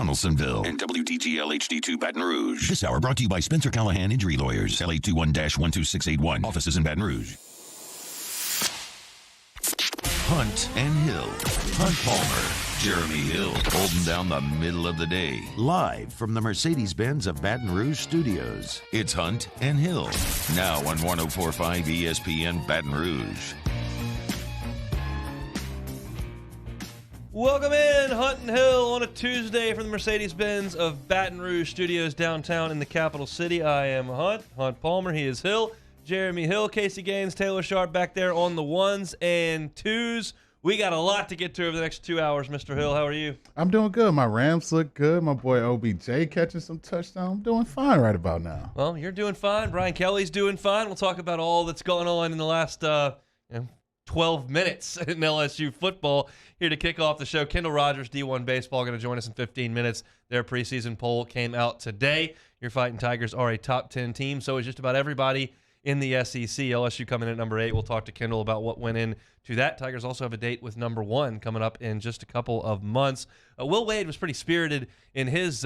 Donaldsonville, and WDGL HD2 Baton Rouge. This hour brought to you by Spencer Callahan Injury Lawyers, LA21-12681. Offices in Baton Rouge. Hunt and Hill. Hunt Palmer, Jeremy Hill, holding down the middle of the day. Live from the Mercedes-Benz of Baton Rouge studios, it's Hunt and Hill. Now on 104.5 ESPN Baton Rouge. Welcome in, Hunt and Hill, on a Tuesday from the Mercedes-Benz of Baton Rouge studios downtown in the capital city. I am Hunt Palmer. He is Hill. Jeremy Hill, Casey Gaines, Taylor Sharp back there on the ones and twos. We got a lot to get to over the next 2 hours, Mr. Hill. How are you? I'm doing good. My Rams look good. My boy OBJ catching some touchdowns. I'm doing fine right about now. Well, you're doing fine. Brian Kelly's doing fine. We'll talk about all that's going on in the last 12 minutes in LSU football. Here to kick off the show, Kendall Rogers, D1Baseball, going to join us in 15 minutes. Their preseason poll came out today. Your Fighting Tigers are a top 10 team, so is just about everybody in the SEC. LSU coming in at number 8. We'll talk to Kendall about what went into that. Tigers also have a date with number 1 coming up in just a couple of months. Will Wade was pretty spirited in his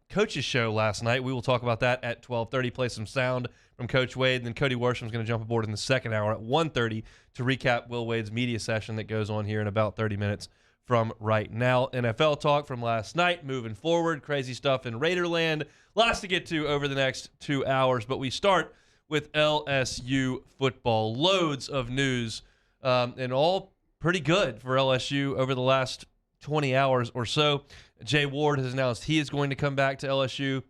coach's show last night. We will talk about that at 12:30. Play some sound from Coach Wade. And then Cody Worsham's going to jump aboard in the second hour at 1:30 to recap Will Wade's media session that goes on here in about 30 minutes from right now. NFL talk from last night, moving forward, crazy stuff in Raiderland. Lots to get to over the next 2 hours, but we start with LSU football. Loads of news, and all pretty good for LSU over the last 20 hours or so. Jay Ward has announced he is going to come back to LSU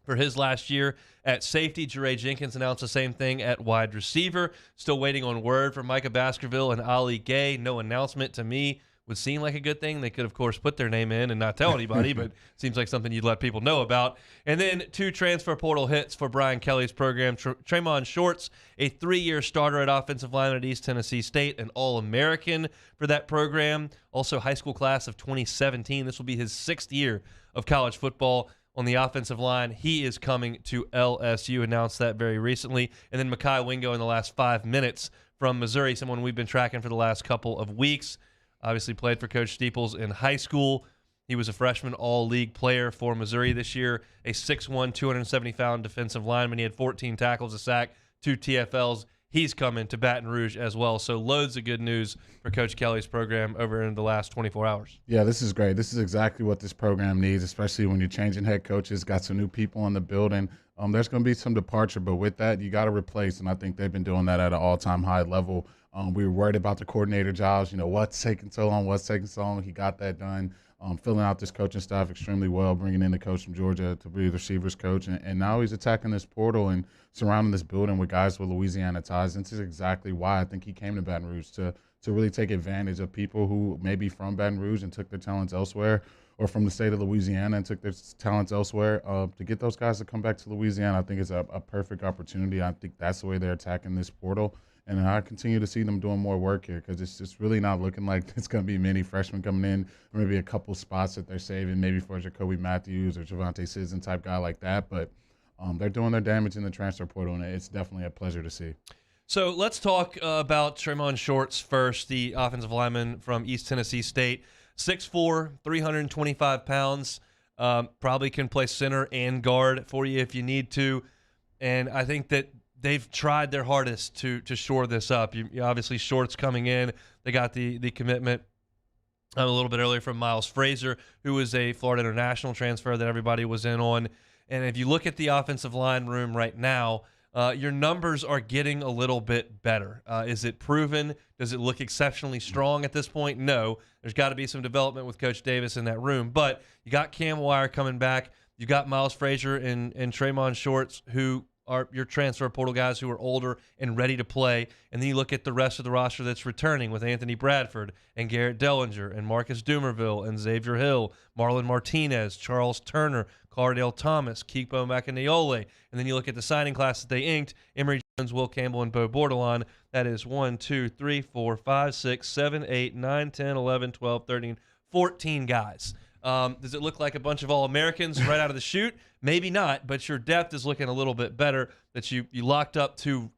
for his last year at safety. Jeray Jenkins announced the same thing at wide receiver. Still waiting on word from Micah Baskerville and Ali Gay. No announcement to me would seem like a good thing. They could, of course, put their name in and not tell anybody, but seems like something you'd let people know about. And then 2 transfer portal hits for Brian Kelly's program. Tremont Shorts, a 3-year starter at offensive line at East Tennessee State, an All-American for that program. Also high school class of 2017. This will be his 6th year of college football on the offensive line. He is coming to LSU, announced that very recently. And then Mekhi Wingo in the last 5 minutes from Missouri, someone we've been tracking for the last couple of weeks. Obviously played for Coach Steeples in high school. He was a freshman all-league player for Missouri this year, a 6'1", 270-pound defensive lineman. He had 14 tackles, a sack, 2 TFLs. He's coming to Baton Rouge as well. So loads of good news for Coach Kelly's program over in the last 24 hours. Yeah, this is great. This is exactly what this program needs, especially when you're changing head coaches, got some new people in the building. There's going to be some departure, but with that, you got to replace, and I think they've been doing that at an all-time high level. We were worried about the coordinator jobs. What's taking so long? He got that done. Filling out this coaching staff extremely well, bringing in the coach from Georgia to be the receivers coach. And now he's attacking this portal and surrounding this building with guys with Louisiana ties. And this is exactly why I think he came to Baton Rouge, to really take advantage of people who may be from Baton Rouge and took their talents elsewhere, or from the state of Louisiana and took their talents elsewhere. To get those guys to come back to Louisiana, I think is a perfect opportunity. I think that's the way they're attacking this portal. And I continue to see them doing more work here, because it's just really not looking like it's going to be many freshmen coming in, or maybe a couple spots that they're saving, maybe for Jacoby Matthews or Javante Sisson type guy like that. But they're doing their damage in the transfer portal, and it's definitely a pleasure to see. So let's talk about Tremont Shorts first, the offensive lineman from East Tennessee State. 6'4", 325 pounds, probably can play center and guard for you if you need to. And I think that they've tried their hardest to shore this up. You obviously, Shorts coming in. They got the commitment a little bit earlier from Miles Frazier, who was a Florida International transfer that everybody was in on. And if you look at the offensive line room right now, your numbers are getting a little bit better. Is it proven? Does it look exceptionally strong at this point? No. There's got to be some development with Coach Davis in that room. But you got Cam Wire coming back. You got Miles Frazier and Tremont Shorts, who are your transfer portal guys who are older and ready to play. And then you look at the rest of the roster that's returning with Anthony Bradford and Garrett Dellinger and Marcus Dumerville and Xavier Hill, Marlon Martinez, Charles Turner, Cardale Thomas, Kikpo Macaniole. And then you look at the signing class that they inked, Emory Jones, Will Campbell, and Bo Bordelon. That is 1, 2, 3, 4, 5, 6, 7, 8, 9, 10, 11, 12, 13, 14 guys. Does it look like a bunch of All-Americans right out of the chute? Maybe not, but your depth is looking a little bit better, that you locked up 2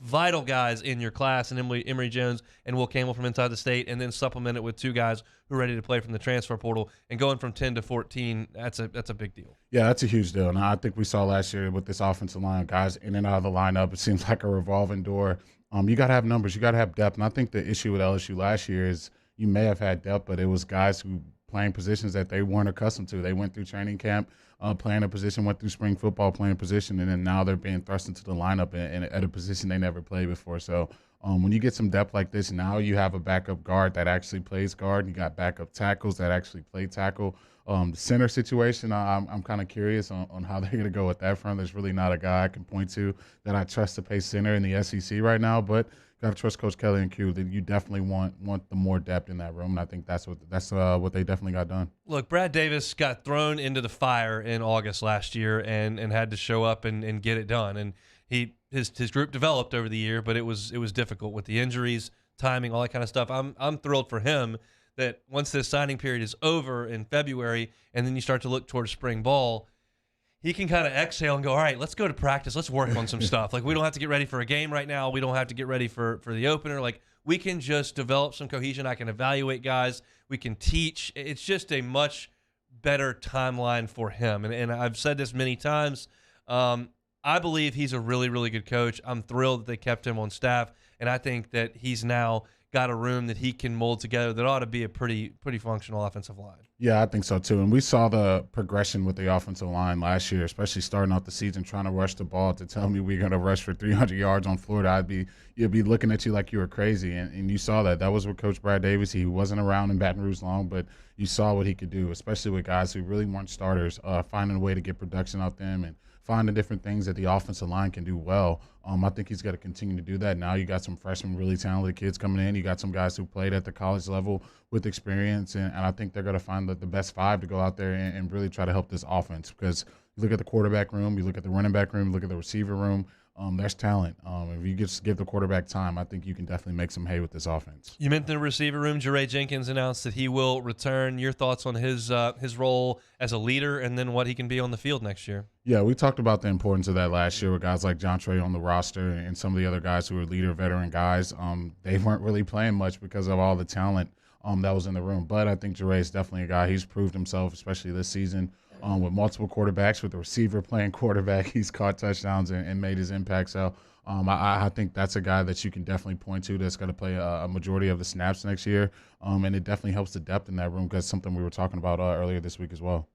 vital guys in your class, and Emory Jones and Will Campbell from inside the state, and then supplement it with 2 guys who are ready to play from the transfer portal. And going from 10 to 14, that's a big deal. Yeah, that's a huge deal. And I think we saw last year with this offensive line, guys in and out of the lineup, it seems like a revolving door. You got to have numbers. You got to have depth. And I think the issue with LSU last year is you may have had depth, but it was guys who playing positions that they weren't accustomed to. They went through training camp playing a position, went through spring football playing a position, and then now they're being thrust into the lineup at a position they never played before. So when you get some depth like this, now you have a backup guard that actually plays guard. You got backup tackles that actually play tackle. The center situation, I'm kind of curious on how they're going to go with that front. There's really not a guy I can point to that I trust to play center in the SEC right now, but got to trust Coach Kelly and Q that you definitely want the more depth in that room, and I think that's what they definitely got done. Look, Brad Davis got thrown into the fire in August last year and had to show up and get it done. And his group developed over the year, but it was difficult with the injuries, timing, all that kind of stuff. I'm thrilled for him that once this signing period is over in February and then you start to look towards spring ball, he can kind of exhale and go, all right, let's go to practice. Let's work on some stuff. Like, we don't have to get ready for a game right now. We don't have to get ready for the opener. Like, we can just develop some cohesion. I can evaluate guys. We can teach. It's just a much better timeline for him. And I've said this many times. I believe he's a really, really good coach. I'm thrilled that they kept him on staff, and I think that he's now got a room that he can mold together that ought to be a pretty functional offensive line. Yeah, I think so too. And we saw the progression with the offensive line last year, especially starting off the season trying to rush the ball. To tell me we're going to rush for 300 yards on Florida, you'd be looking at you like you were crazy. And you saw that. That was with Coach Brad Davis. He wasn't around in Baton Rouge long, but you saw what he could do, especially with guys who really weren't starters, finding a way to get production out them and finding different things that the offensive line can do well. I think he's got to continue to do that. Now you got some freshmen, really talented kids coming in. You got some guys who played at the college level with experience, and I think they're going to find the best 5 to go out there and really try to help this offense. Because you look at the quarterback room, you look at the running back room, you look at the receiver room, there's talent. If you just give the quarterback time, I think you can definitely make some hay with this offense. You mentioned the receiver room. Jeray Jenkins announced that he will return. Your thoughts on his role as a leader and then what he can be on the field next year? Yeah, we talked about the importance of that last year with guys like John Trey on the roster and some of the other guys who were leader, veteran guys. They weren't really playing much because of all the talent that was in the room. But I think Jeray is definitely a guy. He's proved himself, especially this season. With multiple quarterbacks, with the receiver playing quarterback, he's caught touchdowns and made his impact. So I think that's a guy that you can definitely point to that's going to play a majority of the snaps next year. And it definitely helps the depth in that room because something we were talking about earlier this week as well.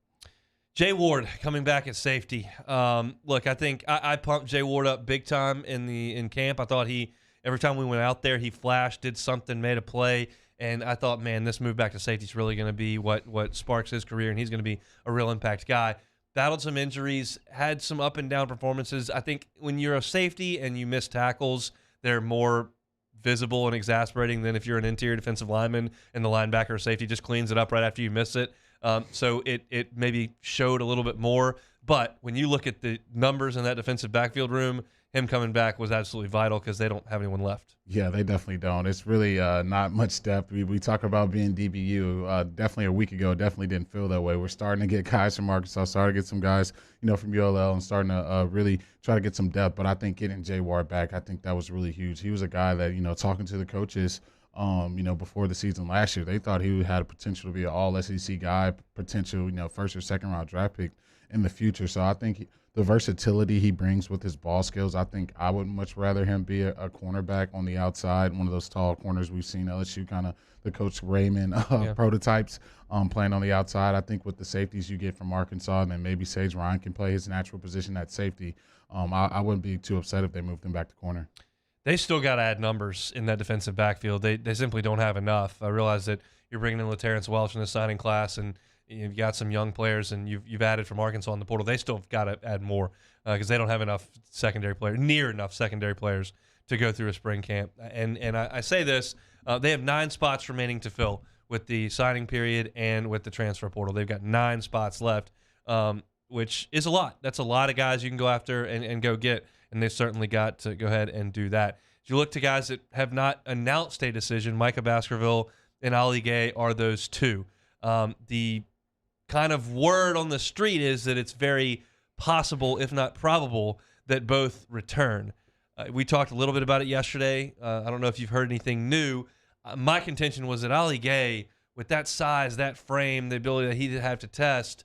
Jay Ward coming back at safety. Look, I think I pumped Jay Ward up big time in camp. I thought every time we went out there, he flashed, did something, made a play. And I thought, man, this move back to safety is really going to be what sparks his career, and he's going to be a real impact guy. Battled some injuries, had some up and down performances. I think when you're a safety and you miss tackles, they're more visible and exasperating than if you're an interior defensive lineman and the linebacker or safety just cleans it up right after you miss it. So it maybe showed a little bit more. But when you look at the numbers in that defensive backfield room, him coming back was absolutely vital because they don't have anyone left. Yeah, they definitely don't. It's really not much depth. We talk about being DBU. Definitely a week ago, definitely didn't feel that way. We're starting to get guys from Arkansas, starting to get some guys, from ULL, and starting to really try to get some depth. But I think getting Jay Ward back, I think that was really huge. He was a guy that, talking to the coaches, before the season last year, they thought he had a potential to be an all-SEC guy, potential, first or second round draft pick in the future. So I think the versatility he brings with his ball skills, I think I would much rather him be a cornerback on the outside, one of those tall corners we've seen LSU kind of the Coach Raymond prototypes playing on the outside. I think with the safeties you get from Arkansas, and then maybe Sage Ryan can play his natural position at safety, I wouldn't be too upset if they moved him back to corner. They still got to add numbers in that defensive backfield. They simply don't have enough. I realize that you're bringing in LaTerrence Welch in the signing class, and you've got some young players, and you've added from Arkansas in the portal. They still have got to add more because they don't have enough near enough secondary players to go through a spring camp. And I say this, they have 9 spots remaining to fill with the signing period and with the transfer portal. They've got 9 spots left, which is a lot. That's a lot of guys you can go after and go get, and they've certainly got to go ahead and do that. If you look to guys that have not announced a decision, Micah Baskerville and Ali Gay are those 2. The kind of word on the street is that it's very possible, if not probable, that both return. We talked a little bit about it yesterday. I don't know if you've heard anything new. My contention was that Ali Gay, with that size, that frame, the ability that he'd have to test,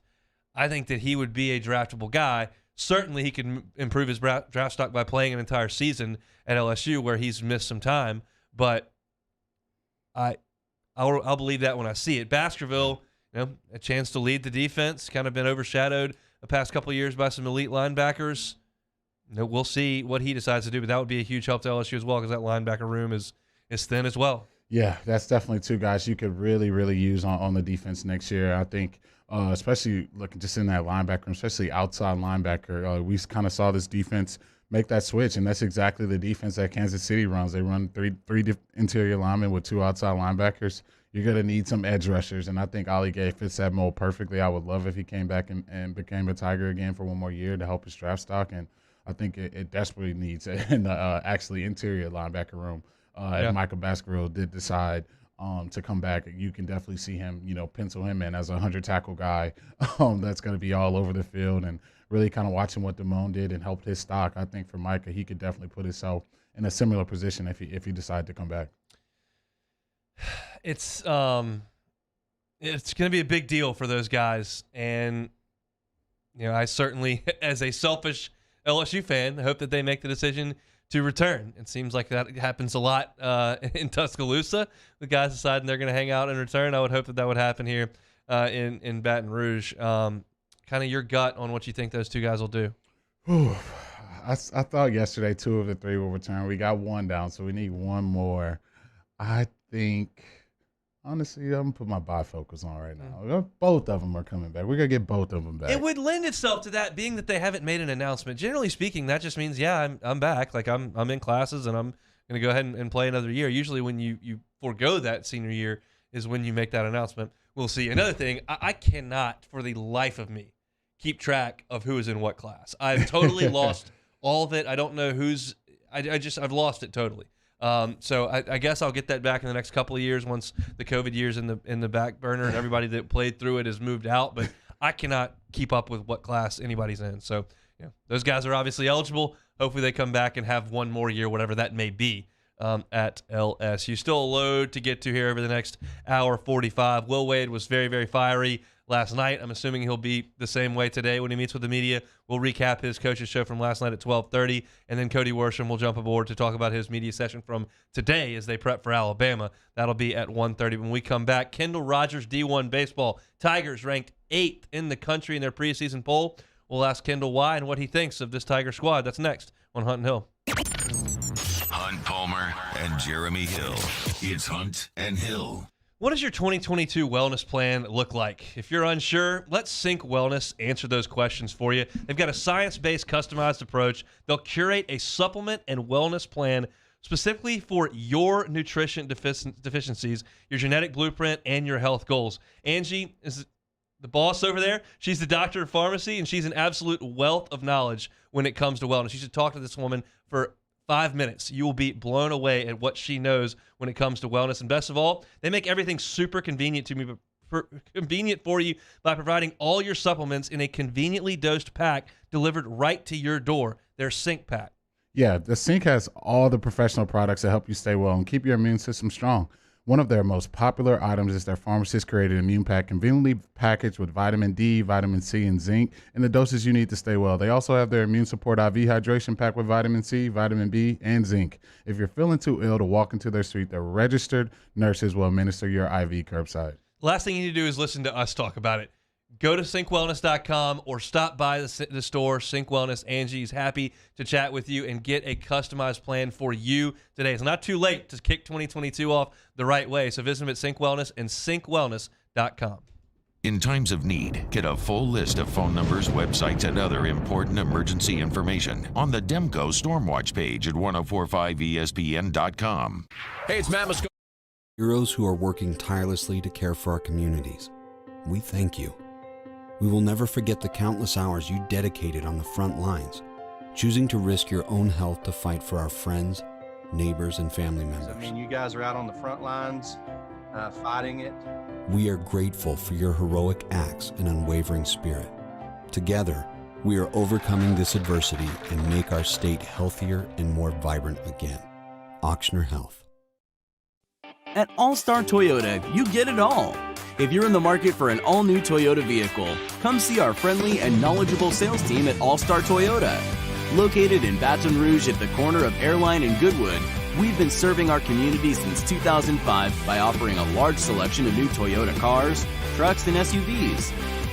I think that he would be a draftable guy. Certainly he could improve his draft stock by playing an entire season at LSU where he's missed some time. But I'll believe that when I see it. Baskerville, a chance to lead the defense, kind of been overshadowed the past couple of years by some elite linebackers. We'll see what he decides to do, but that would be a huge help to LSU as well because that linebacker room is thin as well. Yeah, that's definitely two guys you could really, really use on the defense next year. I think, especially looking just in that linebacker, especially outside linebacker, we kind of saw this defense make that switch, and that's exactly the defense that Kansas City runs. They run three interior linemen with 2 outside linebackers. You're going to need some edge rushers, and I think Ali Gay fits that mold perfectly. I would love if he came back and became a Tiger again for one more year to help his draft stock, and I think it desperately needs an actually interior linebacker room. If Michael Baskerville did decide to come back, you can definitely see him, pencil him in as a 100-tackle guy that's going to be all over the field, and really kind of watching what Damone did and helped his stock. I think for Micah, he could definitely put himself in a similar position if he decided to come back. It's going to be a big deal for those guys, and I certainly, as a selfish LSU fan, hope that they make the decision to return. It seems like that happens a lot in Tuscaloosa. The guys deciding they're going to hang out and return. I would hope that would happen here in Baton Rouge. Kind of your gut on what you think those two guys will do. I thought yesterday 2 of the 3 will return. We got 1 down, so we need 1 more. I think, honestly, I'm going to put my bifocals on right now. Both of them are coming back. We're going to get both of them back. It would lend itself to that, being that they haven't made an announcement. Generally speaking, that just means, I'm back. Like, I'm in classes, and I'm going to go ahead and play another year. Usually when you forego that senior year is when you make that announcement. We'll see. Another thing, I cannot, for the life of me, keep track of who is in what class. I've totally lost all of it. I don't know I've lost it totally. So I guess I'll get that back in the next couple of years once the COVID years in the back burner and everybody that played through it has moved out. But I cannot keep up with what class anybody's in. So those guys are obviously eligible. Hopefully they come back and have 1 more year, whatever that may be, at LSU. Still a load to get to here over the next hour 45. Will Wade was very, very fiery last night. I'm assuming he'll be the same way today when he meets with the media. We'll recap his coach's show from last night at 12:30, and then Cody Worsham will jump aboard to talk about his media session from today as they prep for Alabama. That'll be at 1:30. When we come back, Kendall Rogers, D1Baseball. Tigers ranked 8th in the country in their preseason poll. We'll ask Kendall why and what he thinks of this Tiger squad. That's next on Hunt and Hill. Hunt Palmer and Jeremy Hill. It's Hunt and Hill. What does your 2022 wellness plan look like? If you're unsure, let Sync Wellness answer those questions for you. They've got a science-based, customized approach. They'll curate a supplement and wellness plan specifically for your nutrition deficiencies, your genetic blueprint, and your health goals. Angie is the boss over there. She's the doctor of pharmacy, and she's an absolute wealth of knowledge when it comes to wellness. You should talk to this woman for 5 minutes. You will be blown away at what she knows when it comes to wellness. And best of all, they make everything super convenient convenient for you by providing all your supplements in a conveniently dosed pack delivered right to your door. Their Sync pack. Yeah, the Sync has all the professional products that help you stay well and keep your immune system strong. One of their most popular items is their pharmacist-created immune pack, conveniently packaged with vitamin D, vitamin C, and zinc, and the doses you need to stay well. They also have their immune support IV hydration pack with vitamin C, vitamin B, and zinc. If you're feeling too ill to walk into their suite, their registered nurses will administer your IV curbside. Last thing you need to do is listen to us talk about it. Go to synkwellness.com or stop by the store, Sync Wellness. Angie's happy to chat with you and get a customized plan for you today. It's not too late to kick 2022 off the right way, so visit them at Sync Wellness and synkwellness.com. In times of need, get a full list of phone numbers, websites, and other important emergency information on the Demco Stormwatch page at 1045ESPN.com. Hey, it's Matt Musco. Heroes who are working tirelessly to care for our communities. We thank you. We will never forget the countless hours you dedicated on the front lines, choosing to risk your own health to fight for our friends, neighbors, and family members. I mean, you guys are out on the front lines, fighting it. We are grateful for your heroic acts and unwavering spirit. Together, We are overcoming this adversity and make our state healthier and more vibrant again. Ochsner Health. At All-Star Toyota, you get it all. If you're in the market for an all-new Toyota vehicle, come see our friendly and knowledgeable sales team at All-Star Toyota. Located in Baton Rouge at the corner of Airline and Goodwood, we've been serving our community since 2005 by offering a large selection of new Toyota cars, trucks, and SUVs.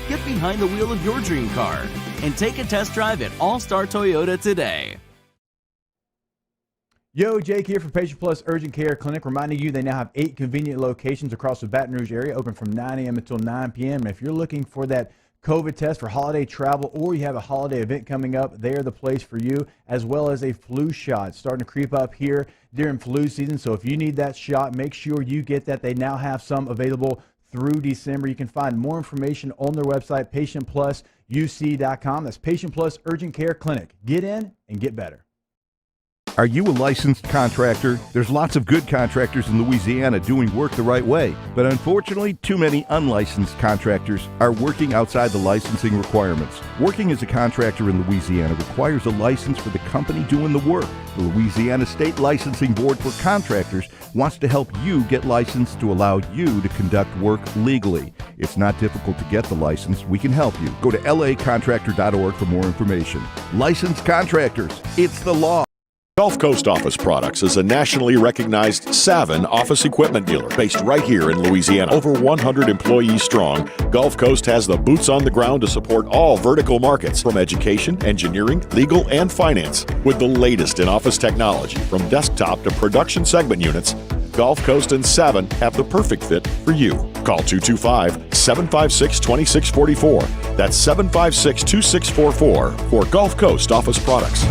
Get behind the wheel of your dream car and take a test drive at All-Star Toyota today. Yo, Jake here from Patient Plus Urgent Care Clinic, reminding you they now have 8 convenient locations across the Baton Rouge area, open from 9 a.m. until 9 p.m. And if you're looking for that COVID test for holiday travel, or you have a holiday event coming up, they are the place for you, as well as a flu shot. It's starting to creep up here during flu season, so if you need that shot, make sure you get that. They now have some available through December. You can find more information on their website, patientplusuc.com. That's Patient Plus Urgent Care Clinic. Get in and get better. Are you a licensed contractor? There's lots of good contractors in Louisiana doing work the right way, but unfortunately, too many unlicensed contractors are working outside the licensing requirements. Working as a contractor in Louisiana requires a license for the company doing the work. The Louisiana State Licensing Board for Contractors wants to help you get licensed to allow you to conduct work legally. It's not difficult to get the license. We can help you. Go to lacontractor.org for more information. Licensed contractors, it's the law. Gulf Coast Office Products is a nationally recognized Savin office equipment dealer based right here in Louisiana. Over 100 employees strong, Gulf Coast has the boots on the ground to support all vertical markets, from education, engineering, legal, and finance. With the latest in office technology, from desktop to production segment units, Gulf Coast and Savin have the perfect fit for you. Call 225-756-2644. That's 756-2644 for Gulf Coast Office Products.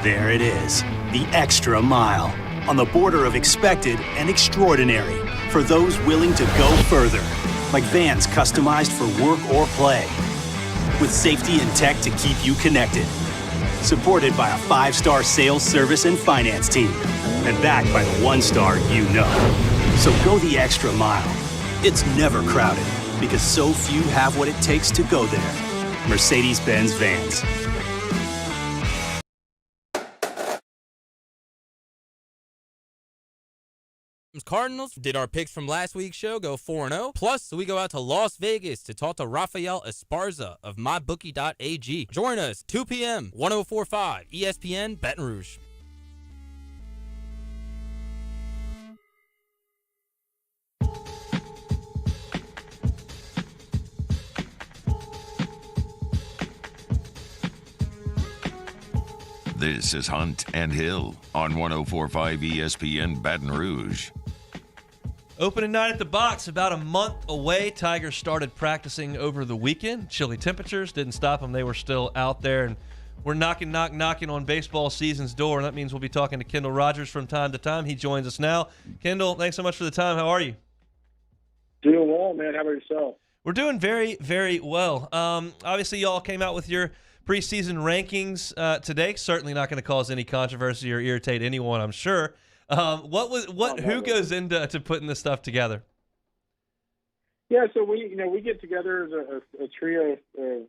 There it is, the extra mile, on the border of expected and extraordinary, for those willing to go further, like vans customized for work or play, with safety and tech to keep you connected, supported by a 5-star sales, service, and finance team, and backed by the 1-star you know. So go the extra mile. It's never crowded, because so few have what it takes to go there. Mercedes-Benz Vans. Cardinals did our picks from last week's show go 4-0. Plus, we go out to Las Vegas to talk to Rafael Esparza of mybookie.ag. Join us 2 p.m. 104.5 ESPN Baton Rouge. This is Hunt and Hill on 104.5 ESPN Baton Rouge. Opening night at the box, about a month away. Tigers started practicing over the weekend. Chilly temperatures didn't stop them. They were still out there, and we're knocking on baseball season's door, and that means we'll be talking to Kendall Rogers from time to time. He joins us now. Kendall, thanks so much for the time. How are you? Doing well, man. How about yourself? We're doing very, very well. Obviously, y'all came out with your preseason rankings today. Certainly not going to cause any controversy or irritate anyone, I'm sure. Who goes into putting this stuff together? Yeah, so we get together as a trio of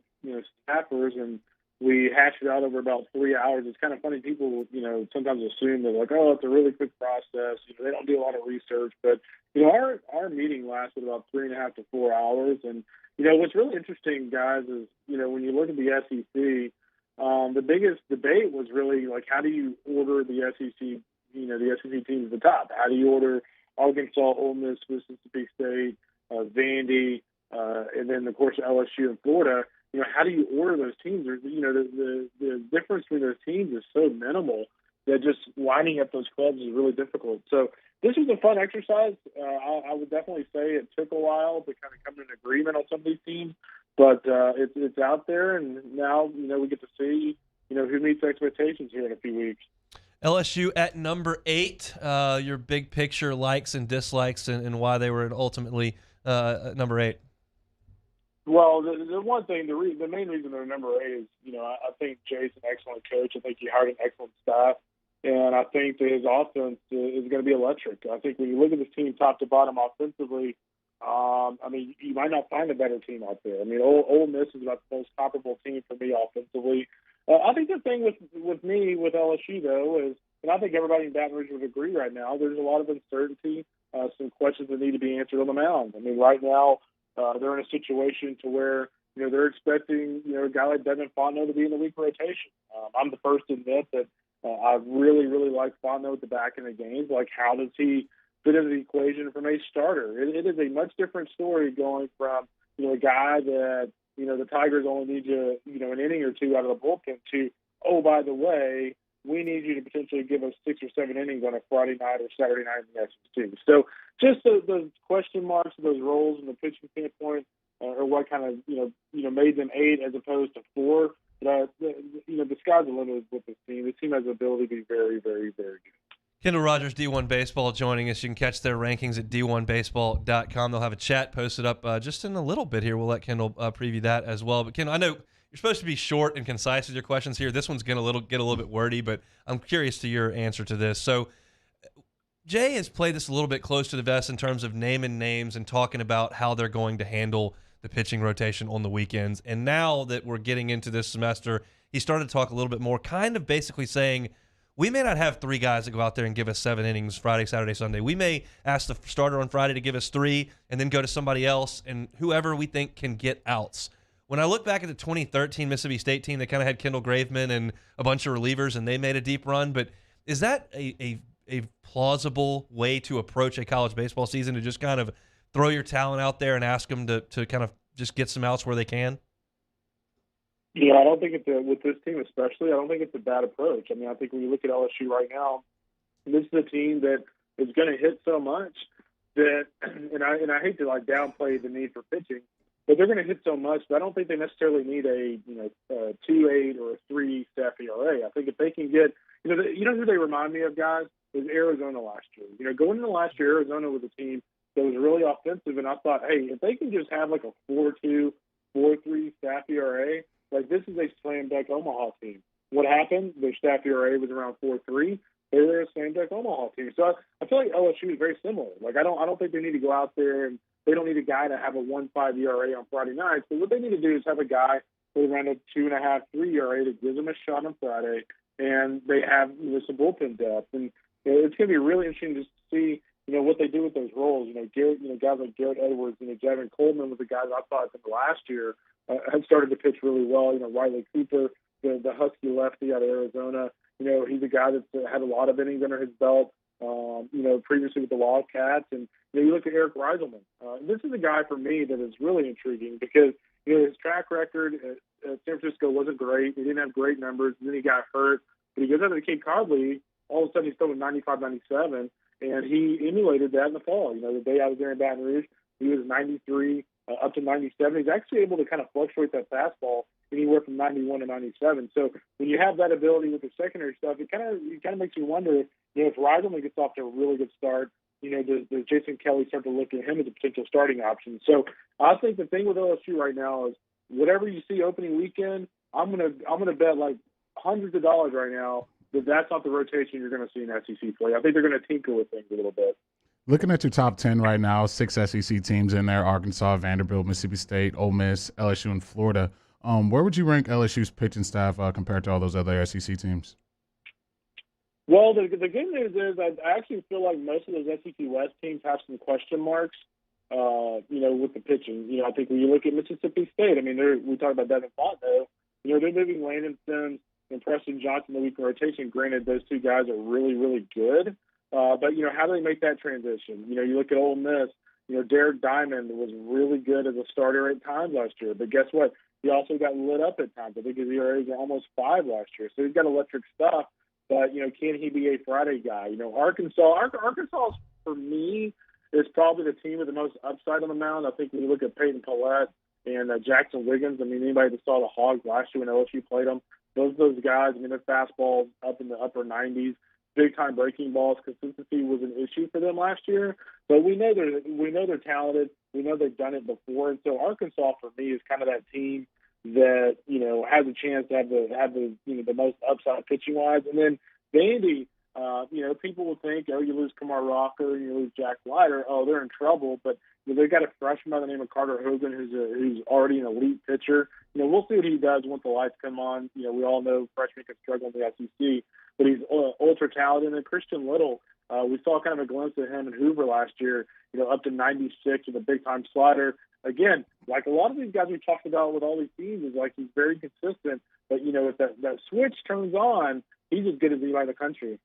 staffers, and we hash it out over about 3 hours. It's kind of funny. People sometimes assume that it's a really quick process. They don't do a lot of research, but our meeting lasted about 3.5 to 4 hours. And what's really interesting, guys, is when you look at the SEC, the biggest debate was really how do you order the SEC? The SEC teams at the top. How do you order Arkansas, Ole Miss, Mississippi State, Vandy, and then, of course, LSU and Florida? How do you order those teams? The difference between those teams is so minimal that just lining up those clubs is really difficult. So this was a fun exercise. I would definitely say it took a while to kind of come to an agreement on some of these teams, but it's out there, and now we get to see who meets expectations here in a few weeks. LSU at number 8, your big picture likes and dislikes and why they were ultimately number 8. Well, the one thing, the main reason they're number 8 is, I think Jay's an excellent coach. I think he hired an excellent staff, and I think that his offense is going to be electric. I think when you look at this team top to bottom offensively, I mean, you might not find a better team out there. I mean, Ole Miss is about the most comparable team for me offensively. I think the thing with me with LSU though is, and I think everybody in Baton Rouge would agree right now, there's a lot of uncertainty, some questions that need to be answered on the mound. I mean, right now they're in a situation to where they're expecting a guy like Devin Fontenot to be in the week rotation. I'm the first to admit that I really like Fontenot at the back end of games. Like, how does he fit into the equation from a starter? It is a much different story going from a guy that the Tigers only need you an inning or two out of the bullpen to, oh, by the way, we need you to potentially give us 6 or 7 innings on a Friday night or Saturday night in the SEC. So just those question marks, those roles in the pitching standpoint, or what kind of made them 8 as opposed to 4. But the sky's the limit with this team. This team has the ability to be very, very, very good. Kendall Rogers, D1Baseball, joining us. You can catch their rankings at D1Baseball.com. They'll have a chat posted up just in a little bit here. We'll let Kendall preview that as well. But Kendall, I know you're supposed to be short and concise with your questions here. This one's going to get a little bit wordy, but I'm curious to your answer to this. So Jay has played this a little bit close to the vest in terms of naming names and talking about how they're going to handle the pitching rotation on the weekends. And now that we're getting into this semester, he started to talk a little bit more, kind of basically saying, we may not have 3 guys that go out there and give us 7 innings Friday, Saturday, Sunday. We may ask the starter on Friday to give us 3 and then go to somebody else and whoever we think can get outs. When I look back at the 2013 Mississippi State team, they kind of had Kendall Graveman and a bunch of relievers, and they made a deep run. But is that a plausible way to approach a college baseball season, to just kind of throw your talent out there and ask them to kind of just get some outs where they can? Yeah, I don't think with this team especially, I don't think it's a bad approach. I mean, I think when you look at LSU right now, this is a team that is going to hit so much that, and I hate to downplay the need for pitching, but they're going to hit so much that I don't think they necessarily need a 2.8 or a 3 staff ERA. I think if they can get, who they remind me of, guys, is Arizona last year. Going into last year, Arizona was a team that was really offensive, and I thought, hey, if they can just have like a 4.2, 4.3 staff ERA, this is a slam dunk Omaha team. What happened? Their staff ERA was around 4.3. They were a slam dunk Omaha team. So I feel like LSU is very similar. I don't think they need to go out there, and they don't need a guy to have a 1.5 ERA on Friday nights. But what they need to do is have a guy with around a 2.5, 3 ERA that gives them a shot on Friday, and they have some bullpen depth. And it's going to be really interesting to see what they do with those roles. Guys like Garrett Edwards, Javin Coleman was the guys I thought from last year had started to pitch really well. Riley Cooper, the Husky lefty out of Arizona, he's a guy that's had a lot of innings under his belt, previously with the Wildcats. And you look at Eric Reiselman. This is a guy for me that is really intriguing because his track record at San Francisco wasn't great. He didn't have great numbers, and then he got hurt. But he goes out to the Cape Cod League. All of a sudden, he's still with 95, 97. And he emulated that in the fall. The day I was there in Baton Rouge, he was 93 up to 97. He's actually able to kind of fluctuate that fastball anywhere from 91 to 97. So when you have that ability with the secondary stuff, it kind of makes you wonder if Reiselman gets off to a really good start. Does Jason Kelly start to look at him as a potential starting option? So I think the thing with LSU right now is whatever you see opening weekend, I'm gonna bet like hundreds of dollars right now that's not the rotation you're going to see in SEC play. I think they're going to tinker with things a little bit. Looking at your top 10 right now, 6 SEC teams in there: Arkansas, Vanderbilt, Mississippi State, Ole Miss, LSU, and Florida. Where would you rank LSU's pitching staff compared to all those other SEC teams? Well, the good news is I actually feel like most of those SEC West teams have some question marks, with the pitching. I think when you look at Mississippi State, we talked about Devin Fontenot. They're moving Landon Sims and Preston Johnson the week in rotation. Granted, those 2 guys are really, really good. But, how do they make that transition? You look at Ole Miss, Derek Diamond was really good as a starter at times last year. But guess what? He also got lit up at times. I think his ERA was almost 5 last year. So he's got electric stuff. But, can he be a Friday guy? Arkansas for me, is probably the team with the most upside on the mound. I think when you look at Peyton Pallette and Jackson Wiggins, anybody that saw the Hogs last year when LSU played them, those guys, their fastballs up in the upper 90s, big-time breaking balls. Consistency was an issue for them last year. But we know they're talented. We know they've done it before. And so Arkansas, for me, is kind of that team that, has a chance to have the most upside pitching-wise. And then Vandy, People will think, oh, you lose Kamar Rocker, you lose Jack Leiter, oh, they're in trouble. But they've got a freshman by the name of Carter Hogan who's already an elite pitcher. We'll see what he does once the lights come on. We all know freshmen can struggle in the SEC, but he's ultra talented. And Christian Little, we saw kind of a glimpse of him in Hoover last year, up to 96 with a big-time slider. Again, like a lot of these guys we talked about with all these teams, is like he's very consistent. But, if that switch turns on, he's as good as anybody in the country.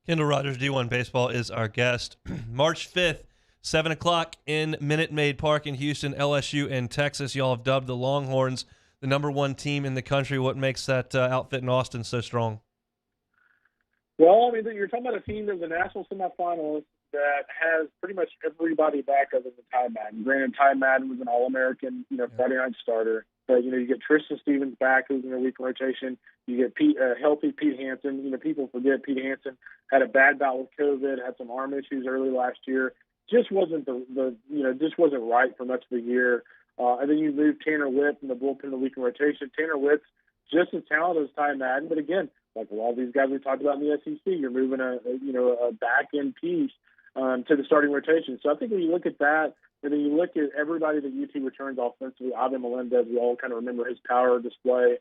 Kendall Rogers, D1Baseball, is our guest. March 5th, 7 o'clock in Minute Maid Park in Houston, LSU and Texas. Y'all have dubbed the Longhorns the #1 team in the country. What makes that outfit in Austin so strong? Well, you're talking about a team that was a national semifinalist that has pretty much everybody back other than Ty Madden. Granted, Ty Madden was an All-American, Friday night starter. But, you get Tristan Stevens back, who's in a week rotation. You get healthy Pete Hansen. People forget Pete Hansen had a bad bout with COVID, had some arm issues early last year. Just wasn't just wasn't right for much of the year. And then you move Tanner Witt in the bullpen in the week rotation. Tanner Witt's just as talented as Ty Madden, but again, like a lot of these guys we talked about in the SEC, you're moving a back end piece to the starting rotation. So I think when you look at that, and then you look at everybody that UT returns offensively, Ivan Melendez, we all kind of remember his power display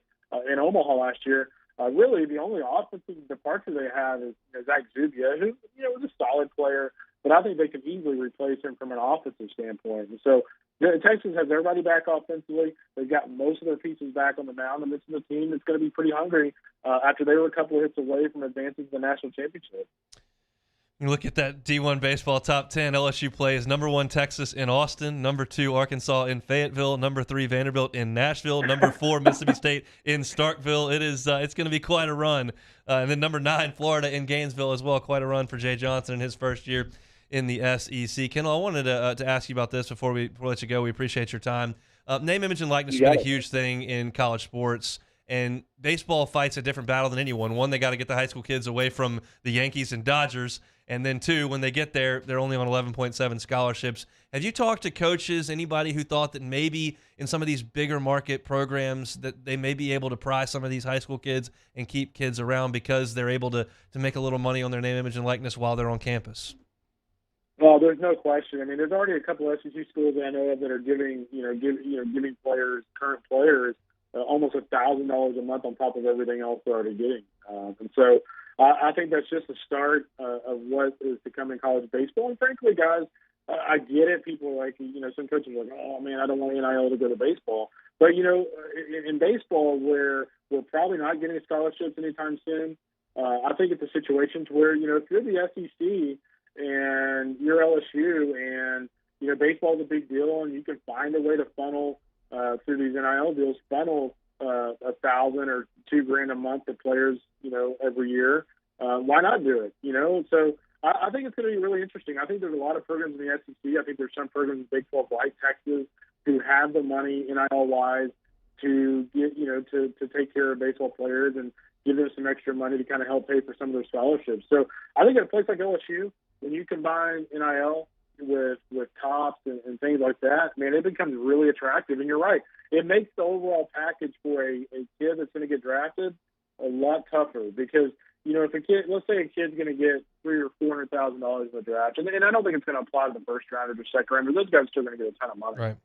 in Omaha last year. Really, the only offensive departure they have is Zach Zubia, who was a solid player, but I think they could easily replace him from an offensive standpoint. And so Texas has everybody back offensively. They've got most of their pieces back on the mound, and this is a team that's going to be pretty hungry after they were a couple of hits away from advancing to the national championship. You look at that D1Baseball top 10. LSU plays #1 Texas in Austin, #2 Arkansas in Fayetteville, #3 Vanderbilt in Nashville, #4 Mississippi State in Starkville. It's going to be quite a run. And then #9 Florida in Gainesville as well. Quite a run for Jay Johnson in his first year in the SEC. Kendall, I wanted to ask you about this before we let you go. We appreciate your time. Name, image, and likeness has been a huge thing in college sports. And baseball fights a different battle than anyone. One, they got to get the high school kids away from the Yankees and Dodgers. And then two, when they get there, they're only on 11.7 scholarships. Have you talked to coaches, anybody who thought that maybe in some of these bigger market programs that they may be able to prize some of these high school kids and keep kids around because they're able to make a little money on their name, image, and likeness while they're on campus? Well, there's no question. There's already a couple of SEC schools that I know of that are giving players, current players, almost $1,000 a month on top of everything else they're already getting. And so I think that's just the start of what is becoming college baseball. And frankly, guys, I get it. People are like, some coaches are like, oh, man, I don't want NIL to go to baseball. But, in baseball where we're probably not getting scholarships anytime soon, I think it's a situation to where, if you're the SEC and you're LSU and, baseball is a big deal and you can find a way to funnel through these NIL deals, funnel $1,000 or $2,000 a month to players, every year. Why not do it? So I think it's going to be really interesting. I think there's a lot of programs in the SEC. I think there's some programs in Big 12 like Texas who have the money NIL wise to get, to take care of baseball players and give them some extra money to kind of help pay for some of their scholarships. So I think at a place like LSU, when you combine NIL with tops and things like that, man, it becomes really attractive. And you're right, it makes the overall package for a kid that's going to get drafted a lot tougher because, if a kid, let's say a kid's going to get $300,000 or $400,000 in the draft, and I don't think it's going to apply to the first round or the second round, but those guys are still going to get a ton of money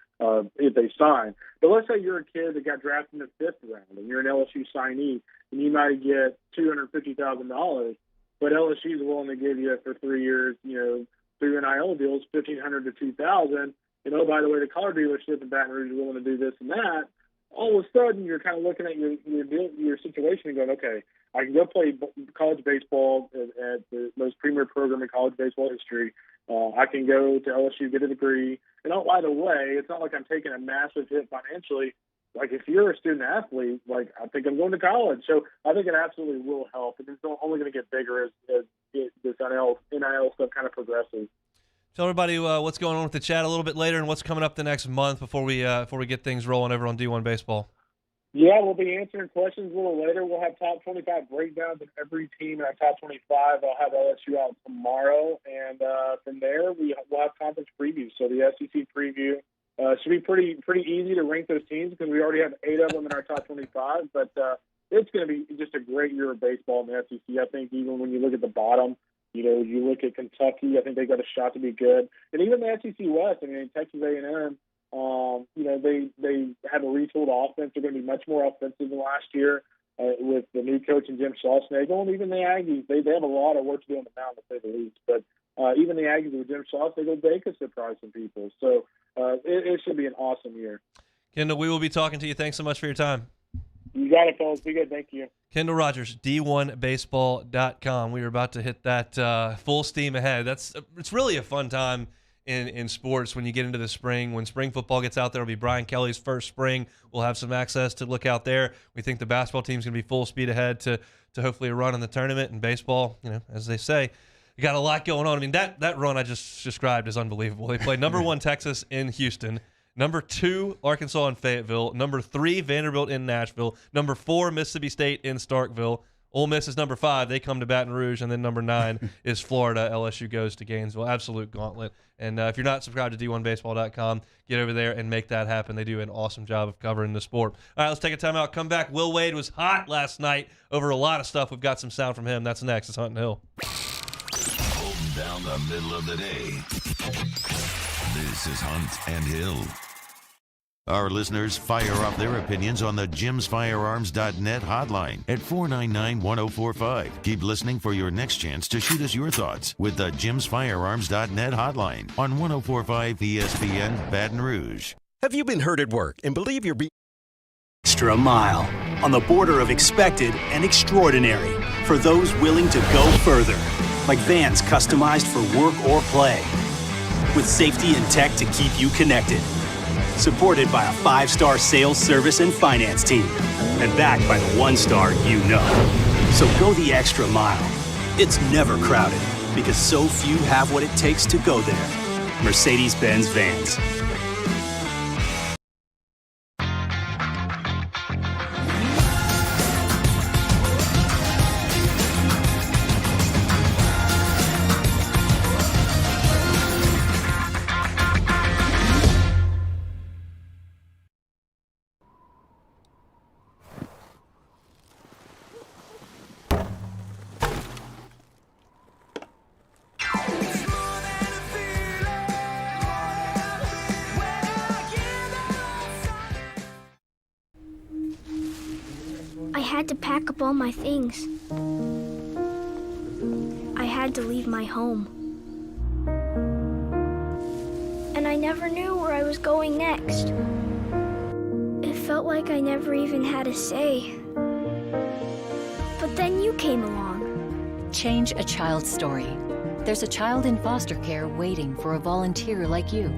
if they sign. But let's say you're a kid that got drafted in the fifth round and you're an LSU signee, and you might get $250,000, but LSU is willing to give you for 3 years, through NIL deals, $1,500 to $2,000. And oh, by the way, the car dealership in Baton Rouge is willing to do this and that. All of a sudden, you're kind of looking at your situation and going, okay, I can go play college baseball at the most premier program in college baseball history. I can go to LSU, get a degree. And oh, by the way, it's not like I'm taking a massive hit financially. Like if you're a student athlete, like I think I'm going to college. So I think it absolutely will help. And it's only going to get bigger as this NIL stuff kind of progresses. Tell everybody what's going on with the chat a little bit later and what's coming up the next month before we get things rolling over on D1Baseball. Yeah, we'll be answering questions a little later. We'll have top 25 breakdowns of every team in our top 25. I'll have LSU out tomorrow. And from there, we'll have conference previews. So the SEC preview should be pretty easy to rank those teams because we already have 8 of them in our top 25. But it's going to be just a great year of baseball in the SEC. I think even when you look at the bottom, you look at Kentucky, I think they got a shot to be good. And even the SEC West, I mean, Texas A&M, they have a retooled offense. They're going to be much more offensive than last year with the new coach and Jim Schlossnagle. And even the Aggies, they have a lot of work to do on the mound, to say the least. But even the Aggies with Jim Schlossnagle, they could surprise some people. So it should be an awesome year. Kendall, we will be talking to you. Thanks so much for your time. You got it, fellas. Be good. Thank you. Kendall Rogers, D1Baseball.com. We are about to hit that full steam ahead. It's really a fun time in sports when you get into the spring. When spring football gets out there, it'll be Brian Kelly's first spring. We'll have some access to look out there. We think the basketball team's going to be full speed ahead to hopefully a run in the tournament. And baseball, as they say, you got a lot going on. I mean, that run I just described is unbelievable. They played number 1 Texas in Houston, number 2 Arkansas in Fayetteville, number 3 Vanderbilt in Nashville, number 4 Mississippi State in Starkville. Ole Miss is number 5. They come to Baton Rouge, and then number 9 is Florida. LSU goes to Gainesville. Absolute gauntlet. And if you're not subscribed to D1Baseball.com, get over there and make that happen. They do an awesome job of covering the sport. All right, let's take a timeout. Come back. Will Wade was hot last night over a lot of stuff. We've got some sound from him. That's next. It's Hunt and Hill. Holding down the middle of the day. This is Hunt and Hill. Our listeners fire off their opinions on the jimsfirearms.net hotline at 499-1045. Keep listening for your next chance to shoot us your thoughts with the jimsfirearms.net hotline on 1045 ESPN Baton Rouge. Have you been hurt at work and believe you're being Extra mile, on the border of expected and extraordinary, for those willing to go further, like vans customized for work or play, with safety and tech to keep you connected. Supported by a 5-star sales, service, and finance team. And backed by the 1-star you know. So go the extra mile. It's never crowded because so few have what it takes to go there. Mercedes-Benz Vans. I had to pack up all my things. I had to leave my home. And I never knew where I was going next. It felt like I never even had a say. But then you came along. Change a child's story. There's a child in foster care waiting for a volunteer like you.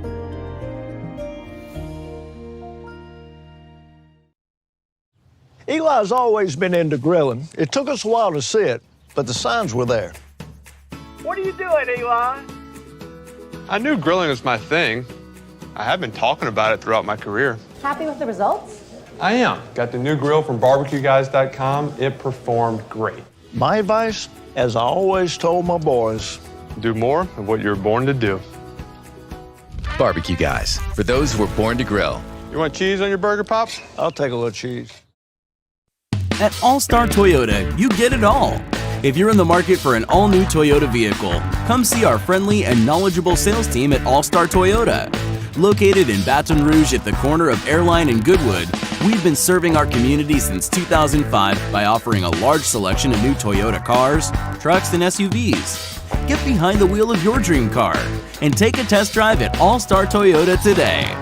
Eli's always been into grilling. It took us a while to see it, but the signs were there. What are you doing, Eli? I knew grilling was my thing. I have been talking about it throughout my career. Happy with the results? I am. Got the new grill from barbecueguys.com. It performed great. My advice, as I always told my boys, do more of what you're born to do. Barbecue Guys, for those who were born to grill. You want cheese on your burger, Pops? I'll take a little cheese. At All-Star Toyota, you get it all. If you're in the market for an all-new Toyota vehicle, come see our friendly and knowledgeable sales team at All-Star Toyota. Located in Baton Rouge at the corner of Airline and Goodwood, we've been serving our community since 2005 by offering a large selection of new Toyota cars, trucks, and SUVs. Get behind the wheel of your dream car and take a test drive at All-Star Toyota today.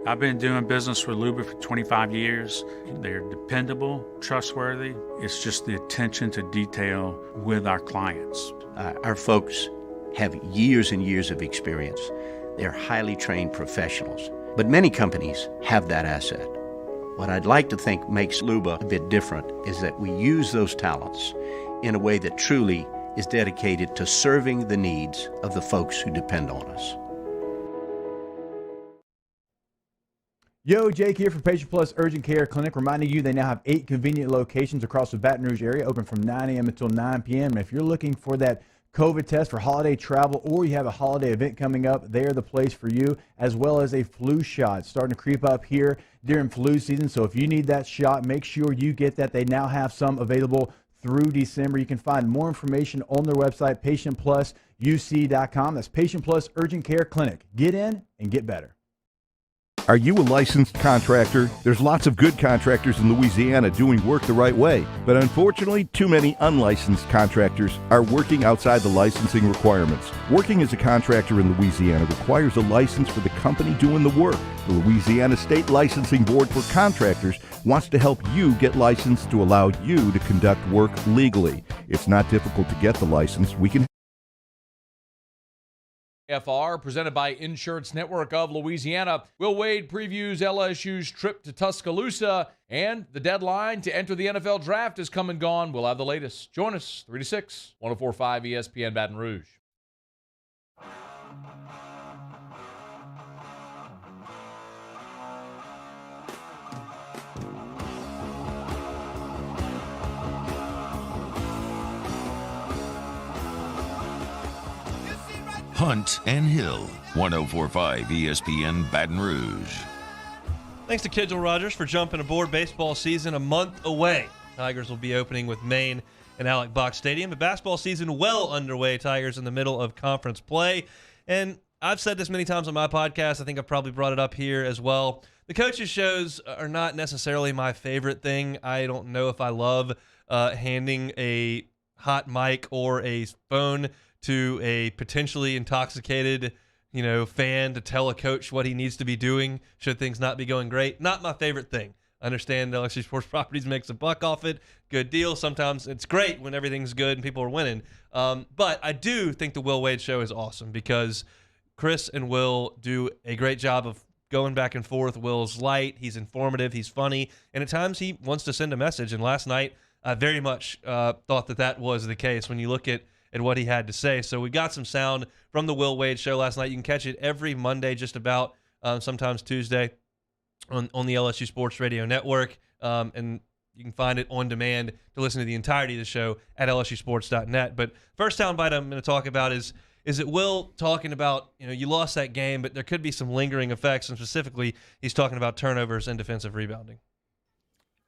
I've been doing business with Luba for 25 years. They're dependable, trustworthy. It's just the attention to detail with our clients. Our folks have years and years of experience. They're highly trained professionals. But many companies have that asset. What I'd like to think makes Luba a bit different is that we use those talents in a way that truly is dedicated to serving the needs of the folks who depend on us. Yo, Jake here from Patient Plus Urgent Care Clinic, reminding you they now have 8 convenient locations across the Baton Rouge area, open from 9 a.m. until 9 p.m. And if you're looking for that COVID test for holiday travel, or you have a holiday event coming up, they're the place for you, as well as a flu shot. It's starting to creep up here during flu season, so if you need that shot, make sure you get that. They now have some available through December. You can find more information on their website, patientplusuc.com. That's Patient Plus Urgent Care Clinic. Get in and get better. Are you a licensed contractor? There's lots of good contractors in Louisiana doing work the right way, but unfortunately, too many unlicensed contractors are working outside the licensing requirements. Working as a contractor in Louisiana requires a license for the company doing the work. The Louisiana State Licensing Board for Contractors wants to help you get licensed to allow you to conduct work legally. It's not difficult to get the license. We can FR, presented by Insurance Network of Louisiana. Will Wade previews LSU's trip to Tuscaloosa, and the deadline to enter the NFL draft is come and gone. We'll have the latest. Join us, 3 to 6, 104.5 ESPN Baton Rouge. Hunt and Hill, 104.5 ESPN Baton Rouge. Thanks to Kendall Rogers for jumping aboard. Baseball season a month away. Tigers will be opening with Maine and Alex Box Stadium. The basketball season well underway. Tigers in the middle of conference play. And I've said this many times on my podcast. I think I've probably brought it up here as well. The coaches' shows are not necessarily my favorite thing. I don't know if I love handing a hot mic or a phone to a potentially intoxicated, fan to tell a coach what he needs to be doing should things not be going great. Not my favorite thing. I understand LSU Sports Properties makes a buck off it. Good deal. Sometimes it's great when everything's good and people are winning. But I do think the Will Wade Show is awesome because Chris and Will do a great job of going back and forth. Will's light. He's informative. He's funny. And at times he wants to send a message. And last night, I very much thought that was the case when you look at what he had to say. So we got some sound from the Will Wade Show last night. You can catch it every Monday, just about, sometimes Tuesday, on the LSU Sports Radio Network. And you can find it on demand to listen to the entirety of the show at lsusports.net. But first soundbite I'm going to talk about is it Will talking about, you lost that game, but there could be some lingering effects, and specifically he's talking about turnovers and defensive rebounding.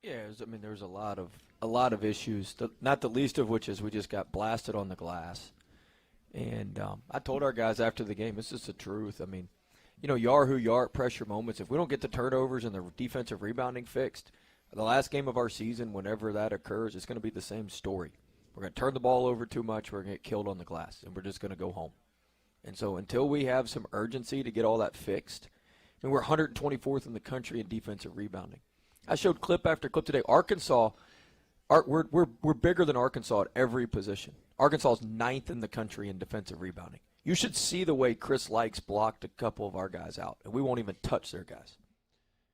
Yeah, there's a lot of issues, not the least of which is we just got blasted on the glass. And I told our guys after the game, this is the truth. You are who you are at pressure moments. If we don't get the turnovers and the defensive rebounding fixed, the last game of our season, whenever that occurs, it's going to be the same story. We're going to turn the ball over too much, we're going to get killed on the glass, and we're just going to go home. And so until we have some urgency to get all that fixed, we're 124th in the country in defensive rebounding. I showed clip after clip today. Arkansas, we're bigger than Arkansas at every position. Arkansas is 9th in the country in defensive rebounding. You should see the way Chris Likes blocked a couple of our guys out, and we won't even touch their guys.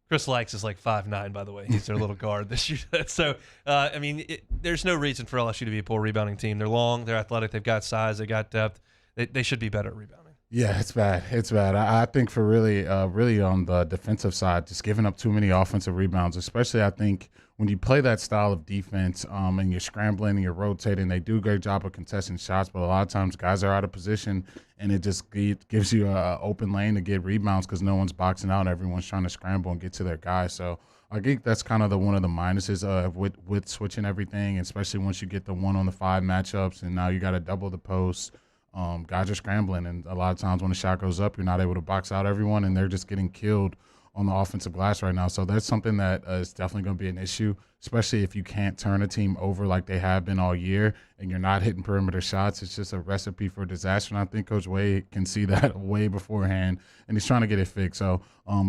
Chris Likes is like 5'9", by the way. He's their little guard this year. So, there's no reason for LSU to be a poor rebounding team. They're long, they're athletic, they've got size, they got depth. They should be better at rebounding. Yeah, it's bad. It's bad. I think for really on the defensive side, just giving up too many offensive rebounds, especially I think when you play that style of defense and you're scrambling and you're rotating, they do a great job of contesting shots, but a lot of times guys are out of position and it just gives you an open lane to get rebounds because no one's boxing out and everyone's trying to scramble and get to their guy. So I think that's kind of one of the minuses with switching everything, especially once you get the 1-on-5 matchups and now you got to double the post. Guys are scrambling, and a lot of times when the shot goes up, you're not able to box out everyone, and they're just getting killed on the offensive glass right now. So that's something that is definitely going to be an issue, especially if you can't turn a team over like they have been all year and you're not hitting perimeter shots. It's just a recipe for disaster, and I think Coach Wade can see that way beforehand, and he's trying to get it fixed. So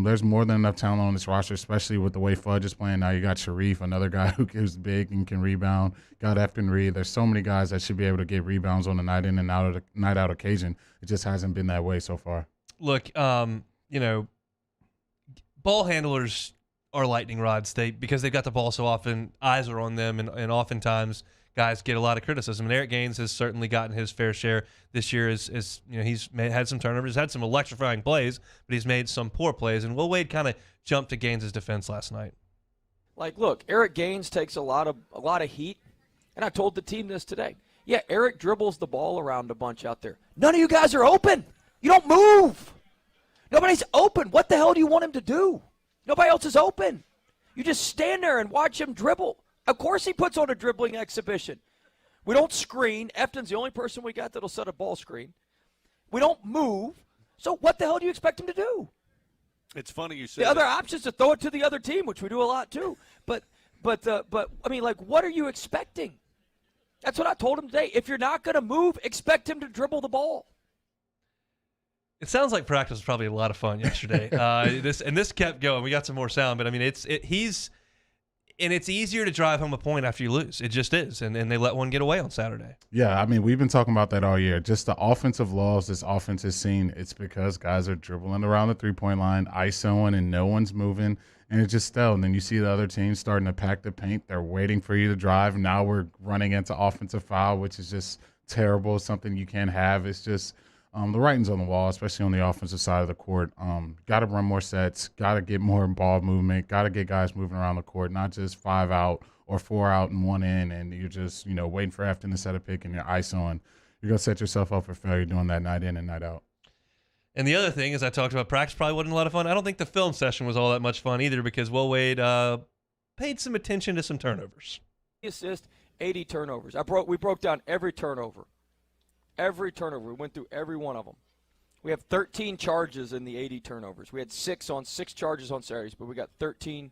there's more than enough talent on this roster, especially with the way Fudge is playing. Now you got Sharif, another guy who's big and can rebound. Got Efton Reed. There's so many guys that should be able to get rebounds on a night in and night out occasion. It just hasn't been that way so far. Look, ball handlers are lightning rods. Because they've got the ball so often, eyes are on them, and oftentimes guys get a lot of criticism. And Eric Gaines has certainly gotten his fair share this year. He's had some turnovers, had some electrifying plays, but he's made some poor plays. And Will Wade kind of jumped to Gaines' defense last night. Look, Eric Gaines takes a lot of heat, and I told the team this today. Yeah, Eric dribbles the ball around a bunch out there. None of you guys are open. You don't move. Nobody's open. What the hell do you want him to do? Nobody else is open. You just stand there and watch him dribble. Of course he puts on a dribbling exhibition. We don't screen. Efton's the only person we got that'll set a ball screen. We don't move. So what the hell do you expect him to do? It's funny you said the other option is to throw it to the other team, which we do a lot too. But I mean, like, what are you expecting? That's what I told him today. If you're not going to move, expect him to dribble the ball. It sounds like practice was probably a lot of fun yesterday. This kept going. We got some more sound, but I mean, it's easier to drive home a point after you lose. It just is, and they let one get away on Saturday. Yeah, I mean, we've been talking about that all year. Just the offensive laws this offense has seen. It's because guys are dribbling around the three-point line, isoing, and no one's moving, and it's just stale. And then you see the other team starting to pack the paint. They're waiting for you to drive. Now we're running into offensive foul, which is just terrible. Something you can't have. It's just the writing's on the wall, especially on the offensive side of the court. Got to run more sets, got to get more ball movement, got to get guys moving around the court, not just 5 out or 4 out and 1 in, and you're just, waiting for Efton to set a pick and you're isoing. You're going to set yourself up for failure doing that night in and night out. And the other thing is, I talked about practice probably wasn't a lot of fun. I don't think the film session was all that much fun either because Will Wade paid some attention to some turnovers. Assist, 80 turnovers. We broke down every turnover. Every turnover. We went through every one of them. We have 13 charges in the 80 turnovers. We had 6 charges on Saturdays, but we got 13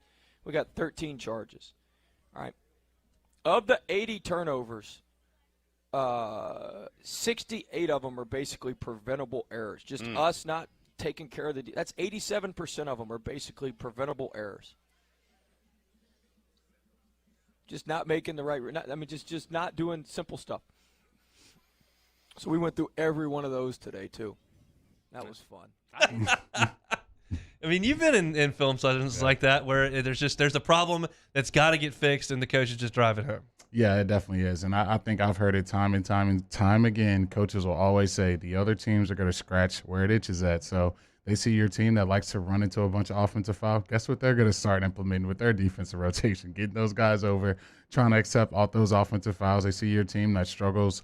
charges. All right. Of the 80 turnovers, 68 of them are basically preventable errors. Just us not taking care of that's 87% of them are basically preventable errors. Just not making the right just not doing simple stuff. So we went through every one of those today, too. That was fun. I mean, you've been in film sessions like that where there's a problem that's got to get fixed and the coach is just driving home. Yeah, it definitely is. And I think I've heard it time and time again. Coaches will always say the other teams are going to scratch where it itches at. So they see your team that likes to run into a bunch of offensive fouls. Guess what they're going to start implementing with their defensive rotation, getting those guys over, trying to accept all those offensive fouls. They see your team that struggles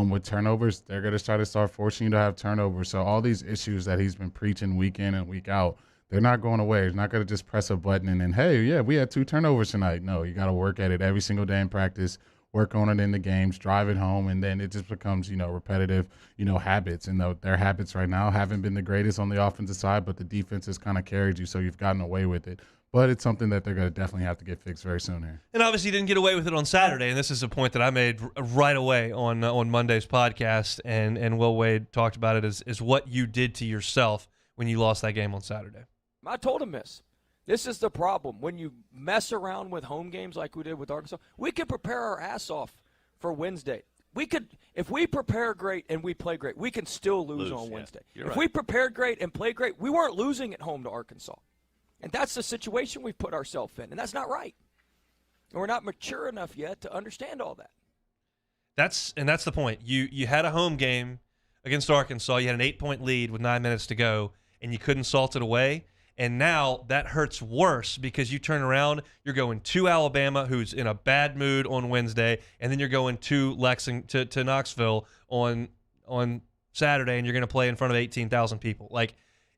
with turnovers, they're going to try to start forcing you to have turnovers. So all these issues that he's been preaching week in and week out, they're not going away. He's not going to just press a button and then, hey, yeah, we had 2 turnovers tonight. No, you got to work at it every single day in practice, work on it in the games, drive it home, and then it just becomes, repetitive, habits. And their habits right now haven't been the greatest on the offensive side, but the defense has kind of carried you, so you've gotten away with it. But it's something that they're going to definitely have to get fixed very soon here. And obviously you didn't get away with it on Saturday, and this is a point that I made right away on Monday's podcast, and Will Wade talked about it as what you did to yourself when you lost that game on Saturday. I told him this. This is the problem. When you mess around with home games like we did with Arkansas, we could prepare our ass off for Wednesday. We could, if we prepare great and we play great, we can still lose on Wednesday. If we prepared great and played great, we weren't losing at home to Arkansas. And that's the situation we've put ourselves in, and that's not right. And we're not mature enough yet to understand all that. That's the point. You had a home game against Arkansas. You had an 8-point lead with 9 minutes to go, and you couldn't salt it away. And now that hurts worse because you turn around, you're going to Alabama, who's in a bad mood on Wednesday, and then you're going to to Knoxville on Saturday, and you're going to play in front of 18,000 people. Like,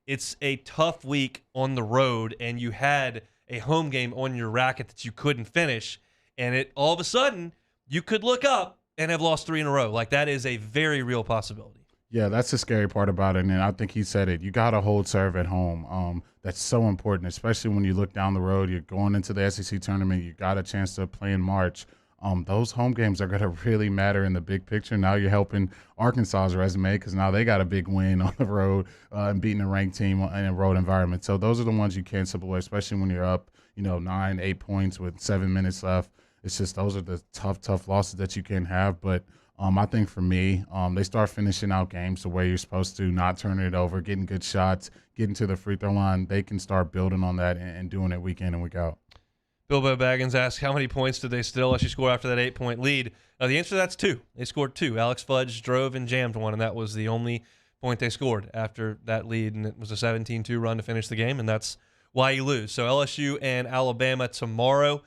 it's a tough week on the road, and you had a home game on your racket that you couldn't finish, and it all of a sudden you could look up and have lost 3 in a row. Like, that is a very real possibility. Yeah, that's the scary part about it, and I think he said it. You got to hold serve at home. That's so important, especially when you look down the road. You're going into the SEC tournament. You got a chance to play in March. Those home games are going to really matter in the big picture. Now you're helping Arkansas's resume because now they got a big win on the road and beating a ranked team in a road environment. So those are the ones you can't slip away, especially when you're up, 9, 8 points with 7 minutes left. It's just those are the tough losses that you can have. But I think for me, they start finishing out games the way you're supposed to, not turning it over, getting good shots, getting to the free throw line. They can start building on that and doing it week in and week out. Bilbo Baggins asked, how many points did they still LSU score after that 8-point lead? The answer to that's 2. They scored 2. Alex Fudge drove and jammed one, and that was the only point they scored after that lead, and it was a 17-2 run to finish the game, and that's why you lose. So LSU and Alabama tomorrow.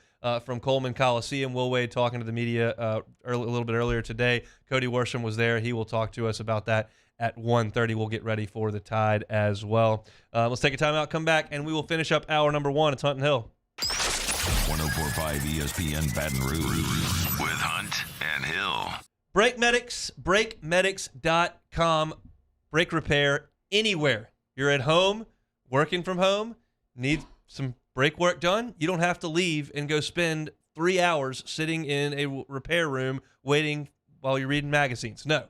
from Coleman Coliseum. Will Wade talking to the media a little bit earlier today. Cody Worsham was there. He will talk to us about that at 1:30. We'll get ready for the Tide as well. Let's take a timeout, come back, and we will finish up hour number 1. It's Hunt and Hill. 104.5 ESPN Baton Rouge with Hunt and Hill. Brake Medics, brakemedics.com. Brake repair anywhere. You're at home, working from home, need some brake work done. You don't have to leave and go spend 3 hours sitting in a repair room waiting while you're reading magazines. No.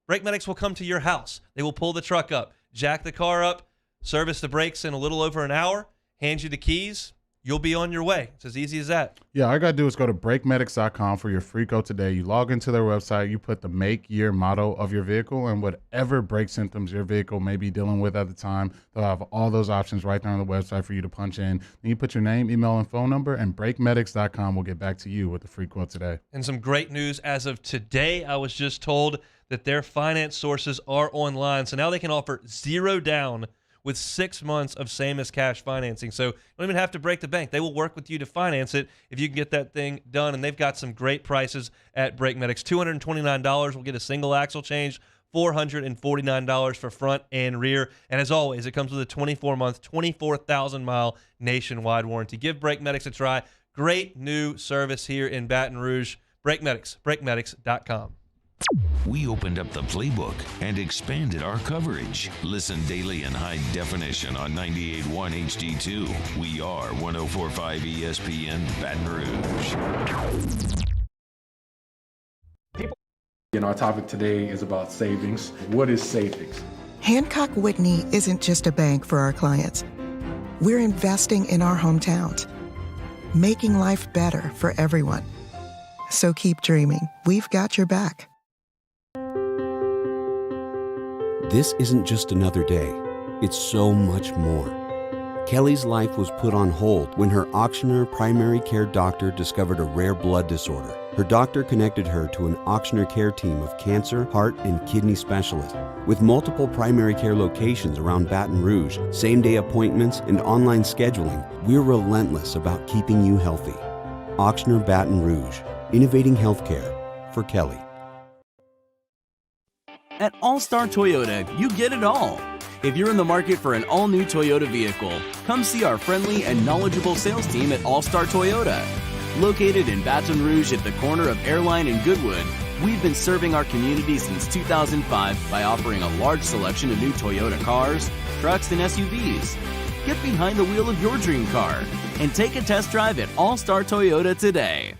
Brake Medics will come to your house. They will pull the truck up, jack the car up, service the brakes in a little over an hour, hand you the keys. You'll be on your way. It's as easy as that. Yeah, all you got to do is go to brakemedics.com for your free quote today. You log into their website, you put the make, year, model of your vehicle, and whatever brake symptoms your vehicle may be dealing with at the time, they'll have all those options right there on the website for you to punch in. Then you put your name, email, and phone number, and brakemedics.com will get back to you with the free quote today. And some great news as of today. I was just told that their finance sources are online, so now they can offer 0 down with 6 months of same-as-cash financing. So you don't even have to break the bank. They will work with you to finance it if you can get that thing done, and they've got some great prices at Brake Medics. $229 will get a single axle change, $449 for front and rear. And as always, it comes with a 24-month, 24,000-mile nationwide warranty. Give Brake Medics a try. Great new service here in Baton Rouge. Brake Medics, brakemedics.com. We opened up the playbook and expanded our coverage. Listen daily in high definition on 98.1 HD2. We are 104.5 ESPN Baton Rouge. Our topic today is about savings. What is savings? Hancock Whitney isn't just a bank for our clients. We're investing in our hometowns, making life better for everyone. So keep dreaming. We've got your back. This isn't just another day. It's so much more. Kelly's life was put on hold when her auctioneer primary care doctor discovered a rare blood disorder. Her doctor connected her to an auctioneer care team of cancer, heart, and kidney specialists. With multiple primary care locations around Baton Rouge, same-day appointments, and online scheduling, we're relentless about keeping you healthy. Auctioneer Baton Rouge, innovating healthcare for Kelly. At All-Star Toyota, you get it all. If you're in the market for an all-new Toyota vehicle, come see our friendly and knowledgeable sales team at All-Star Toyota. Located in Baton Rouge at the corner of Airline and Goodwood, we've been serving our community since 2005 by offering a large selection of new Toyota cars, trucks, and SUVs. Get behind the wheel of your dream car and take a test drive at All-Star Toyota today.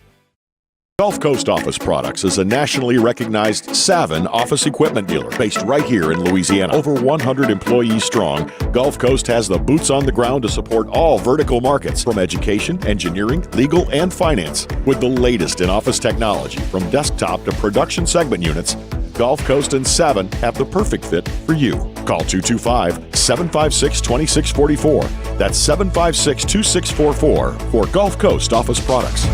Gulf Coast Office Products is a nationally recognized Savin office equipment dealer based right here in Louisiana. Over 100 employees strong, Gulf Coast has the boots on the ground to support all vertical markets, from education, engineering, legal, and finance. With the latest in office technology, from desktop to production segment units, Gulf Coast and Savin have the perfect fit for you. Call 225-756-2644. That's 756-2644 for Gulf Coast Office Products.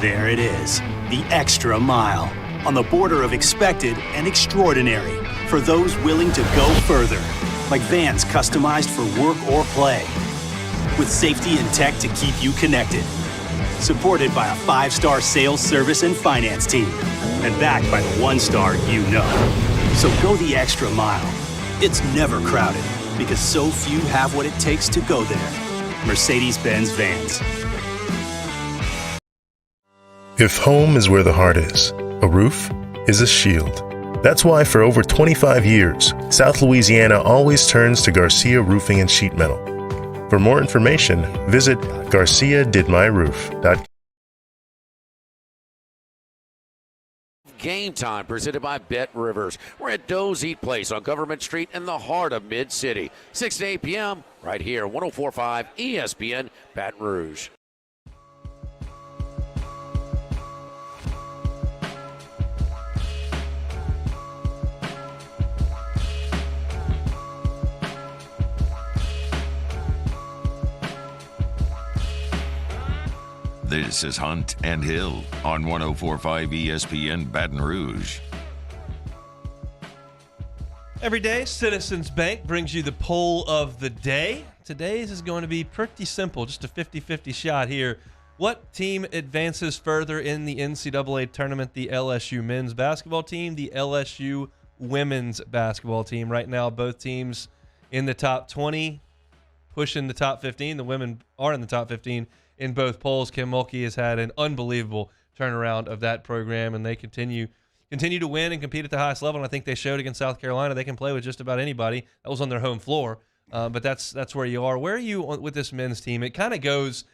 There it is, the extra mile, on the border of expected and extraordinary, for those willing to go further, like vans customized for work or play, with safety and tech to keep you connected, supported by a 5-star sales, service, and finance team, and backed by the 1-star you know. So go the extra mile. It's never crowded, because so few have what it takes to go there. Mercedes-Benz Vans. If home is where the heart is, a roof is a shield. That's why for over 25 years, South Louisiana always turns to Garcia Roofing and Sheet Metal. For more information, visit garciadidmyroof.com. Game Time, presented by Bet Rivers. We're at Doe's Eat Place on Government Street in the heart of Mid-City. 6 to 8 p.m. right here, 104.5 ESPN Baton Rouge. This is Hunt and Hill on 104.5 ESPN Baton Rouge. Every day, Citizens Bank brings you the poll of the day. Today's is going to be pretty simple, just a 50-50 shot here. What team advances further in the NCAA tournament? The LSU men's basketball team, the LSU women's basketball team. Right now, both teams in the top 20, pushing the top 15. The women are in the top 15 in both polls. Kim Mulkey has had an unbelievable turnaround of that program, and they continue to win and compete at the highest level. And I think they showed against South Carolina they can play with just about anybody. That was on their home floor, but that's where you are. Where are you with this men's team? It kind of goes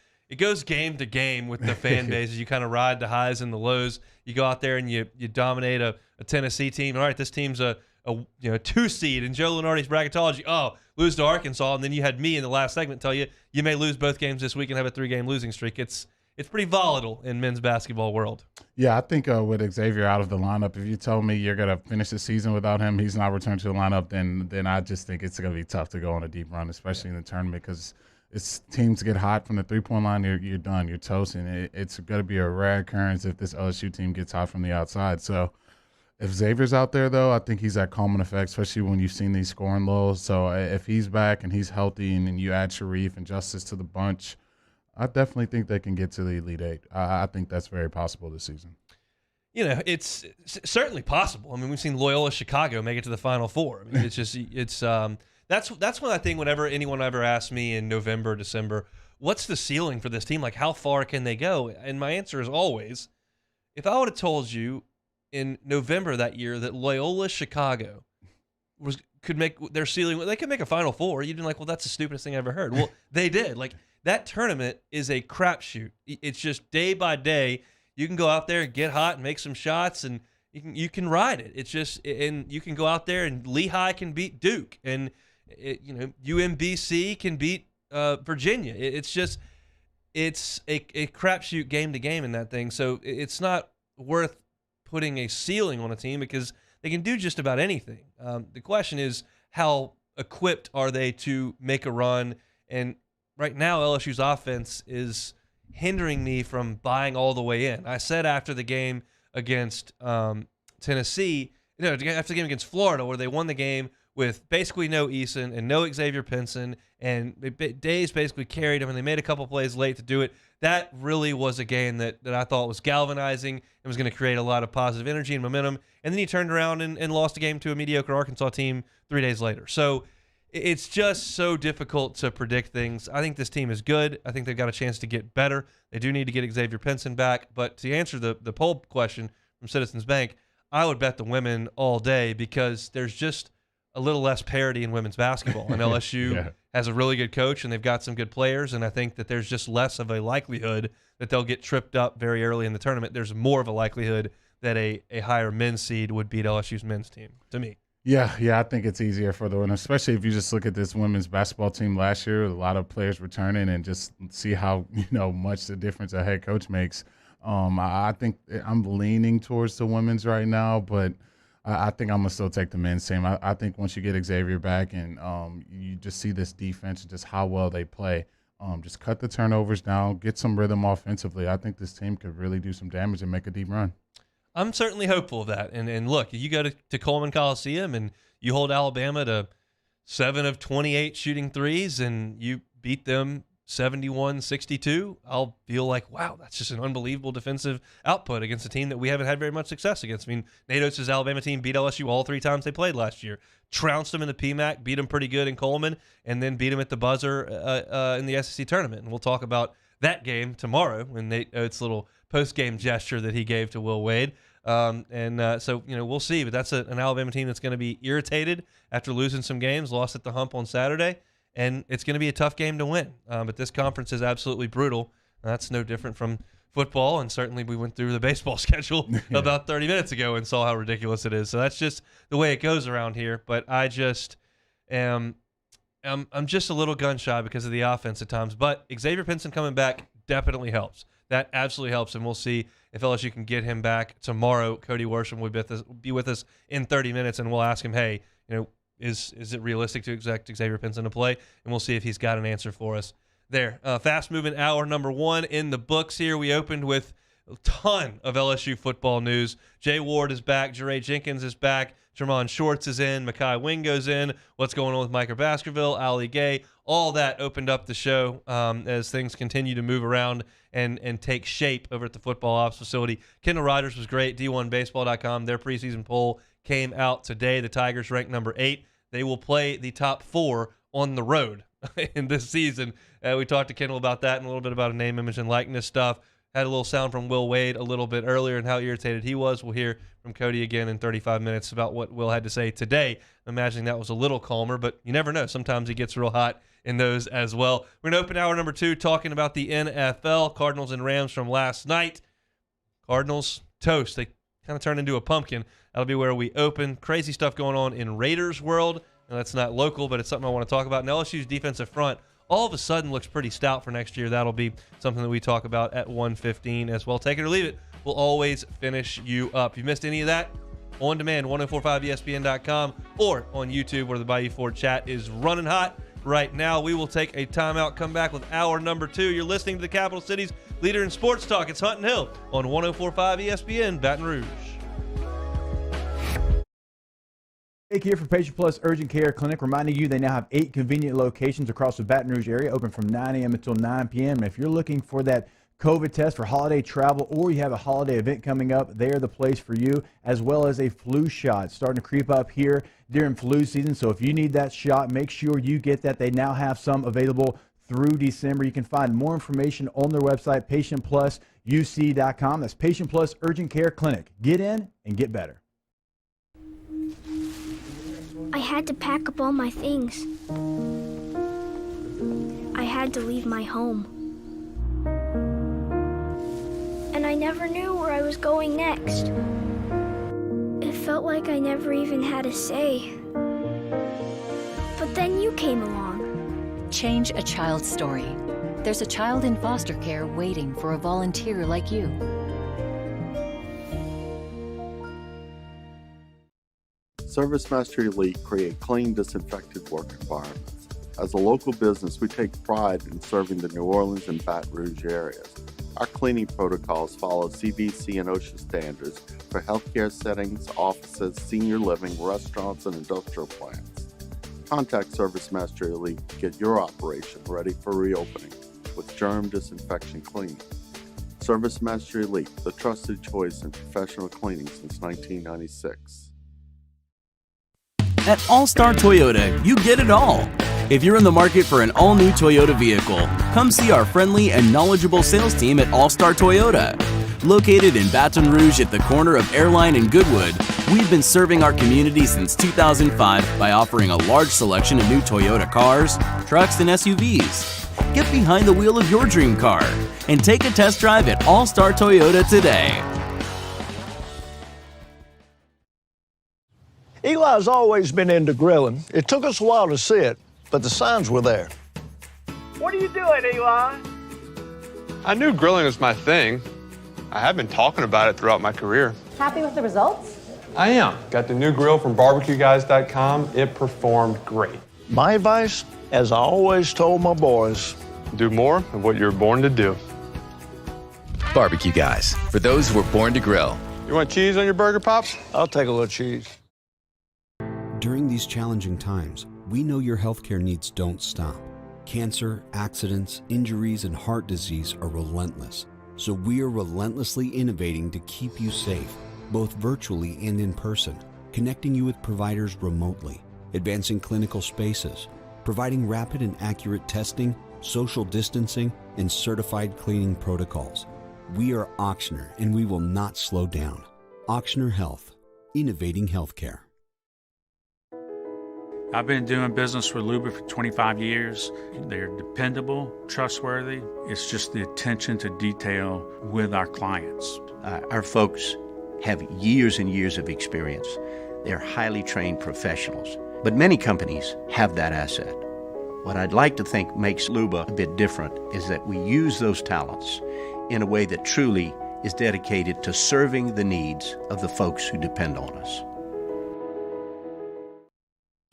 game to game with the fan bases. You kind of ride the highs and the lows. You go out there and you dominate a Tennessee team. All right, this team's a 2 seed in Joe Lunardi's bracketology. Oh, lose to Arkansas, and then you had me in the last segment tell you may lose both games this week and have a 3-game losing streak. It's pretty volatile in men's basketball world. Yeah, I think with Xavier out of the lineup, if you told me you're going to finish the season without him, he's not returned to the lineup, then I just think it's going to be tough to go on a deep run, especially in the tournament, because it's teams get hot from the three-point line, you're done, you're toast, and it's going to be a rare occurrence if this LSU team gets hot from the outside. So if Xavier's out there, though, I think he's that calming effect, especially when you've seen these scoring lows. So if he's back and he's healthy and then you add Sharif and Justice to the bunch, I definitely think they can get to the Elite Eight. I think that's very possible this season. It's certainly possible. I mean, we've seen Loyola Chicago make it to the Final Four. I mean, that's one thing whenever anyone ever asks me in November, December, what's the ceiling for this team? Like, how far can they go? And my answer is always, if I would have told you in November that year that Loyola Chicago could make their ceiling, they could make a Final Four, you'd be like, well, that's the stupidest thing I ever heard. Well, they did. Like, that tournament is a crapshoot. It's just day by day. You can go out there and get hot and make some shots, and you can ride it. It's just, and you can go out there and Lehigh can beat Duke, and UMBC can beat Virginia. It's a crapshoot game to game in that thing. So it's not worth putting a ceiling on a team because they can do just about anything. The question is, how equipped are they to make a run? And right now, LSU's offense is hindering me from buying all the way in. I said after the game against Tennessee, after the game against Florida, where they won the game with basically no Eason and no Xavier Pinson, and Days basically carried them, and they made a couple plays late to do it. That really was a game that I thought was galvanizing and was going to create a lot of positive energy and momentum. And then he turned around and lost a game to a mediocre Arkansas team 3 days later. So it's just so difficult to predict things. I think this team is good. I think they've got a chance to get better. They do need to get Xavier Pinson back. But to answer the poll question from Citizens Bank, I would bet the women all day because there's just a little less parity in women's basketball. And LSU has a really good coach, and they've got some good players, and I think that there's just less of a likelihood that they'll get tripped up very early in the tournament. There's more of a likelihood that a higher men's seed would beat LSU's men's team, to me. Yeah, I think it's easier for the women, especially if you just look at this women's basketball team last year, a lot of players returning, and just see how much the difference a head coach makes. I think I'm leaning towards the women's right now, but I think I'm going to still take the men's team. I think once you get Xavier back and you just see this defense and just how well they play, just cut the turnovers down, get some rhythm offensively. I think this team could really do some damage and make a deep run. I'm certainly hopeful of that. And look, you go to Coleman Coliseum and you hold Alabama to 7 of 28 shooting threes and you beat them 71-62, I'll feel like, wow, that's just an unbelievable defensive output against a team that we haven't had very much success against. I mean, Nate Oates' Alabama team beat LSU all 3 times they played last year, trounced them in the PMAC, beat them pretty good in Coleman, and then beat them at the buzzer in the SEC tournament. And we'll talk about that game tomorrow when Nate Oates' little post-game gesture that he gave to Will Wade. So we'll see. But that's an Alabama team that's going to be irritated after losing some games, lost at the hump on Saturday. And it's going to be a tough game to win. But this conference is absolutely brutal. That's no different from football, and certainly we went through the baseball schedule about 30 minutes ago and saw how ridiculous it is. So that's just the way it goes around here. But I just am I'm just a little gun shy because of the offense at times. But Xavier Pinson coming back definitely helps. That absolutely helps, and we'll see if LSU can get him back tomorrow. Cody Worsham will be with us in 30 minutes, and we'll ask him, hey, is it realistic to expect Xavier Pinson to play? And we'll see if he's got an answer for us there. Fast-moving hour number 1 in the books here. We opened with a ton of LSU football news. Jay Ward is back. Jeray Jenkins is back. Jermon Shorts is in. Mekhi Wingo's in. What's going on with Micah Baskerville, Ali Gay? All that opened up the show as things continue to move around and take shape over at the football ops facility. Kendall Rogers was great. D1Baseball.com. Their preseason poll came out today. The Tigers ranked number 8. They will play the top 4 on the road in this season. We talked to Kendall about that and a little bit about a name, image, and likeness stuff. Had a little sound from Will Wade a little bit earlier and how irritated he was. We'll hear from Cody again in 35 minutes about what Will had to say today. I'm imagining that was a little calmer, but you never know. Sometimes he gets real hot in those as well. We're going to open hour number 2 talking about the NFL, Cardinals and Rams from last night. Cardinals toast. They kind of turned into a pumpkin. That'll be where we open. Crazy stuff going on in Raiders world. Now, that's not local, but it's something I want to talk about. And LSU's defensive front all of a sudden looks pretty stout for next year. That'll be something that we talk about at 1:15 as well. Take it or leave it. We'll always finish you up. If you missed any of that, on demand, 1045ESPN.com or on YouTube where the Bayou Ford chat is running hot right now. We will take a timeout, come back with hour number 2. You're listening to the Capital City's leader in sports talk. It's Hunt and Hill on 1045 ESPN Baton Rouge. Jake here for Patient Plus Urgent Care Clinic, reminding you they now have 8 convenient locations across the Baton Rouge area, open from 9 a.m. until 9 p.m. And if you're looking for that COVID test for holiday travel or you have a holiday event coming up, they're the place for you, as well as a flu shot. It's starting to creep up here during flu season, so if you need that shot, make sure you get that. They now have some available through December. You can find more information on their website, patientplusuc.com. That's Patient Plus Urgent Care Clinic. Get in and get better. I had to pack up all my things. I had to leave my home. And I never knew where I was going next. It felt like I never even had a say. But then you came along. Change a child's story. There's a child in foster care waiting for a volunteer like you. Service Master Elite create clean, disinfected work environments. As a local business, we take pride in serving the New Orleans and Baton Rouge areas. Our cleaning protocols follow CDC and OSHA standards for healthcare settings, offices, senior living, restaurants, and industrial plants. Contact Service Master Elite to get your operation ready for reopening with germ disinfection cleaning. Service Master Elite, the trusted choice in professional cleaning since 1996. At All-Star Toyota, you get it all. If you're in the market for an all-new Toyota vehicle, come see our friendly and knowledgeable sales team at All-Star Toyota. Located in Baton Rouge at the corner of Airline and Goodwood, we've been serving our community since 2005 by offering a large selection of new Toyota cars, trucks, and SUVs. Get behind the wheel of your dream car and take a test drive at All-Star Toyota today. Eli's always been into grilling. It took us a while to see it, but the signs were there. What are you doing, Eli? I knew grilling was my thing. I have been talking about it throughout my career. Happy with the results? I am. Got the new grill from barbecueguys.com. It performed great. My advice, as I always told my boys, do more of what you're born to do. Barbecue Guys, for those who were born to grill. You want cheese on your burger, Pops? I'll take a little cheese. During these challenging times, we know your healthcare needs don't stop. Cancer, accidents, injuries, and heart disease are relentless. So we are relentlessly innovating to keep you safe, both virtually and in person, connecting you with providers remotely, advancing clinical spaces, providing rapid and accurate testing, social distancing, and certified cleaning protocols. We are Auctioner, and we will not slow down. Auctioner Health, innovating healthcare. I've been doing business with Luba for 25 years. They're dependable, trustworthy. It's just the attention to detail with our clients. Our folks have years and years of experience. They're highly trained professionals. But many companies have that asset. What I'd like to think makes Luba a bit different is that we use those talents in a way that truly is dedicated to serving the needs of the folks who depend on us.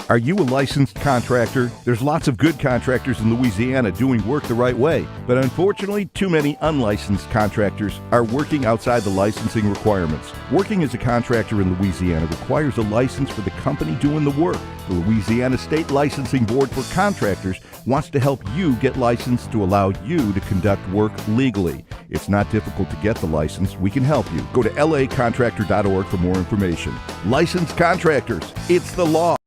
Are you a licensed contractor? There's lots of good contractors in Louisiana doing work the right way, but unfortunately, too many unlicensed contractors are working outside the licensing requirements. Working as a contractor in Louisiana requires a license for the company doing the work. The Louisiana State Licensing Board for Contractors wants to help you get licensed to allow you to conduct work legally. It's not difficult to get the license. We can help you. Go to lacontractor.org for more information. Licensed contractors, it's the law.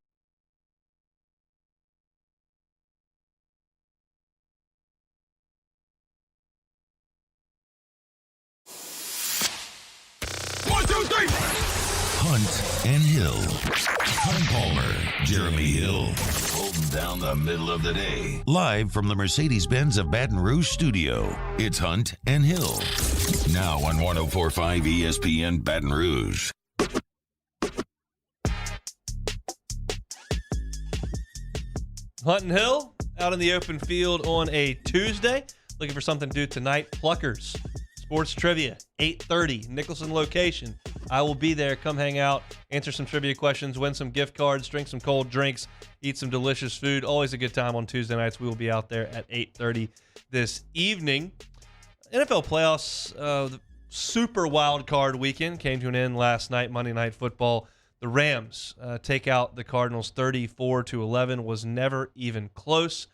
Hunt and Hill. Hunt Palmer, Jeremy Hill, holding down the middle of the day. Live from the Mercedes-Benz of Baton Rouge studio, it's Hunt and Hill. Now on 104.5 ESPN Baton Rouge. Hunt and Hill out in the open field on a Tuesday. Looking for something to do tonight. Pluckers. Sports trivia, 8:30, Nicholson location. I will be there. Come hang out, answer some trivia questions, win some gift cards, drink some cold drinks, eat some delicious food. Always a good time on Tuesday nights. We will be out there at 8:30 this evening. NFL playoffs, the super wild card weekend came to an end last night, Monday Night Football. The Rams take out the Cardinals 34-11. Was never even close.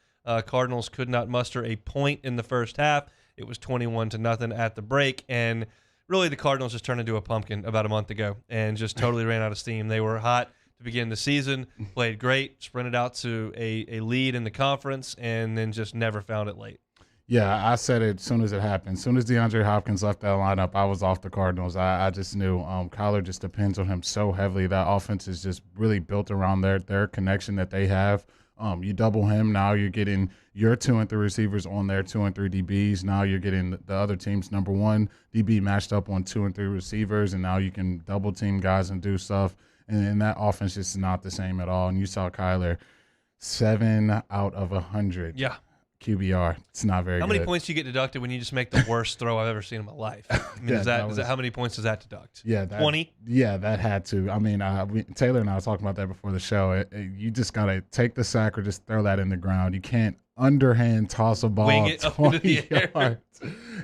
Cardinals could not muster a point in the first half. It was 21-0 at the break, and really the Cardinals just turned into a pumpkin about a month ago and just totally ran out of steam. They were hot to begin the season, played great, sprinted out to a lead in the conference, and then just never found it late. Yeah, I said it as soon as it happened. As soon as DeAndre Hopkins left that lineup, I was off the Cardinals. I just knew Kyler just depends on him so heavily. That offense is just really built around their connection that they have. You double him, now you're getting your 2 and 3 receivers on their 2 and 3 DBs. Now you're getting the other team's number 1 DB matched up on 2 and 3 receivers, and now you can double team guys and do stuff. And that offense just is not the same at all. And you saw Kyler 7 out of 100. Yeah. QBR. It's not very good. How many points do you get deducted when you just make the worst throw I've ever seen in my life? I mean, is that how many points does that deduct? Yeah, 20? Yeah, that had to. I mean, Taylor and I were talking about that before the show. You just got to take the sack or just throw that in the ground. You can't underhand toss a ball wing it 20 up into the air. yards.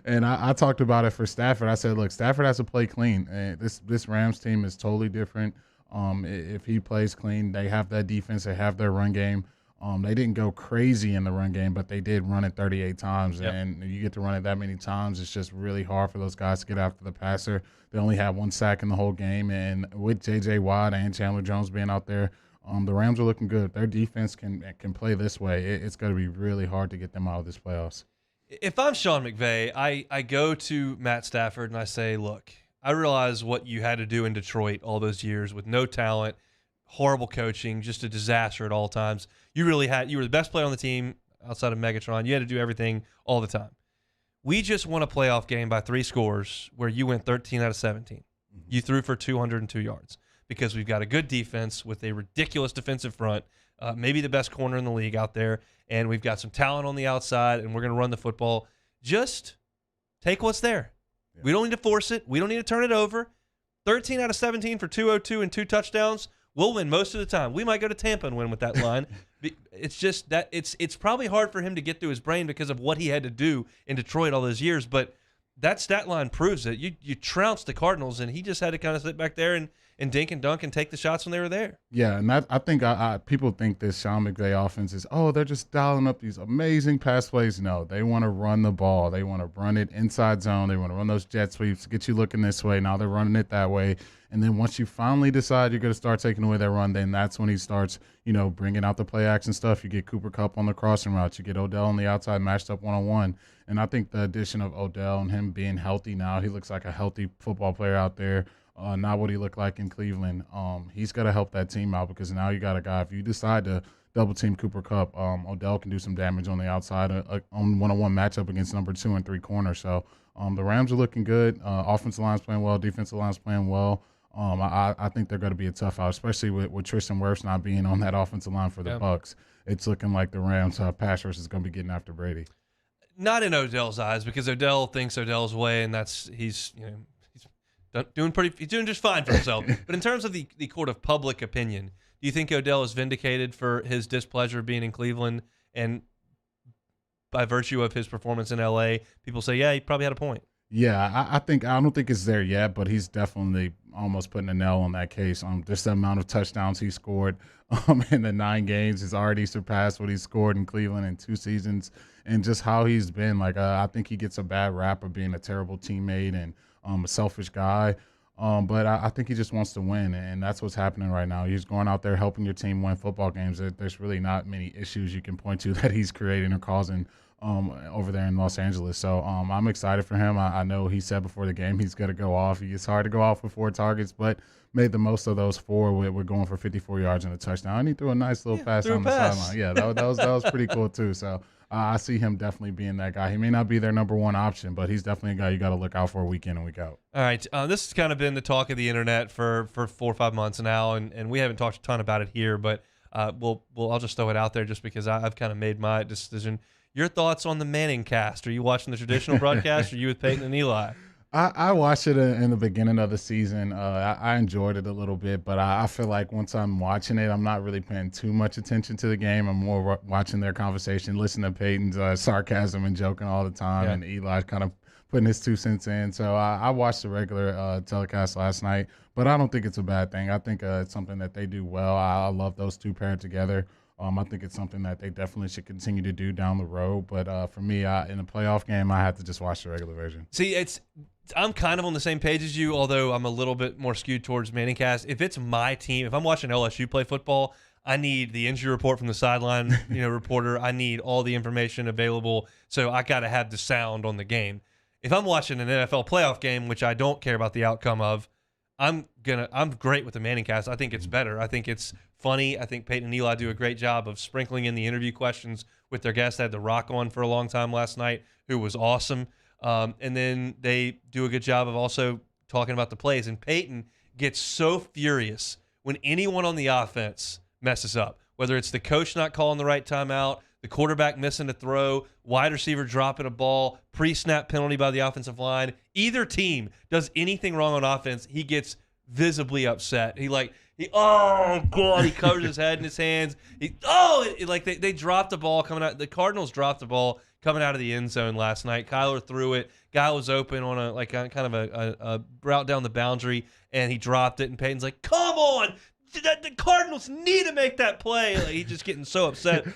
And I talked about it for Stafford. I said, look, Stafford has to play clean. This Rams team is totally different. If he plays clean, they have that defense. They have their run game. They didn't go crazy in the run game, but they did run it 38 times. Yep. And you get to run it that many times, it's just really hard for those guys to get after the passer. They only had 1 sack in the whole game. And with J.J. Watt and Chandler Jones being out there, the Rams are looking good. Their defense can play this way. It's going to be really hard to get them out of this playoffs. If I'm Sean McVay, I go to Matt Stafford and I say, look, I realize what you had to do in Detroit all those years with no talent, horrible coaching, just a disaster at all times. You were the best player on the team outside of Megatron. You had to do everything all the time. We just won a playoff game by 3 scores where you went 13 out of 17. Mm-hmm. You threw for 202 yards because we've got a good defense with a ridiculous defensive front, maybe the best corner in the league out there, and we've got some talent on the outside, and we're going to run the football. Just take what's there. Yeah. We don't need to force it. We don't need to turn it over. 13 out of 17 for 202 and 2 touchdowns. We'll win most of the time. We might go to Tampa and win with that line. It's just that it's probably hard for him to get through his brain because of what he had to do in Detroit all those years. But that stat line proves it. You trounced the Cardinals, and he just had to kind of sit back there and dink and dunk and take the shots when they were there. Yeah, and I think people think this Sean McVay offense is, they're just dialing up these amazing pass plays. No, they want to run the ball. They want to run it inside zone. They want to run those jet sweeps, get you looking this way. Now they're running it that way. And then once you finally decide you're going to start taking away that run, then that's when he starts, bringing out the play action stuff. You get Cooper Kupp on the crossing routes. You get Odell on the outside matched up one-on-one. And I think the addition of Odell and him being healthy now, he looks like a healthy football player out there. not what he looked like in Cleveland. He's got to help that team out because now you got a guy, if you decide to double team Cooper Kupp, Odell can do some damage on the outside on one-on-one matchup against number 2 and 3 corners. So the Rams are looking good. Offensive line's playing well. Defensive line's playing well. I think they're going to be a tough out, especially with Tristan Wirfs not being on that offensive line for the Bucs. It's looking like the Rams pass rush is going to be getting after Brady. Not in Odell's eyes, because Odell thinks Odell's way, and he's doing just fine for himself. But in terms of the court of public opinion, do you think Odell is vindicated for his displeasure being in Cleveland, and by virtue of his performance in LA, people say, yeah, he probably had a point? Yeah, I don't think it's there yet, but he's definitely almost putting a nail on that case. Just the amount of touchdowns he scored in the 9 games has already surpassed what he scored in Cleveland in 2 seasons, and just how he's been. Like, I think he gets a bad rap of being a terrible teammate and a selfish guy. But I think he just wants to win, and that's what's happening right now. He's going out there helping your team win football games. There's really not many issues you can point to that he's creating or causing over there in Los Angeles. So I'm excited for him. I know he said before the game he's going to go off. It's hard to go off with 4 targets, but made the most of those 4. We're going for 54 yards and a touchdown. And he threw a nice little pass on the sideline. Yeah, that was pretty cool too. So I see him definitely being that guy. He may not be their number 1 option, but he's definitely a guy you got to look out for week in and week out. All right, this has kind of been the talk of the internet for 4 or 5 months now, and we haven't talked a ton about it here, but I'll just throw it out there just because I've kind of made my decision. Your thoughts on the Manningcast? Are you watching the traditional broadcast, or are you with Peyton and Eli? I watched it in the beginning of the season. I enjoyed it a little bit, but I feel like once I'm watching it, I'm not really paying too much attention to the game. I'm more watching their conversation, listening to Peyton's sarcasm and joking all the time, and Eli kind of putting his 2 cents in. So I watched the regular telecast last night, but I don't think it's a bad thing. I think it's something that they do well. I love those 2 paired together. I think it's something that they definitely should continue to do down the road. But for me, in a playoff game, I have to just watch the regular version. See, I'm kind of on the same page as you, although I'm a little bit more skewed towards Manningcast. If it's my team, if I'm watching LSU play football, I need the injury report from the sideline reporter. I need all the information available, so I got to have the sound on the game. If I'm watching an NFL playoff game, which I don't care about the outcome of, I'm great with the Manningcast. I think it's better. I think it's funny. I think Peyton and Eli do a great job of sprinkling in the interview questions with their guests. They had The Rock on for a long time last night, who was awesome. And then they do a good job of also talking about the plays. And Peyton gets so furious when anyone on the offense messes up, whether it's the coach not calling the right timeout, the quarterback missing a throw, wide receiver dropping a ball, pre-snap penalty by the offensive line. Either team does anything wrong on offense, he gets visibly upset. He covers his head in his hands. They dropped the ball coming out. The Cardinals dropped the ball coming out of the end zone last night. Kyler threw it. Guy was open on a route down the boundary, and he dropped it. And Peyton's like, "Come on, the Cardinals need to make that play." He's just getting so upset.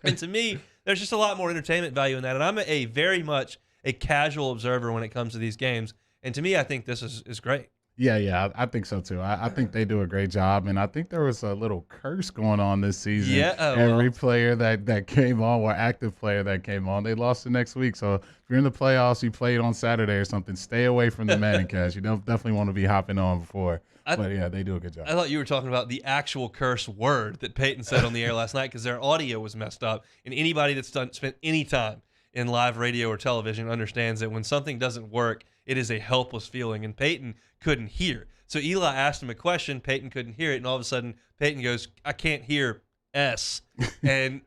And to me, there's just a lot more entertainment value in that. And I'm very much a casual observer when it comes to these games. And to me, I think this is great. Yeah, I think so too. I think they do a great job, and I think there was a little curse going on this season. Yeah, every player that came on, or active player that came on, they lost the next week. So if you're in the playoffs, you played on Saturday or something, stay away from the Manningcast. You definitely want to be hopping on before. But yeah, they do a good job. I thought you were talking about the actual curse word that Peyton said on the air last night, because their audio was messed up. And anybody that's spent any time in live radio or television understands that when something doesn't work, it is a helpless feeling. And Peyton couldn't hear. So Eli asked him a question. Peyton couldn't hear it. And all of a sudden, Peyton goes, "I can't hear S." and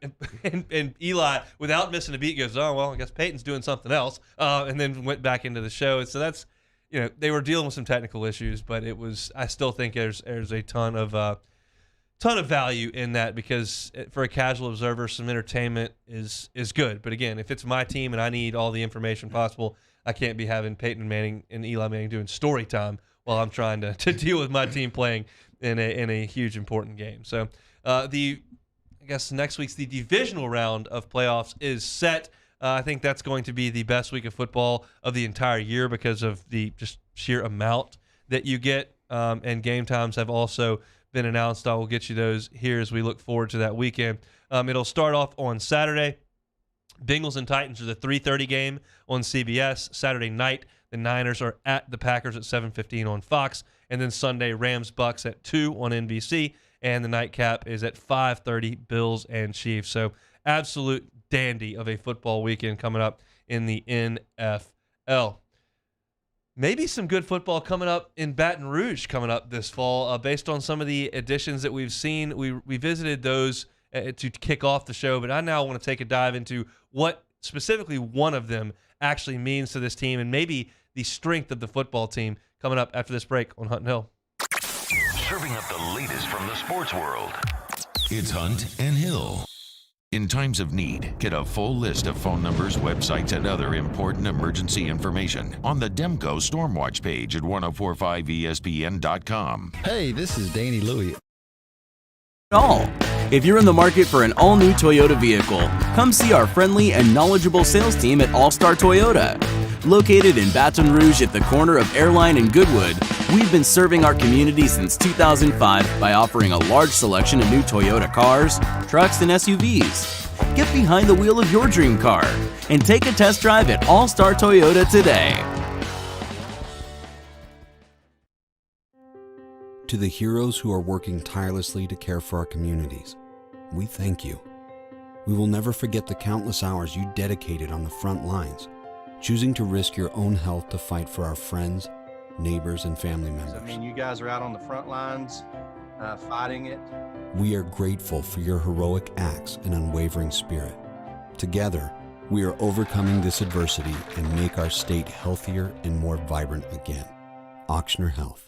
Eli, without missing a beat, goes, "Oh, well, I guess Peyton's doing something else." And then went back into the show. So that's, they were dealing with some technical issues, but I still think there's a ton of value in that, because for a casual observer, some entertainment is good. But again, if it's my team and I need all the information possible, I can't be having Peyton Manning and Eli Manning doing story time while I'm trying to deal with my team playing in a huge important game. So I guess next week's the divisional round of playoffs is set. I think that's going to be the best week of football of the entire year because of the just sheer amount that you get. And game times have also been announced. I will get you those here as we look forward to that weekend. It'll start off on Saturday. Bengals and Titans are the 3:30 game on CBS. Saturday night, the Niners are at the Packers at 7:15 on Fox. And then Sunday, Rams-Bucks at 2 on NBC. And the nightcap is at 5:30, Bills and Chiefs. So absolute dandy of a football weekend coming up in the NFL. Maybe some good football coming up in Baton Rouge coming up this fall based on some of the additions that we've seen. We visited those to kick off the show, but I now want to take a dive into what specifically one of them actually means to this team and maybe the strength of the football team coming up after this break on Hunt and Hill. Serving up the latest from the sports world. It's Hunt and Hill. In times of need, get a full list of phone numbers, websites, and other important emergency information on the Demco Stormwatch page at 1045ESPN.com. Hey, this is Danny Louie. If you're in the market for an all-new Toyota vehicle, come see our friendly and knowledgeable sales team at All Star Toyota. Located in Baton Rouge at the corner of Airline and Goodwood, we've been serving our community since 2005 by offering a large selection of new Toyota cars, trucks, and SUVs. Get behind the wheel of your dream car and take a test drive at All Star Toyota today. To the heroes who are working tirelessly to care for our communities, we thank you. We will never forget the countless hours you dedicated on the front lines, choosing to risk your own health to fight for our friends, neighbors, and family members. I mean, you guys are out on the front lines fighting it. We are grateful for your heroic acts and unwavering spirit. Together, we are overcoming this adversity and make our state healthier and more vibrant again. Ochsner Health.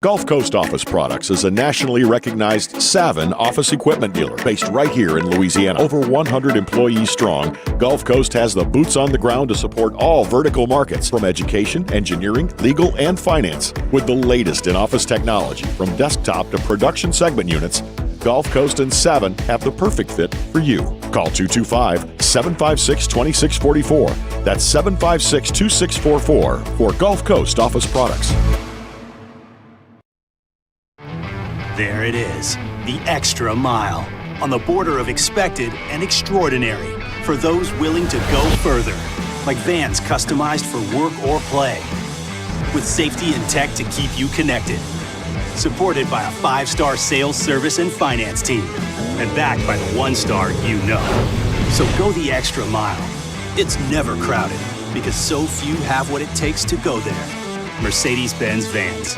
Gulf Coast Office Products is a nationally recognized Savin office equipment dealer based right here in Louisiana. Over 100 employees strong, Gulf Coast has the boots on the ground to support all vertical markets from education, engineering, legal, and finance. With the latest in office technology from desktop to production segment units, Gulf Coast and Savin have the perfect fit for you. Call 225-756-2644. That's 756-2644 for Gulf Coast Office Products. There it is, the extra mile, on the border of expected and extraordinary, for those willing to go further, like vans customized for work or play, with safety and tech to keep you connected, supported by a 5-star sales, service, and finance team, and backed by the 1-star you know. So go the extra mile. It's never crowded, because so few have what it takes to go there. Mercedes-Benz Vans.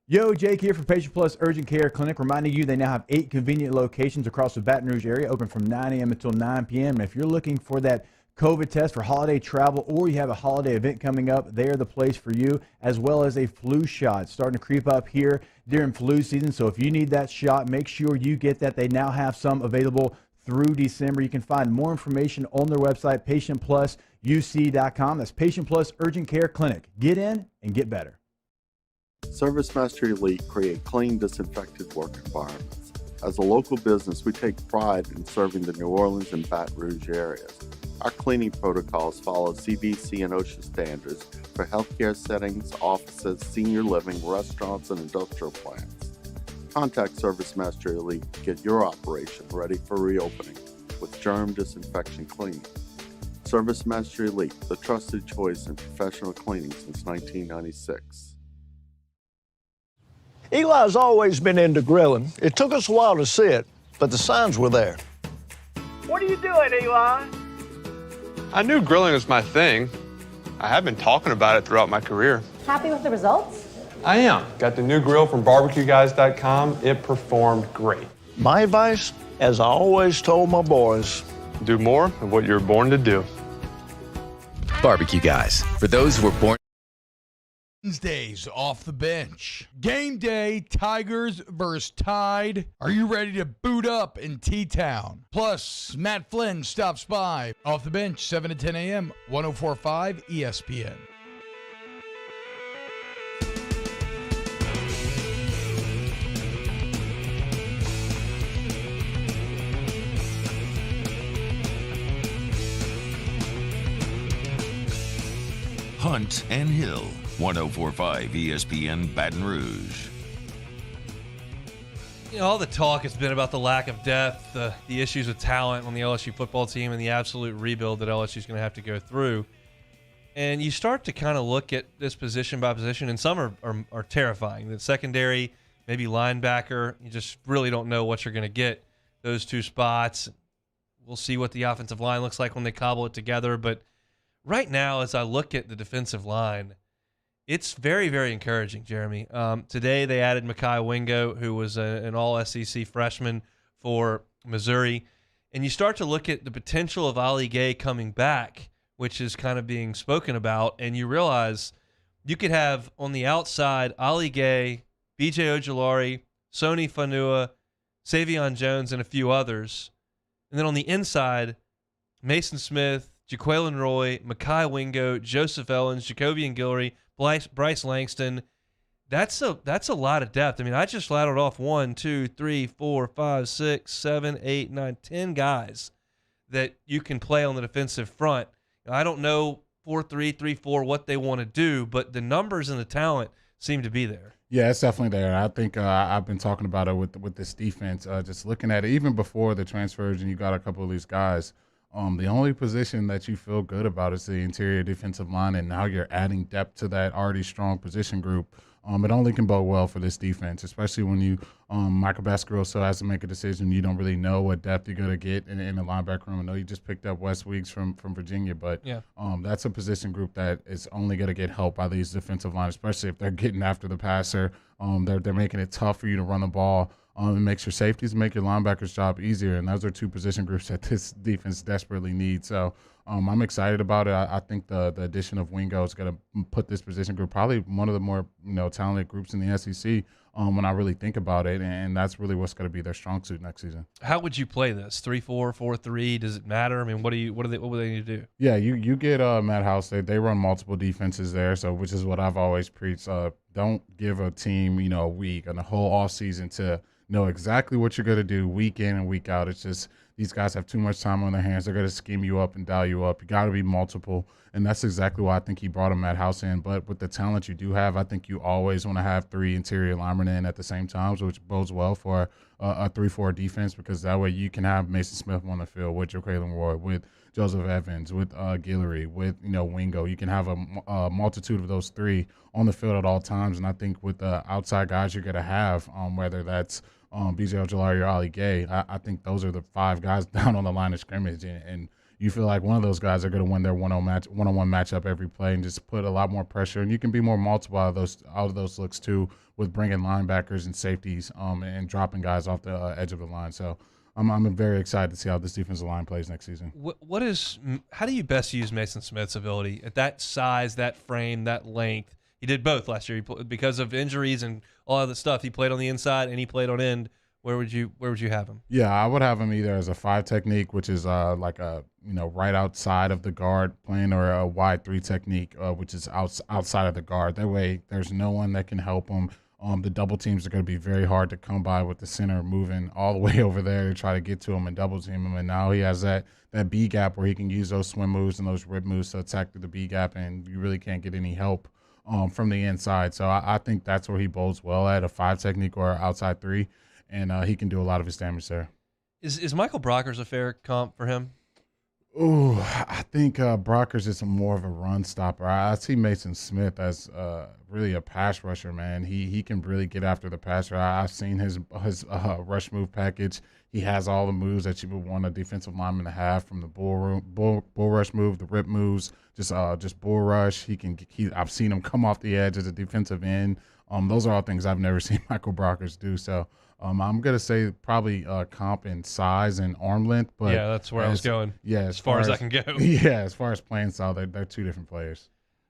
Yo, Jake here for Patient Plus Urgent Care Clinic, reminding you they now have 8 convenient locations across the Baton Rouge area, open from 9 a.m. until 9 p.m. And if you're looking for that COVID test for holiday travel, or you have a holiday event coming up, they're the place for you, as well as a flu shot. It's starting to creep up here during flu season, so if you need that shot, make sure you get that. They now have some available through December. You can find more information on their website, patientplusuc.com. That's Patient Plus Urgent Care Clinic. Get in and get better. ServiceMaster Elite create clean, disinfected work environments. As a local business, we take pride in serving the New Orleans and Baton Rouge areas. Our cleaning protocols follow CDC and OSHA standards for healthcare settings, offices, senior living, restaurants, and industrial plants. Contact ServiceMaster Elite to get your operation ready for reopening with germ disinfection cleaning. ServiceMaster Elite, the trusted choice in professional cleaning since 1996. Eli's always been into grilling. It took us a while to see it, but the signs were there. What are you doing, Eli? I knew grilling was my thing. I have been talking about it throughout my career. Happy with the results? I am. Got the new grill from barbecueguys.com. It performed great. My advice, as I always told my boys, do more of what you're born to do. Barbecue Guys, for those who were born. Wednesdays off the bench. Game day, Tigers versus Tide. Are you ready to boot up in T-Town? Plus, Matt Flynn stops by. Off the bench, 7 to 10 a.m., 104.5 ESPN. Hunt and Hill, 104.5 ESPN Baton Rouge. You know, all the talk has been about the lack of depth, the issues with talent on the LSU football team, and the absolute rebuild that LSU is going to have to go through. And you start to kind of look at this position by position, and some are terrifying. The secondary, maybe linebacker, you just really don't know what you're going to get those two spots. We'll see what the offensive line looks like when they cobble it together. But right now, as I look at the defensive line, it's very, very encouraging, Jeremy. Today they added Mekhi Wingo, who was an all-SEC freshman for Missouri. And you start to look at the potential of Ali Gay coming back, which is kind of being spoken about, and you realize you could have on the outside Ali Gay, B.J. Ojulari, Sony Fanua, Savion Jones, and a few others. And then on the inside, Mason Smith, Jaquelin Roy, Mekhi Wingo, Joseph Ellens, Jacobian Guillory, Bryce Langston. That's a lot of depth. I mean, I just rattled off 1, 2, 3, 4, 5, 6, 7, 8, 9, 10 guys that you can play on the defensive front. I don't know 4-3, 3-4 what they want to do, but the numbers and the talent seem to be there. Yeah, it's definitely there. I think I've been talking about it with this defense, just looking at it, even before the transfers, and you got a couple of these guys. The only position that you feel good about is the interior defensive line, and now you're adding depth to that already strong position group. It only can bode well for this defense, especially when you Michael Baskerville still has to make a decision. You don't really know what depth you're going to get in the linebacker room. I know you just picked up Wes Weeks from Virginia, but yeah. That's a position group that is only going to get help by these defensive line, especially if they're getting after the passer. They're making it tough for you to run the ball. It makes your safeties, make your linebackers' job easier, and those are two position groups that this defense desperately needs. So I'm excited about it. I think the addition of Wingo is going to put this position group probably one of the more talented groups in the SEC when I really think about it, and that's really what's going to be their strong suit next season. How would you play this? 3-4, 4-3? Does it matter? I mean, what would they need to do? Yeah, you get Matt House. They run multiple defenses there, so which is what I've always preached. Don't give a team a week and a whole off season to know exactly what you're going to do week in and week out. It's just these guys have too much time on their hands. They're going to scheme you up and dial you up. You got to be multiple, and that's exactly why I think he brought a Matt House in. But with the talent you do have, I think you always want to have 3 interior linemen in at the same time, which bodes well for a 3-4 defense, because that way you can have Mason Smith on the field with Jaquelin Roy, with Joseph Evans, with Guillory, with Wingo. You can have a multitude of those 3 on the field at all times, and I think with the outside guys you're going to have, whether that's B.J. Ojulari or Ali Gay, I think those are the 5 guys down on the line of scrimmage, and you feel like one of those guys are going to win their one-on-one matchup every play and just put a lot more pressure, and you can be more multiple out of those looks too, with bringing linebackers and safeties and dropping guys off the edge of the line. So I'm very excited to see how this defensive line plays next season. How do you best use Mason Smith's ability at that size, that frame, that length? He did both last year. Because of injuries and all of the stuff, he played on the inside and he played on end. Where would you have him? Yeah, I would have him either as a 5 technique, which is like a right outside of the guard playing, or a wide 3 technique, which is outside of the guard. That way, there's no one that can help him. The double teams are going to be very hard to come by with the center moving all the way over there to try to get to him and double team him. And now he has that B gap where he can use those swim moves and those rip moves to attack through the B gap, and you really can't get any help from the inside. So I think that's where he bodes well at, a 5 technique or outside 3, and he can do a lot of his damage there. Is Michael Brockers a fair comp for him? Ooh, I think Brockers is more of a run stopper. I see Mason Smith as really a pass rusher, man. He can really get after the passer. I've seen his rush move package. He has all the moves that you would want a defensive lineman to have, from the bull rush move, the rip moves, just bull rush. I've seen him come off the edge as a defensive end. Those are all things I've never seen Michael Brockers do. So I'm gonna say probably comp in size and arm length. But yeah, that's where I was going. Yeah, as far as I can go. Yeah, as far as playing style, they're 2 different players.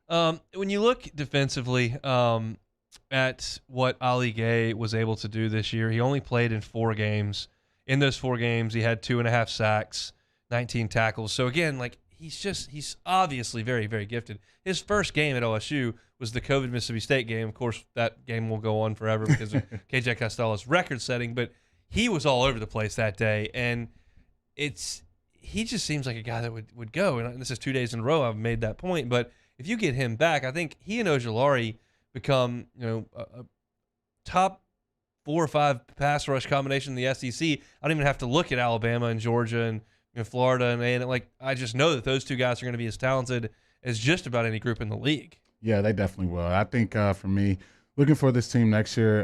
When you look defensively at what Ali Gay was able to do this year, he only played in 4 games. In those 4 games, he had 2.5 sacks, 19 tackles. So again, like he's obviously very, very gifted. His first game at LSU was the COVID Mississippi State game. Of course, that game will go on forever because of KJ Costello's record setting, but he was all over the place that day, and he just seems like a guy that would go. And this is 2 days in a row I've made that point, but if you get him back, I think he and Ojulari become, a top 4 or 5 pass rush combination in the SEC. I don't even have to look at Alabama and Georgia and Florida and I just know that those two guys are going to be as talented as just about any group in the league. Yeah, they definitely will. I think for me, looking for this team next year,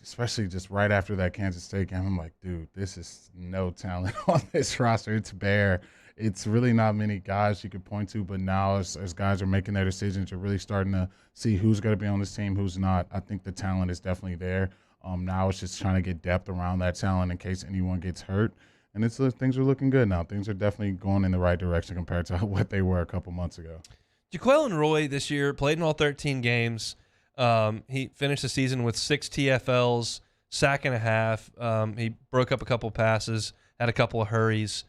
especially just right after that Kansas State game, I'm like, dude, this is no talent on this roster. It's bare. It's really not many guys you could point to, but now as guys are making their decisions, you're really starting to see who's going to be on this team, who's not. I think the talent is definitely there. Now it's just trying to get depth around that talent in case anyone gets hurt. And things are looking good now. Things are definitely going in the right direction compared to what they were a couple months ago. Jaquelin Roy this year played in all 13 games. He finished the season with 6 TFLs, sack and a half. He broke up a couple passes, had a couple of hurries.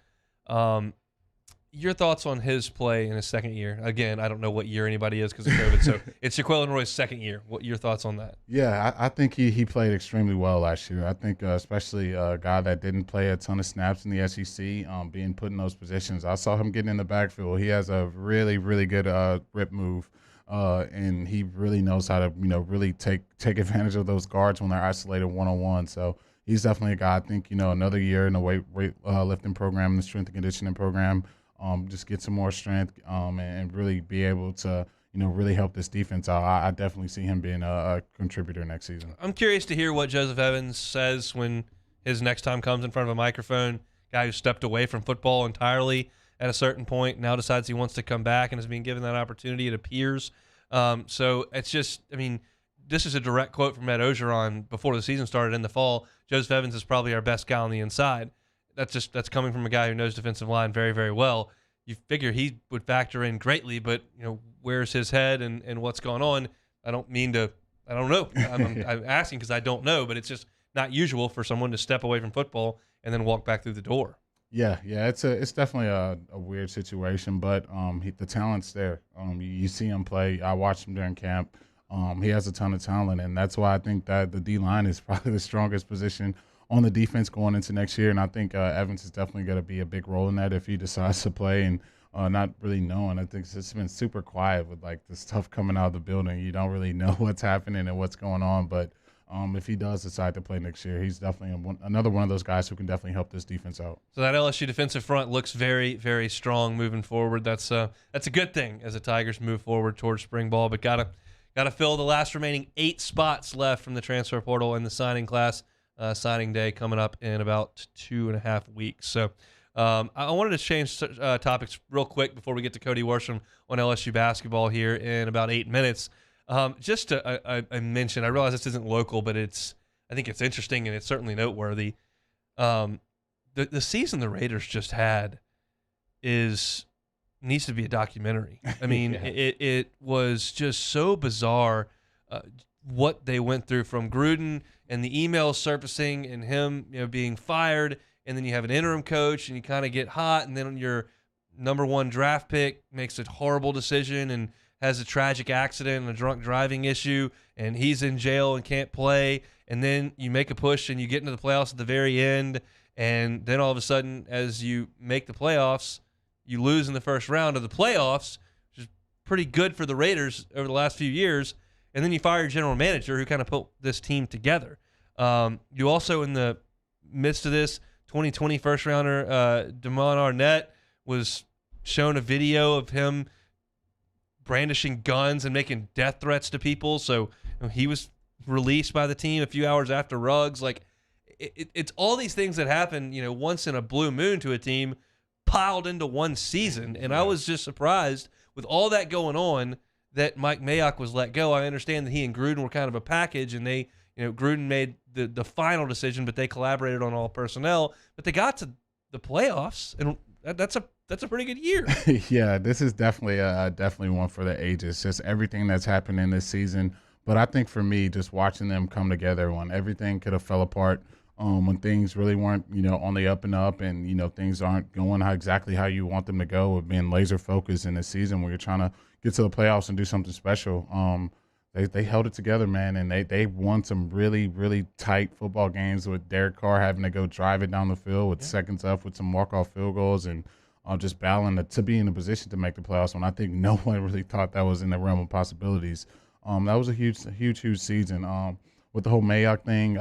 Your thoughts on his play in his second year? Again, I don't know what year anybody is because of COVID, so it's Jaquelin Roy's second year. What your thoughts on that? Yeah, I think he played extremely well last year. I think especially a guy that didn't play a ton of snaps in the SEC, being put in those positions. I saw him getting in the backfield. He has a really, really good rip move, and he really knows how to really take advantage of those guards when they're isolated one-on-one. So he's definitely a guy. I think another year in the weight lifting program, the strength and conditioning program. Just get some more strength and really be able to, really help this defense out. I definitely see him being a contributor next season. I'm curious to hear what Joseph Evans says when his next time comes in front of a microphone. Guy who stepped away from football entirely at a certain point, now decides he wants to come back and is being given that opportunity, it appears. So it's just, this is a direct quote from Ed Ogeron before the season started in the fall. Joseph Evans is probably our best guy on the inside. That's coming from a guy who knows defensive line very, very well. You figure he would factor in greatly, but where's his head and what's going on? I don't know. I'm asking because I don't know, but it's just not usual for someone to step away from football and then walk back through the door. Yeah, it's definitely a weird situation, but the talent's there. You see him play. I watched him during camp. He has a ton of talent, and that's why I think that the D-line is probably the strongest position on the defense going into next year. And I think Evans is definitely going to be a big role in that if he decides to play and not really knowing. I think it's been super quiet with the stuff coming out of the building. You don't really know what's happening and what's going on. But if he does decide to play next year, he's definitely another one of those guys who can definitely help this defense out. So that LSU defensive front looks very, very strong moving forward. That's a good thing as the Tigers move forward towards spring ball. But gotta fill the last remaining 8 spots left from the transfer portal in the signing class. Signing day coming up in about 2.5 weeks. So I wanted to change topics real quick before we get to Cody Worsham on LSU basketball here in about 8 minutes. Just to mention, I realize this isn't local, but I think it's interesting and it's certainly noteworthy. The season the Raiders just had needs to be a documentary. It was just so bizarre what they went through from Gruden and the emails surfacing and him being fired, and then you have an interim coach and you kind of get hot, and then your number 1 draft pick makes a horrible decision and has a tragic accident and a drunk driving issue, and he's in jail and can't play, and then you make a push and you get into the playoffs at the very end, and then all of a sudden as you make the playoffs, you lose in the first round of the playoffs, which is pretty good for the Raiders over the last few years. And then you fire your general manager who kind of put this team together. You also, in the midst of this, 2020 first rounder Damon Arnett was shown a video of him brandishing guns and making death threats to people. So he was released by the team a few hours after Ruggs. It's all these things that happen, once in a blue moon to a team piled into one season. And I was just surprised with all that going on that Mike Mayock was let go. I understand that he and Gruden were kind of a package, and they, Gruden made the final decision, but they collaborated on all personnel. But they got to the playoffs, and that's a pretty good year. Yeah, this is definitely one for the ages. Just everything that's happened in this season. But I think for me, just watching them come together when everything could have fell apart, when things really weren't, on the up and up, and things aren't going exactly how you want them to go, with being laser focused in this season where you're trying to get to the playoffs and do something special. They held it together, man, and they won some really, really tight football games with Derek Carr having to go drive it down the field with seconds up with some walk-off field goals, and just battling to be in a position to make the playoffs when I think no one really thought that was in the realm of possibilities. That was a huge season. With the whole Mayock thing,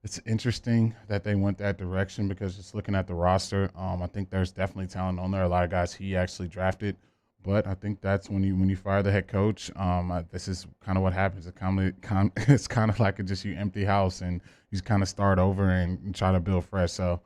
it's interesting that they went that direction because just looking at the roster, I think there's definitely talent on there. A lot of guys he actually drafted, but I think that's when you fire the head coach. This is kind of what happens. It's kind of like you empty house and you kind of start over and try to build fresh. So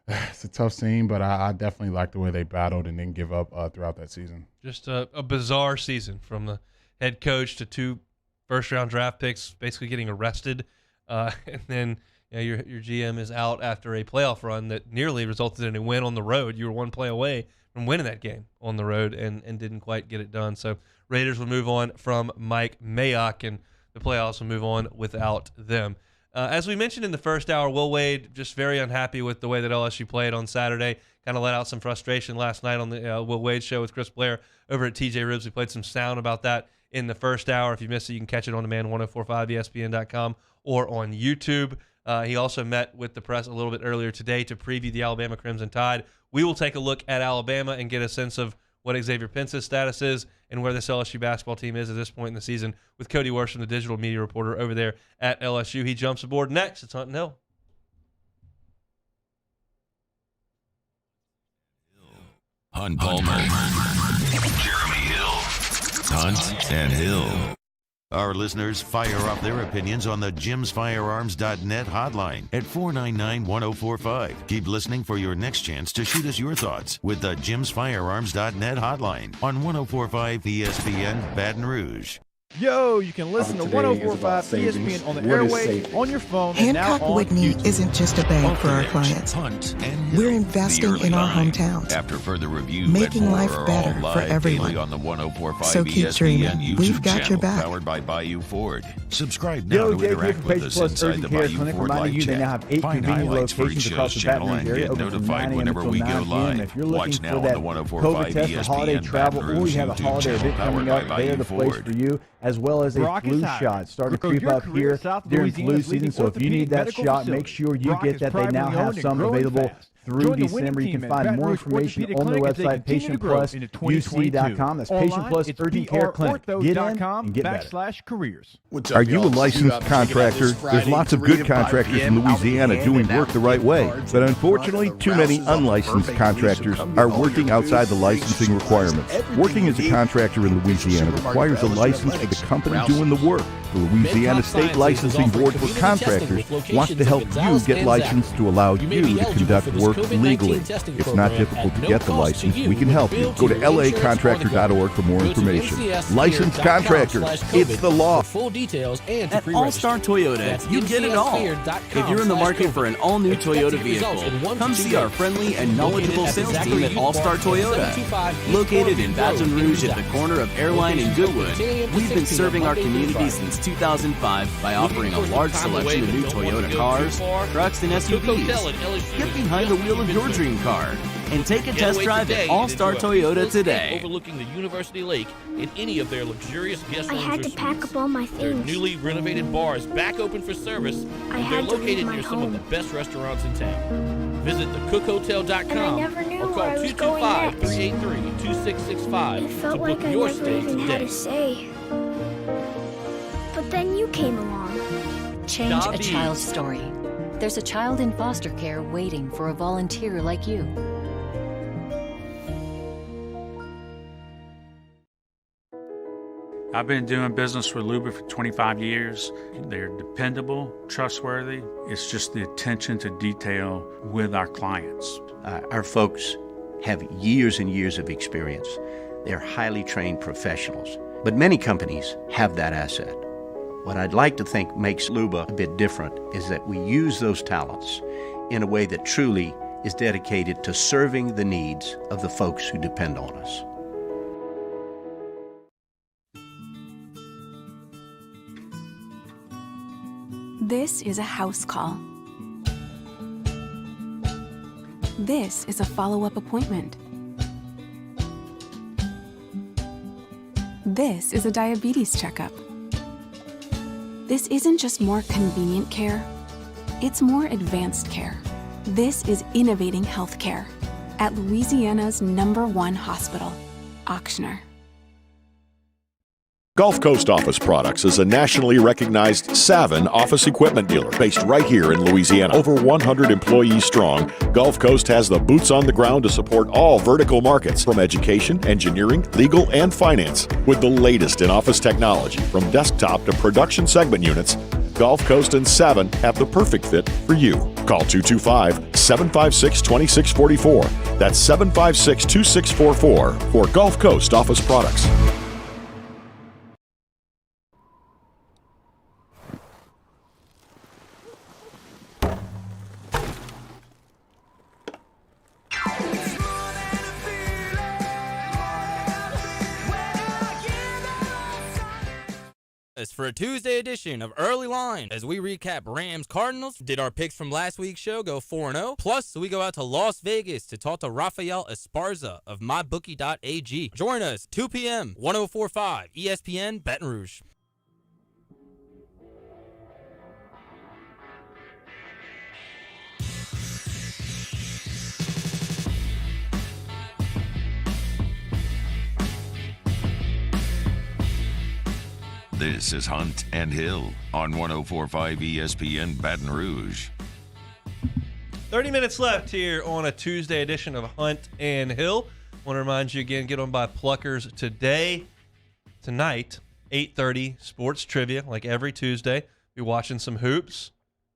it's a tough scene, but I definitely like the way they battled and didn't give up throughout that season. Just a bizarre season from the head coach to 2 first-round draft picks basically getting arrested, and then your GM is out after a playoff run that nearly resulted in a win on the road. You were 1 play away from winning that game on the road and didn't quite get it done. So Raiders will move on from Mike Mayock, and the playoffs will move on without them. As we mentioned in the first hour, Will Wade just very unhappy with the way that LSU played on Saturday. Kind of let out some frustration last night on the Will Wade show with Chris Blair over at TJ Ribs. We played some sound about that in the first hour. If you missed it, you can catch it on demand, 1045ESPN.com or on YouTube. He also met with the press a little bit earlier today to preview the Alabama Crimson Tide. We will take a look at Alabama and get a sense of what Xavier Pence's status is and where this LSU basketball team is at this point in the season with Cody Worsham, the digital media reporter over there at LSU. He jumps aboard next. It's Hunt and Hill. Hunt Palmer, Jeremy Hill, Hunt and Hill. Our listeners fire off their opinions on the jimsfirearms.net hotline at 499-1045. Keep listening for your next chance to shoot us your thoughts with the jimsfirearms.net hotline on 1045 ESPN Baton Rouge. Yo, you can listen to 1045 ESPN on the airwaves, on your phone, and now on Whitney YouTube. Isn't just a bank for our clients. We're investing in our hometowns, After further review, making life better for everyone. On the 1045 So keep ESPN dreaming. YouTube We've got your channel, back. Powered by Bayou Ford. Subscribe now Yo, to Jake here interact from with Page us Plus inside Urgent the Care Bayou Clinic, Ford reminding live you they chat. now have 8 Find convenient highlights for locations each across show's the Baton channel Rouge and area, get open from 9 notified a.m. whenever until we 9 go p.m. live. If you're Watch looking now for on that the 1045 COVID test for holiday ESPN travel, Baton or Rouge you have a YouTube holiday channel, event coming powered up, by they are Bayou the place Ford. for you, as well as a Brock is flu hiring. shot starting to Grow creep your up career here south of during flu Louisiana's season. leading So if you need orthopedic that medical shot, facility. make sure you Brock get is that. They now privately have owned and some growing available fast. through Join the December. winning You can team at find Baton more Rouge information Orthopedic on their Clinic as they website, continue to grow into 2022. patientplus.com. That's Patient Online, Plus it's Urgent Care Clinic. Get in and get better. /careers. Are you a licensed contractor? There's lots of good contractors in Louisiana doing work the right way, but unfortunately, too many unlicensed contractors are working outside the licensing requirements. Working as a contractor in Louisiana requires a license for the company doing the work. The Louisiana State Licensing Board for Contractors wants to help you get licensed to allow you to conduct work legally. It's not difficult to get the license. We can help you. Go to lacontractor.org for more information. Licensed contractor, it's the law. Full details and at All Star Toyota, you get it all. If you're in the market for an all-new Toyota vehicle, come see our friendly and knowledgeable sales team at All Star Toyota. Located in Baton Rouge at the corner of Airline and Goodwood, we've been serving our community since 2005 by offering a large selection of new Toyota cars, trucks, and SUVs. Get behind the wheel of your dream car and take a test drive at All Star Toyota today. Overlooking the University Lake in any of their luxurious guest I rooms had or to suites. pack up all my Their things. newly renovated bars back open for service. I and had they're to leave located my near some of the home. best restaurants in town. Visit thecookhotel.com And I never knew or where I call was going next. 225-383-2665 It to felt book like I your never stay even had today. a say. But then you came along. Change a child's story. There's a child in foster care waiting for a volunteer like you. I've been doing business with Luba for 25 years. They're dependable, trustworthy. It's just the attention to detail with our clients. Our folks have years and years of experience. They're highly trained professionals. But many companies have that asset. What I'd like to think makes Luba a bit different is that we use those talents in a way that truly is dedicated to serving the needs of the folks who depend on us. This is a house call. This is a follow-up appointment. This is a diabetes checkup. This isn't just more convenient care, it's more advanced care. This is innovating healthcare. at Louisiana's #1 hospital, Ochsner. Gulf Coast Office Products is a nationally recognized Savin office equipment dealer based right here in Louisiana. Over 100 employees strong, Gulf Coast has the boots on the ground to support all vertical markets, from education, engineering, legal, and finance. With the latest in office technology, from desktop to production segment units, Gulf Coast and Savin have the perfect fit for you. Call 225-756-2644. That's 756-2644 for Gulf Coast Office Products. For a Tuesday edition of Early Line, as we recap Rams Cardinals, did our picks from last week's show go 4-0? Plus, we go out to Las Vegas to talk to Rafael Esparza of MyBookie.ag. Join us 2 p.m. 104.5 ESPN Baton Rouge. This is Hunt and Hill on 104.5 ESPN Baton Rouge. 30 minutes left here on a Tuesday edition of Hunt and Hill. Want to remind you again, get on by Pluckers tonight, 8:30, sports trivia, like every Tuesday. Be watching some hoops,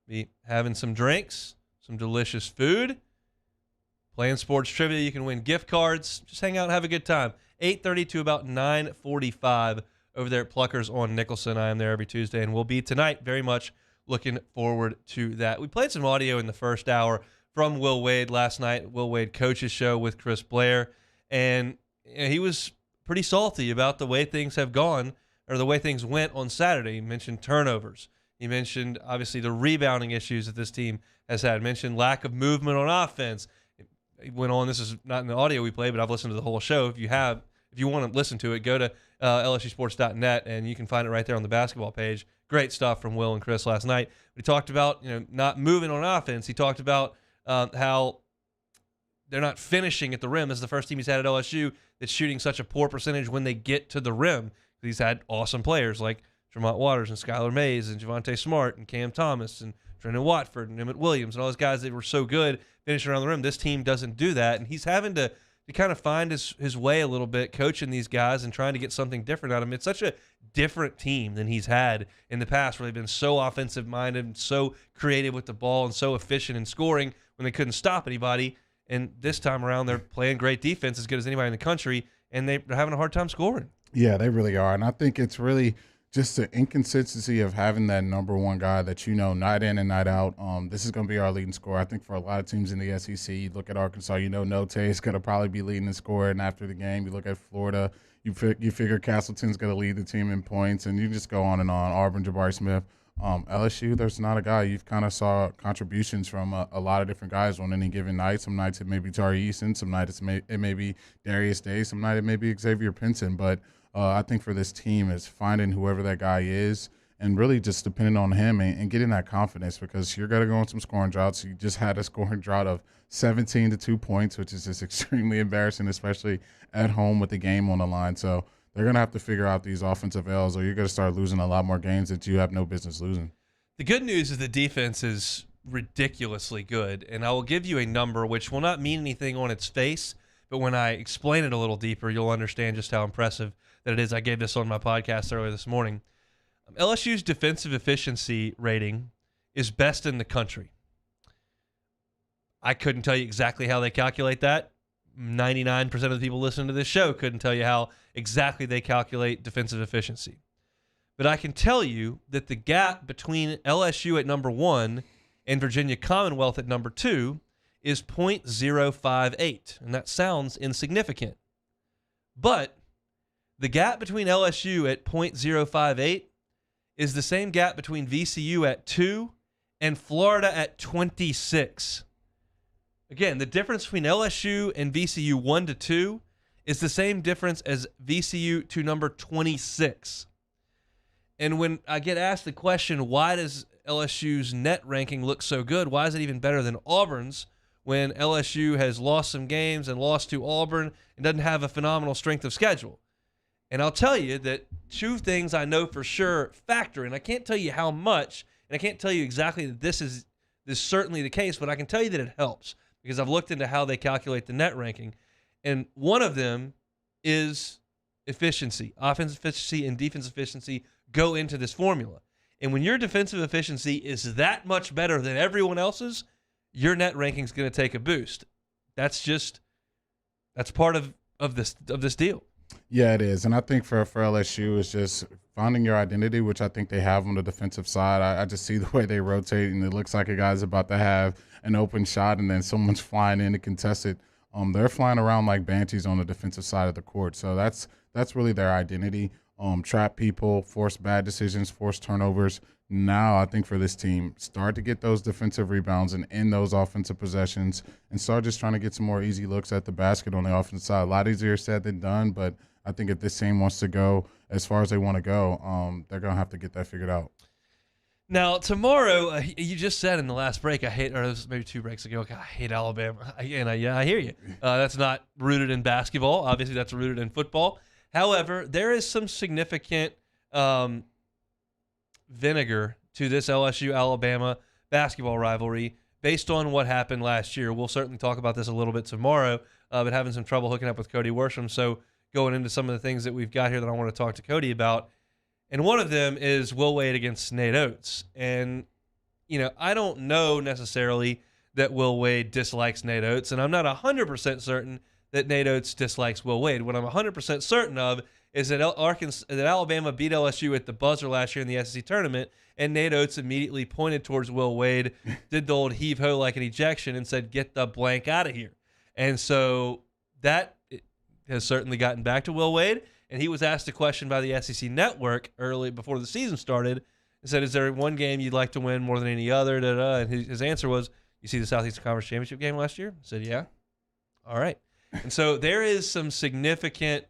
be having some drinks, some delicious food, playing sports trivia. You can win gift cards. Just hang out and have a good time. 8:30 to about 9:45. Over there at Pluckers on Nicholson. I am there every Tuesday, and we'll be tonight. Very much looking forward to that. We played some audio in the first hour from Will Wade last night, Will Wade Coach's Show with Chris Blair, and he was pretty salty about the way things have gone, or the way things went on Saturday. He mentioned turnovers. He mentioned, obviously, the rebounding issues that this team has had. He mentioned lack of movement on offense. He went on, this is not in the audio we played, but I've listened to the whole show. If you want to listen to it, go to LSUsports.net, and you can find it right there on the basketball page. Great stuff from Will and Chris last night. We talked about not moving on offense. He talked about how they're not finishing at the rim. This is the first team he's had at LSU that's shooting such a poor percentage when they get to the rim. He's had awesome players like Tremont Waters and Skylar Mays and Javonte Smart and Cam Thomas and Trendon Watford and Emmett Williams and all those guys that were so good finishing around the rim. This team doesn't do that, and he's having to kind of find his way a little bit, coaching these guys and trying to get something different out of them. It's such a different team than he's had in the past, where they've been so offensive-minded and so creative with the ball and so efficient in scoring when they couldn't stop anybody. And this time around, they're playing great defense, as good as anybody in the country, and they're having a hard time scoring. Yeah, they really are. And I think it's really just the inconsistency of having that number one guy that night in and night out. This is going to be our leading scorer. I think for a lot of teams in the SEC, you look at Arkansas, Note is going to probably be leading the score, and after the game, you look at Florida, you figure Castleton's going to lead the team in points, and you just go on and on. Auburn, Jabari Smith. LSU, there's not a guy. You've kind of saw contributions from a lot of different guys on any given night. Some nights it may be Tari Eason, some nights it may be Darius Day, some night it may be Xavier Pinson, but I think for this team is finding whoever that guy is and really just depending on him and getting that confidence, because you're going to go on some scoring droughts. You just had a scoring drought of 17 to 2 points, which is just extremely embarrassing, especially at home with the game on the line. So they're going to have to figure out these offensive L's, or you're going to start losing a lot more games that you have no business losing. The good news is the defense is ridiculously good, and I will give you a number which will not mean anything on its face, but when I explain it a little deeper, you'll understand just how impressive that it is. I gave this on my podcast earlier this morning. LSU's defensive efficiency rating is best in the country. I couldn't tell you exactly how they calculate that. 99% of the people listening to this show couldn't tell you how exactly they calculate defensive efficiency. But I can tell you that the gap between LSU at number 1 and Virginia Commonwealth at number 2 is 0.058, and that sounds insignificant. But the gap between LSU at 0.058 is the same gap between VCU at 2 and Florida at 26. Again, the difference between LSU and VCU 1 to 2 is the same difference as VCU to number 26. And when I get asked the question, why does LSU's net ranking look so good? Why is it even better than Auburn's when LSU has lost some games and lost to Auburn and doesn't have a phenomenal strength of schedule. And I'll tell you that two things I know for sure factor, and I can't tell you how much, and I can't tell you exactly that this is certainly the case, but I can tell you that it helps because I've looked into how they calculate the net ranking. And one of them is efficiency. Offensive efficiency and defensive efficiency go into this formula. And when your defensive efficiency is that much better than everyone else's, your net ranking is going to take a boost. That's part of this deal. Yeah, it is. And I think for LSU, it's just finding your identity, which I think they have on the defensive side. I just see the way they rotate, and it looks like a guy's about to have an open shot, and then someone's flying in to contest it. They're flying around like banshees on the defensive side of the court. So that's really their identity. Trap people, force bad decisions, force turnovers. Now I think for this team, start to get those defensive rebounds and end those offensive possessions and start just trying to get some more easy looks at the basket on the offensive side. A lot easier said than done, but I think if this team wants to go as far as they want to go, they're going to have to get that figured out. Now, tomorrow, you just said in the last break, or it was maybe 2 breaks ago, I hate Alabama. I hear you. That's not rooted in basketball. Obviously, that's rooted in football. However, there is some significant vinegar to this LSU-Alabama basketball rivalry based on what happened last year. We'll certainly talk about this a little bit tomorrow, but having some trouble hooking up with Cody Worsham. So going into some of the things that we've got here that I want to talk to Cody about. And one of them is Will Wade against Nate Oates. And, I don't know necessarily that Will Wade dislikes Nate Oates, and I'm not 100% certain that Nate Oates dislikes Will Wade. What I'm 100% certain of is that Alabama beat LSU at the buzzer last year in the SEC tournament, and Nate Oates immediately pointed towards Will Wade, did the old heave-ho like an ejection, and said, "Get the blank out of here." And so that has certainly gotten back to Will Wade, and he was asked a question by the SEC Network early before the season started and said, "Is there one game you'd like to win more than any other?" And his answer was, "You see the Southeastern Conference Championship game last year?" I said, "Yeah." All right. And so there is some significant,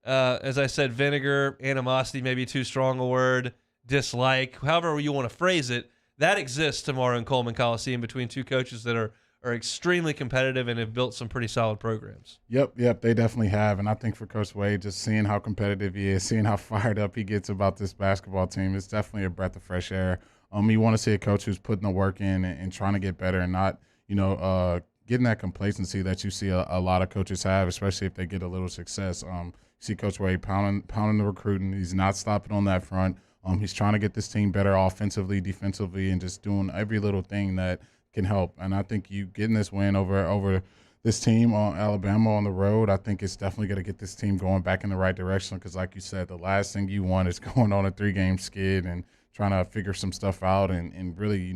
as I said, vinegar, animosity, maybe too strong a word, dislike, however you want to phrase it, that exists tomorrow in Coleman Coliseum between two coaches that are extremely competitive and have built some pretty solid programs. Yep, they definitely have. And I think for Coach Wade, just seeing how competitive he is, seeing how fired up he gets about this basketball team, it's definitely a breath of fresh air. You want to see a coach who's putting the work in and trying to get better and not, getting that complacency that you see a lot of coaches have, especially if they get a little success. You see Coach Wade pounding the recruiting. He's not stopping on that front. He's trying to get this team better offensively, defensively, and just doing every little thing that can help. And I think you getting this win over this team on Alabama on the road, I think it's definitely going to get this team going back in the right direction because, like you said, the last thing you want is going on a 3-game skid and trying to figure some stuff out and really,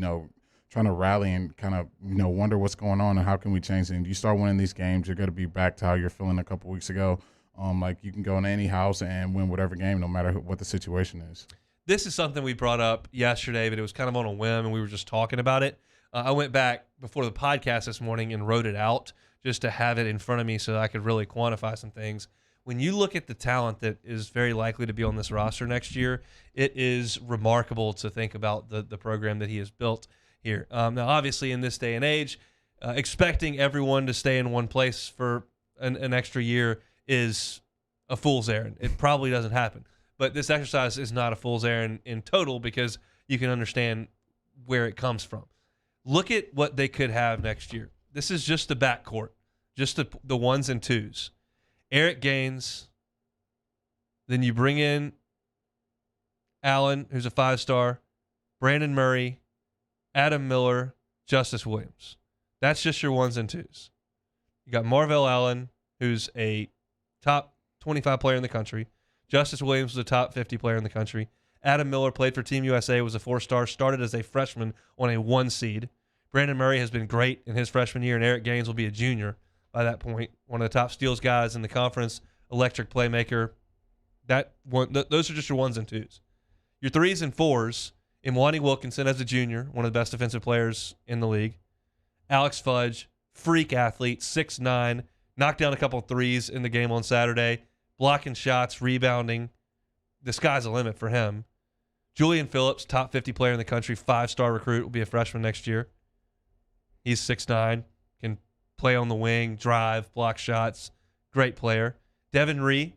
trying to rally and kind of, wonder what's going on and how can we change it. And you start winning these games, you're going to be back to how you're feeling a couple weeks ago. Like you can go in any house and win whatever game, no matter what the situation is. This is something we brought up yesterday, but it was kind of on a whim, and we were just talking about it. I went back before the podcast this morning and wrote it out just to have it in front of me so that I could really quantify some things. When you look at the talent that is very likely to be on this roster next year, it is remarkable to think about the program that he has built here. Now, obviously, in this day and age, expecting everyone to stay in one place for an extra year is a fool's errand. It probably doesn't happen. But this exercise is not a fool's errand in total because you can understand where it comes from. Look at what they could have next year. This is just the backcourt, just the ones and twos. Eric Gaines, then you bring in Allen, who's a 5-star, Brandon Murray, Adam Miller, Justice Williams. That's just your ones and twos. You got Marvell Allen, who's a top 25 player in the country. Justice Williams was a top 50 player in the country. Adam Miller played for Team USA, was a 4-star, started as a freshman on a 1 seed. Brandon Murray has been great in his freshman year, and Eric Gaines will be a junior by that point. One of the top steals guys in the conference, electric playmaker. Those are just your ones and twos. Your 3s and 4s, Imwani Wilkinson as a junior, one of the best defensive players in the league. Alex Fudge, freak athlete, 6'9", knocked down a couple threes in the game on Saturday, blocking shots, rebounding. The sky's the limit for him. Julian Phillips, top 50 player in the country, 5-star recruit, will be a freshman next year. He's 6'9", can play on the wing, drive, block shots. Great player. Devin Ree,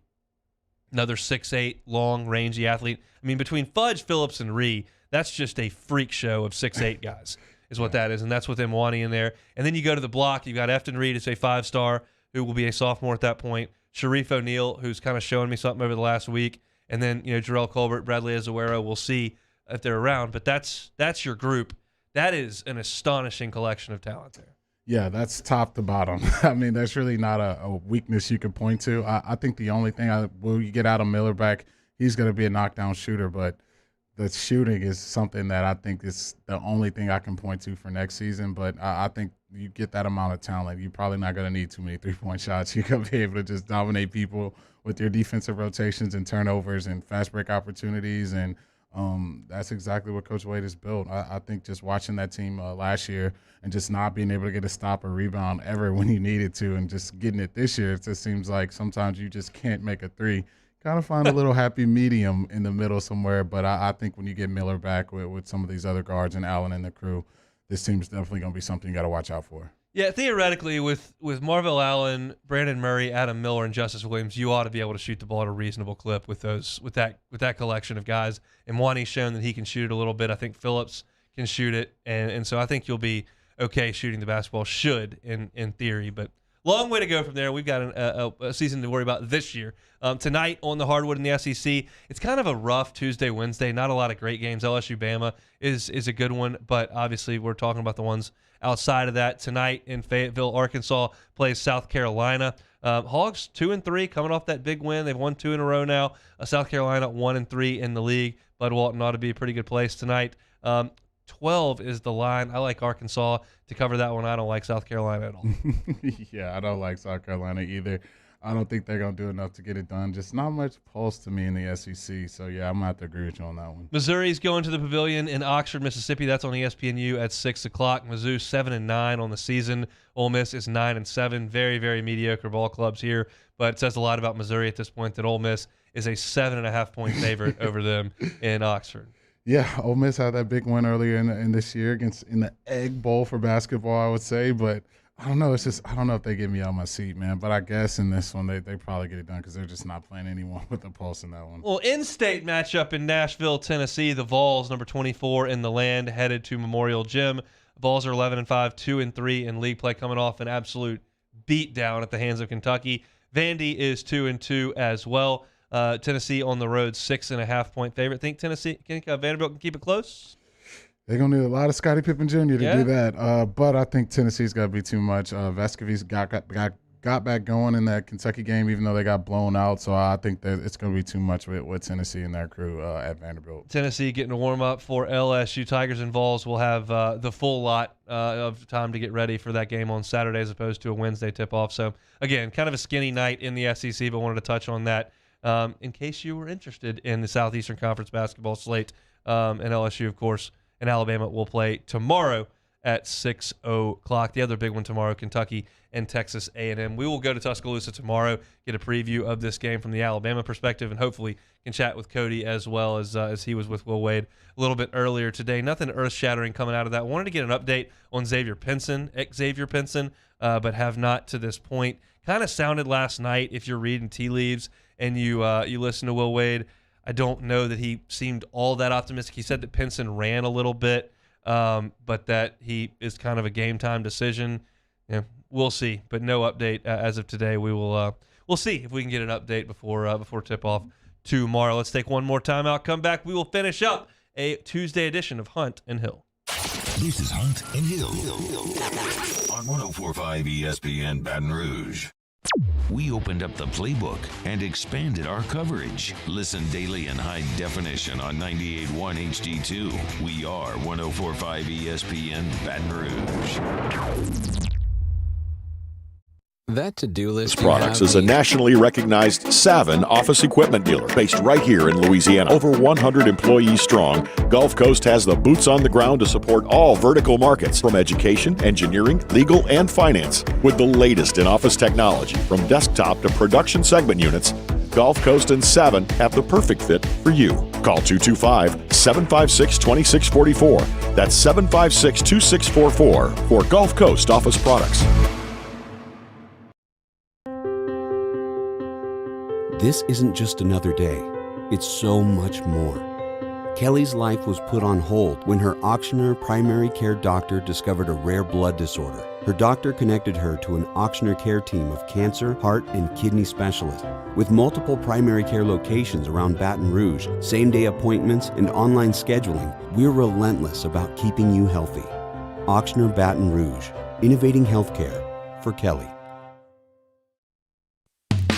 another 6'8", long, rangy athlete. I mean, between Fudge, Phillips, and Ree, that's just a freak show of 6'8" guys is what that is, and that's with Mwani in there. And then you go to the block. You've got Efton Reed, who's a 5-star, who will be a sophomore at that point. Sharif O'Neal, who's kind of showing me something over the last week. And then, Jarrell Colbert, Bradley Azuero, we'll see if they're around. But that's your group. That is an astonishing collection of talent there. Yeah, that's top to bottom. I mean, that's really not a weakness you can point to. I think the only thing, will you get Adam Miller back, he's going to be a knockdown shooter, but the shooting is something that I think is the only thing I can point to for next season. But I think you get that amount of talent, you're probably not going to need too many three-point shots. You're going to be able to just dominate people with your defensive rotations and turnovers and fast break opportunities, and that's exactly what Coach Wade has built. I think just watching that team last year and just not being able to get a stop or rebound ever when you needed to, and just getting it this year, it just seems like sometimes you just can't make a three. Kind of find a little happy medium in the middle somewhere, but I think when you get Miller back with some of these other guards and Allen and the crew, this team's definitely going to be something you got to watch out for. Yeah, theoretically, with Marvell Allen, Brandon Murray, Adam Miller, and Justice Williams, you ought to be able to shoot the ball at a reasonable clip with that collection of guys. And Mwani's shown that he can shoot it a little bit. I think Phillips can shoot it, and so I think you'll be okay shooting the basketball. Should in theory, but long way to go from there. We've got a season to worry about this year. Tonight on the hardwood in the SEC, it's kind of a rough Tuesday, Wednesday. Not a lot of great games. LSU Bama is a good one, but obviously we're talking about the ones outside of that. Tonight in Fayetteville, Arkansas plays South Carolina. Hogs 2-3 coming off that big win. They've won 2 in a row now. South Carolina 1-3 in the league. Bud Walton ought to be a pretty good place tonight. 12 is the line. I like Arkansas to cover that one. I don't like South Carolina at all. Yeah, I don't like South Carolina either. I don't think they're going to do enough to get it done. Just not much pulse to me in the SEC. So, yeah, I'm going to have to agree with you on that one. Missouri's going to the Pavilion in Oxford, Mississippi. That's on ESPNU at 6 o'clock. Mizzou 7-9 on the season. Ole Miss is 9-7. Very, very mediocre ball clubs here. But it says a lot about Missouri at this point that Ole Miss is a 7.5-point favorite over them in Oxford. Yeah, Ole Miss had that big win earlier in this year in the Egg Bowl for basketball, I would say. But I don't know. It's just I don't know if they get me out my seat, man. But I guess in this one, they probably get it done because they're just not playing anyone with a pulse in that one. Well, in-state matchup in Nashville, Tennessee. The Vols, number 24 in the land, headed to Memorial Gym. Vols are 11-5, 2-3 in league play, coming off an absolute beatdown at the hands of Kentucky. Vandy is 2-2 as well. Tennessee on the road, 6.5-point favorite. Think Vanderbilt can keep it close? They're going to need a lot of Scottie Pippen Jr. to do that. But I think Tennessee's got to be too much. Vescovi's got back going in that Kentucky game, even though they got blown out. So I think that it's going to be too much with Tennessee and their crew at Vanderbilt. Tennessee getting a warm-up for LSU. Tigers and Vols will have the full lot of time to get ready for that game on Saturday as opposed to a Wednesday tip-off. So, again, kind of a skinny night in the SEC, but wanted to touch on that. In case you were interested in the Southeastern Conference basketball slate, and LSU, of course, and Alabama will play tomorrow at 6 o'clock. The other big one tomorrow, Kentucky and Texas A&M. We will go to Tuscaloosa tomorrow, get a preview of this game from the Alabama perspective, and hopefully can chat with Cody as well as he was with Will Wade a little bit earlier today. Nothing earth-shattering coming out of that. Wanted to get an update on Xavier Pinson, but have not to this point. Kind of sounded last night, if you're reading tea leaves and you listen to Will Wade, I don't know that he seemed all that optimistic. He said that Pinson ran a little bit, but that he is kind of a game-time decision. We'll see, but no update as of today. We'll see if we can get an update before tip-off tomorrow. Let's take one more timeout. Come back. We will finish up a Tuesday edition of Hunt and Hill. This is Hunt and Hill on 104.5 ESPN Baton Rouge. We opened up the playbook and expanded our coverage. Listen daily in high definition on 98.1 HD2. We are 104.5 ESPN Baton Rouge. That to-do list Products is a nationally recognized Savin office equipment dealer based right here in Louisiana. Over 100 employees strong, Gulf Coast has the boots on the ground to support all vertical markets, from education, engineering, legal, and finance. With the latest in office technology, from desktop to production segment units, Gulf Coast and Savin have the perfect fit for you. Call 225-756-2644. That's 756-2644 for Gulf Coast office products. This isn't just another day. It's so much more. Kelly's life was put on hold when her auctioneer primary care doctor discovered a rare blood disorder. Her doctor connected her to an auctioneer care team of cancer, heart, and kidney specialists. With multiple primary care locations around Baton Rouge, same-day appointments, and online scheduling, we're relentless about keeping you healthy. Auctioneer Baton Rouge, innovating healthcare for Kelly.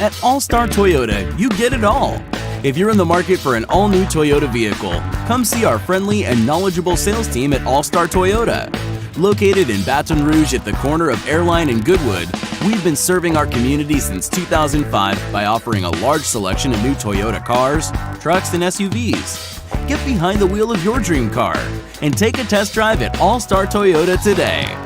At All-Star Toyota, you get it all. If you're in the market for an all-new Toyota vehicle, come see our friendly and knowledgeable sales team at All-Star Toyota. Located in Baton Rouge at the corner of Airline and Goodwood, we've been serving our community since 2005 by offering a large selection of new Toyota cars, trucks, and SUVs. Get behind the wheel of your dream car and take a test drive at All-Star Toyota today.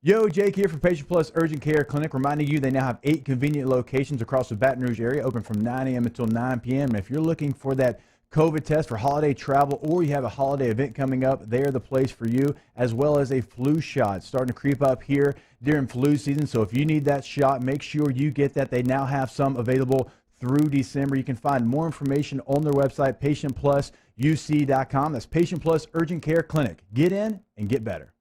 Yo, Jake here from Patient Plus Urgent Care Clinic, reminding you they now have 8 convenient locations across the Baton Rouge area, open from 9 a.m. until 9 p.m. And if you're looking for that COVID test for holiday travel, or you have a holiday event coming up, they're the place for you, as well as a flu shot. It's starting to creep up here during flu season, so if you need that shot, make sure you get that. They now have some available through December. You can find more information on their website, patientplusuc.com. That's Patient Plus Urgent Care Clinic. Get in and get better.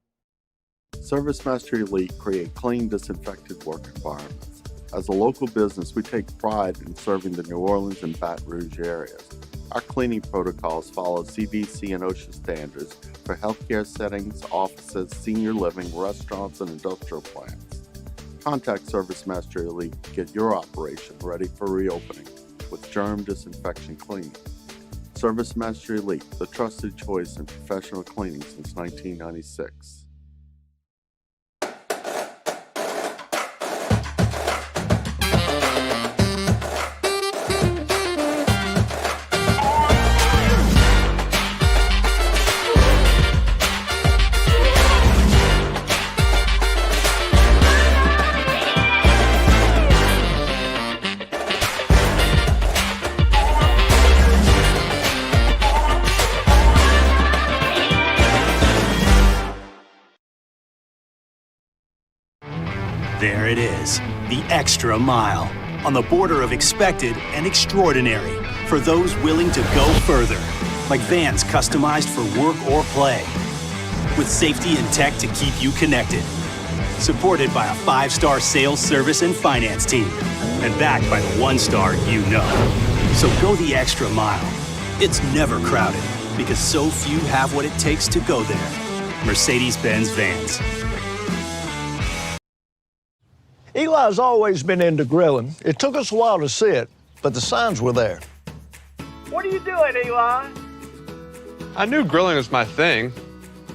ServiceMaster Elite create clean, disinfected work environments. As a local business, we take pride in serving the New Orleans and Baton Rouge areas. Our cleaning protocols follow CDC and OSHA standards for healthcare settings, offices, senior living, restaurants, and industrial plants. Contact ServiceMaster Elite to get your operation ready for reopening with germ disinfection cleaning. ServiceMaster Elite, the trusted choice in professional cleaning since 1996. There it is, the extra mile, on the border of expected and extraordinary, for those willing to go further, like vans customized for work or play, with safety and tech to keep you connected, supported by a 5-star sales, service, and finance team, and backed by the 1-star you know. So go the extra mile. It's never crowded, because so few have what it takes to go there. Mercedes-Benz Vans. Eli's always been into grilling. It took us a while to see it, but the signs were there. What are you doing, Eli? I knew grilling was my thing.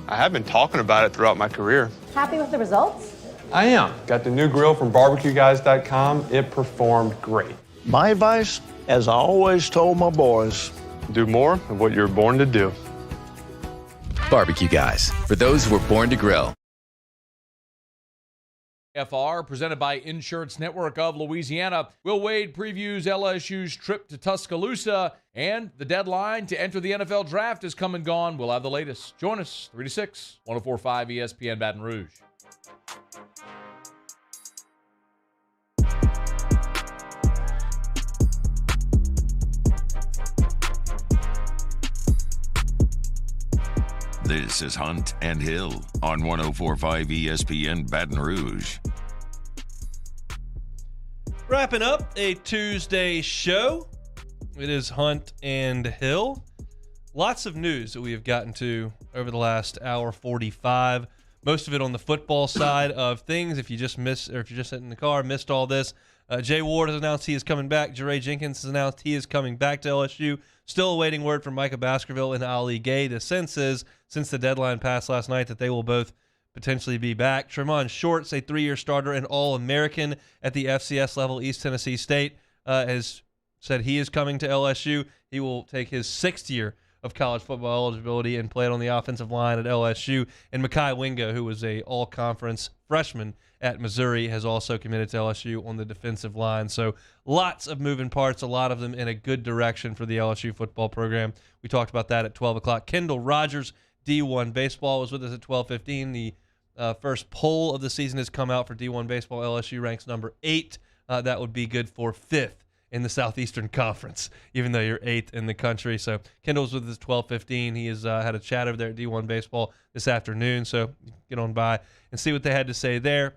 I have been talking about it throughout my career. Happy with the results? I am. Got the new grill from barbecueguys.com. It performed great. My advice, as I always told my boys, do more of what you're born to do. Barbecue Guys, for those who were born to grill. FR, presented by Insurance Network of Louisiana. Will Wade previews LSU's trip to Tuscaloosa, and the deadline to enter the NFL draft is come and gone. We'll have the latest. Join us, 3 to 6, 104.5 ESPN Baton Rouge. This is Hunt and Hill on 104.5 ESPN Baton Rouge. Wrapping up a Tuesday show. It is Hunt and Hill. Lots of news that we have gotten to over the last hour 45. Most of it on the football side of things. If you just missed, or if you're just sitting in the car, missed all this. Jay Ward has announced he is coming back. Jeray Jenkins has announced he is coming back to LSU. Still awaiting word from Micah Baskerville and Ali Gay. The sense is, since the deadline passed last night, that they will both potentially be back. Tremont Shorts, a 3-year starter and All-American at the FCS level, East Tennessee State, has said he is coming to LSU. He will take his 6th year of college football eligibility and play on the offensive line at LSU. And Mekhi Wingo, who was a all-conference freshman at Missouri, has also committed to LSU on the defensive line. So lots of moving parts, a lot of them in a good direction for the LSU football program. We talked about that at 12 o'clock. Kendall Rogers, D1Baseball, was with us at 12:15. The First poll of the season has come out for D1 Baseball. LSU ranks number 8. That would be good for 5th in the Southeastern Conference, even though you're 8th in the country. So Kendall's with his 12:15. He has had a chat over there at D1 Baseball this afternoon, so you can get on by and see what they had to say there.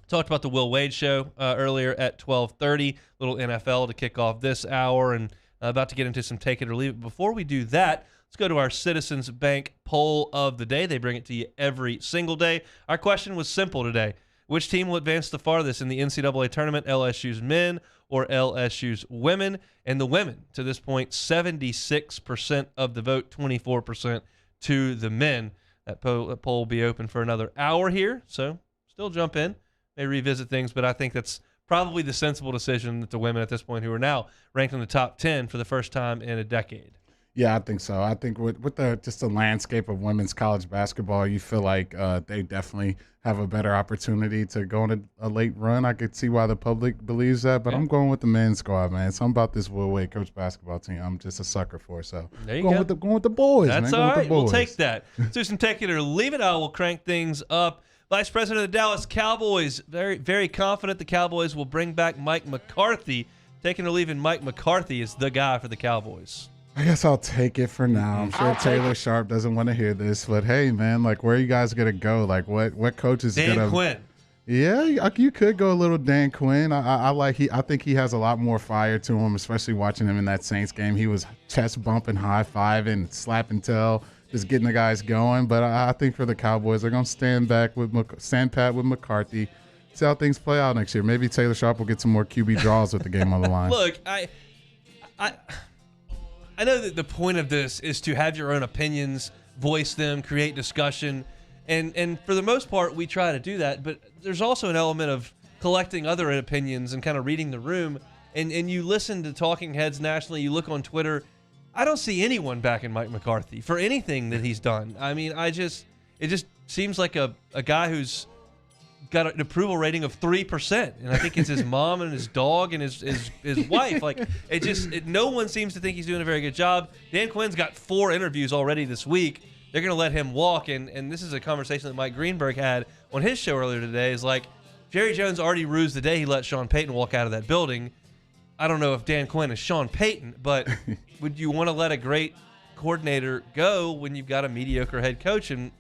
Talked about the Will Wade show earlier at 12:30, little NFL to kick off this hour, and about to get into some take it or leave it. Before we do that, let's go to our Citizens Bank poll of the day. They bring it to you every single day. Our question was simple today. Which team will advance the farthest in the NCAA tournament, LSU's men or LSU's women? And the women, to this point, 76% of the vote, 24% to the men. That poll will be open for another hour here, so still jump in, may revisit things, but I think that's probably the sensible decision that the women at this point, who are now ranked in the top 10 for the first time in a decade. Yeah, I think so. I think with just the landscape of women's college basketball, you feel like they definitely have a better opportunity to go on a late run. I could see why the public believes that, but I'm going with the men's squad, man. Something about this Will Wade coach basketball team I'm just a sucker for. So there you going with the boys, That's man. all right. We'll take that. So some take it or leave it. I will crank things up. Vice President of the Dallas Cowboys, very, very confident the Cowboys will bring back Mike McCarthy. Taking or leaving Mike McCarthy is the guy for the Cowboys. I guess I'll take it for now. I'm sure Taylor Sharp doesnn't want to hear this, but hey, man, like, where are you guys gonna go? Like, what coach is gonna? Dan Quinn. Yeah, you could go a little Dan Quinn. I think he has a lot more fire to him, especially watching him in that Saints game. He was chest bumping, high fiving, slapping tail, just getting the guys going. But I think for the Cowboys, they're gonna stand pat with McCarthy. See how things play out next year. Maybe Taylor Sharp will get some more QB draws with the game on the line. Look, I know that the point of this is to have your own opinions, voice them, create discussion, and for the most part, we try to do that. But there's also an element of collecting other opinions and kind of reading the room. And you listen to talking heads nationally, you look on Twitter. I don't see anyone backing Mike McCarthy for anything that he's done. I mean, it just seems like a guy who's got an approval rating of 3%, and I think it's his mom and his dog and his wife. Like, no one seems to think he's doing a very good job. Dan Quinn's got 4 interviews already this week. They're going to let him walk, and this is a conversation that Mike Greenberg had on his show earlier today. Is like, Jerry Jones already rused the day he let Sean Payton walk out of that building. I don't know if Dan Quinn is Sean Payton, but would you want to let a great coordinator go when you've got a mediocre head coach? And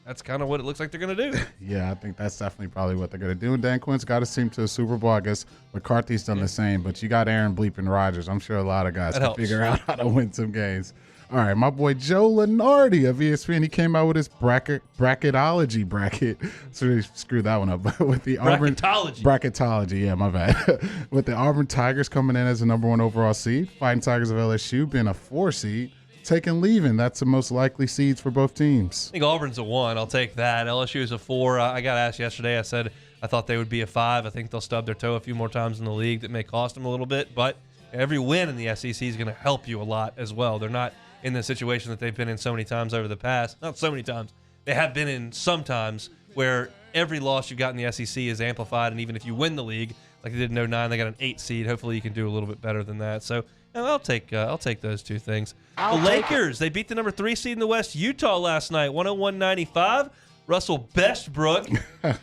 that's kind of what it looks like they're going to do. Yeah, I think that's definitely probably what they're going to do. And Dan Quinn's got us team to a Super Bowl. I guess McCarthy's done the same, but you got Aaron bleeping Rodgers. I'm sure a lot of guys can figure out how to win some games. All right, my boy Joe Lenardi of ESPN, he came out with his bracketology bracket. So they screwed that one up. But with the bracketology, yeah, my bad. With the Auburn Tigers coming in as the number 1 overall seed, Fighting Tigers of LSU being a 4 seed, taking leaving. That's the most likely seeds for both teams. I think Auburn's a 1. I'll take that. LSU is a 4. I got asked yesterday. I said I thought they would be a 5. I think they'll stub their toe a few more times in the league. That may cost them a little bit, but every win in the SEC is going to help you a lot as well. They're not in the situation that they've been in so many times over the past. Not so many times. They have been in some times where every loss you've got in the SEC is amplified, and even if you win the league, like they did in 2009, they got an 8 seed. Hopefully you can do a little bit better than that. So I'll take those two things. The Lakers, they beat the number 3 seed in the West, Utah, last night, 101-95. Russell Westbrook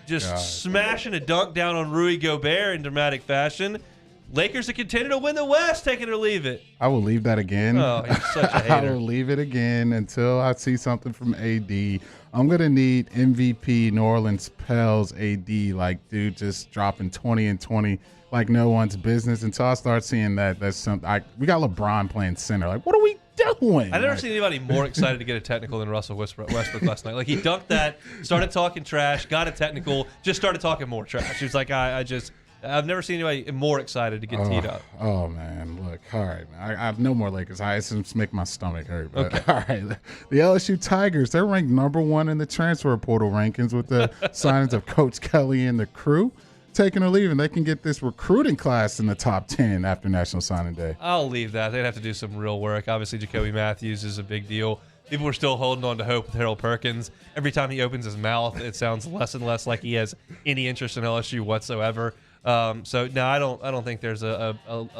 just smashing a dunk down on Rudy Gobert in dramatic fashion. Lakers are contender to win the West. Take it or leave it. I will leave that again. Oh, you're such a hater. I will leave it again until I see something from AD. I'm going to need MVP New Orleans Pels AD, like, dude, just dropping 20 and 20 like no one's business. Until I start seeing that, that's something. We got LeBron playing center. Like, what are we doing? I've never seen anybody more excited to get a technical than Russell Westbrook last night. Like, he dunked that, started talking trash, got a technical, just started talking more trash. He was like, I've never seen anybody more excited to get teed up. Oh, man. Look, all right, man. I have no more Lakers. It's just make my stomach hurt. But, okay. All right. The LSU Tigers, they're ranked number 1 in the transfer portal rankings with the signings of Coach Kelly and the crew. Taking or leaving, they can get this recruiting class in the top 10 after National Signing Day. I'll leave that. They'd have to do some real work. Obviously, Jacoby Matthews is a big deal. People are still holding on to hope with Harold Perkins. Every time he opens his mouth, it sounds less and less like he has any interest in LSU whatsoever. So no, I don't think there's a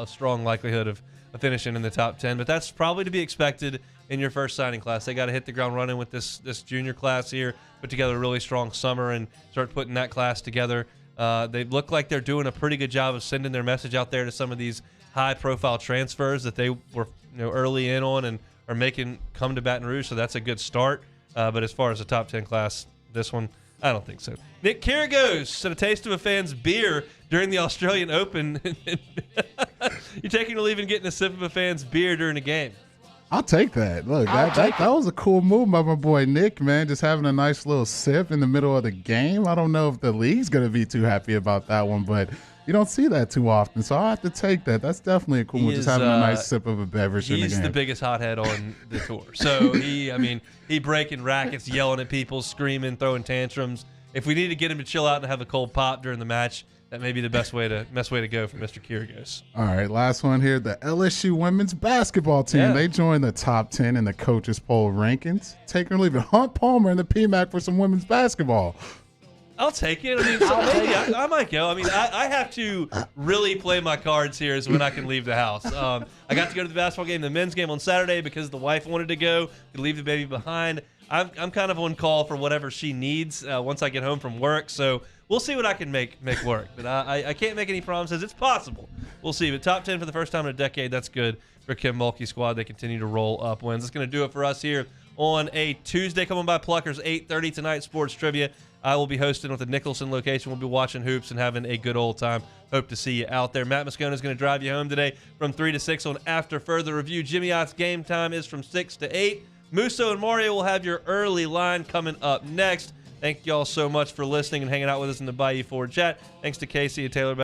strong likelihood of finishing in the top 10, but that's probably to be expected in your first signing class. They got to hit the ground running with this junior class here, put together a really strong summer and start putting that class together. They look like they're doing a pretty good job of sending their message out there to some of these high-profile transfers that they were early in on and are making come to Baton Rouge, so that's a good start. But as far as the top 10 class, this one, I don't think so. Nick Kyrgios said a taste of a fan's beer during the Australian Open. You're taking or leaving getting a sip of a fan's beer during a game. I'll take that. Look, that was a cool move by my boy Nick, man. Just having a nice little sip in the middle of the game. I don't know if the league's going to be too happy about that one, but you don't see that too often, so I'll have to take that. That's definitely a cool move, just having a nice sip of a beverage in the game. He's the biggest hothead on the tour. So he breaking rackets, yelling at people, screaming, throwing tantrums. If we need to get him to chill out and have a cold pop during the match, that may be the best way to go for Mr. Kyrgios. All right, last one here. The LSU women's basketball team. Yeah. They joined the top 10 in the coaches poll rankings. Take or leave it. Hunt Palmer in the PMAC for some women's basketball. I'll take it. I might go. I have to really play my cards here is when I can leave the house. I got to go to the basketball game, the men's game on Saturday because the wife wanted to go. Could leave the baby behind. I'm kind of on call for whatever she needs once I get home from work. So we'll see what I can make work. But I can't make any promises. It's possible. We'll see. But top 10 for the first time in a decade, that's good for Kim Mulkey's squad. They continue to roll up wins. That's going to do it for us here on a Tuesday. Coming by Pluckers, 8:30 tonight, Sports Trivia. I will be hosting with the Nicholson location. We'll be watching hoops and having a good old time. Hope to see you out there. Matt Moscona is going to drive you home today from 3 to 6 on After Further Review. Jimmy Ott's game time is from 6 to 8. Musso and Mario will have your early line coming up next. Thank you all so much for listening and hanging out with us in the Bayou Ford chat. Thanks to Casey and Taylor.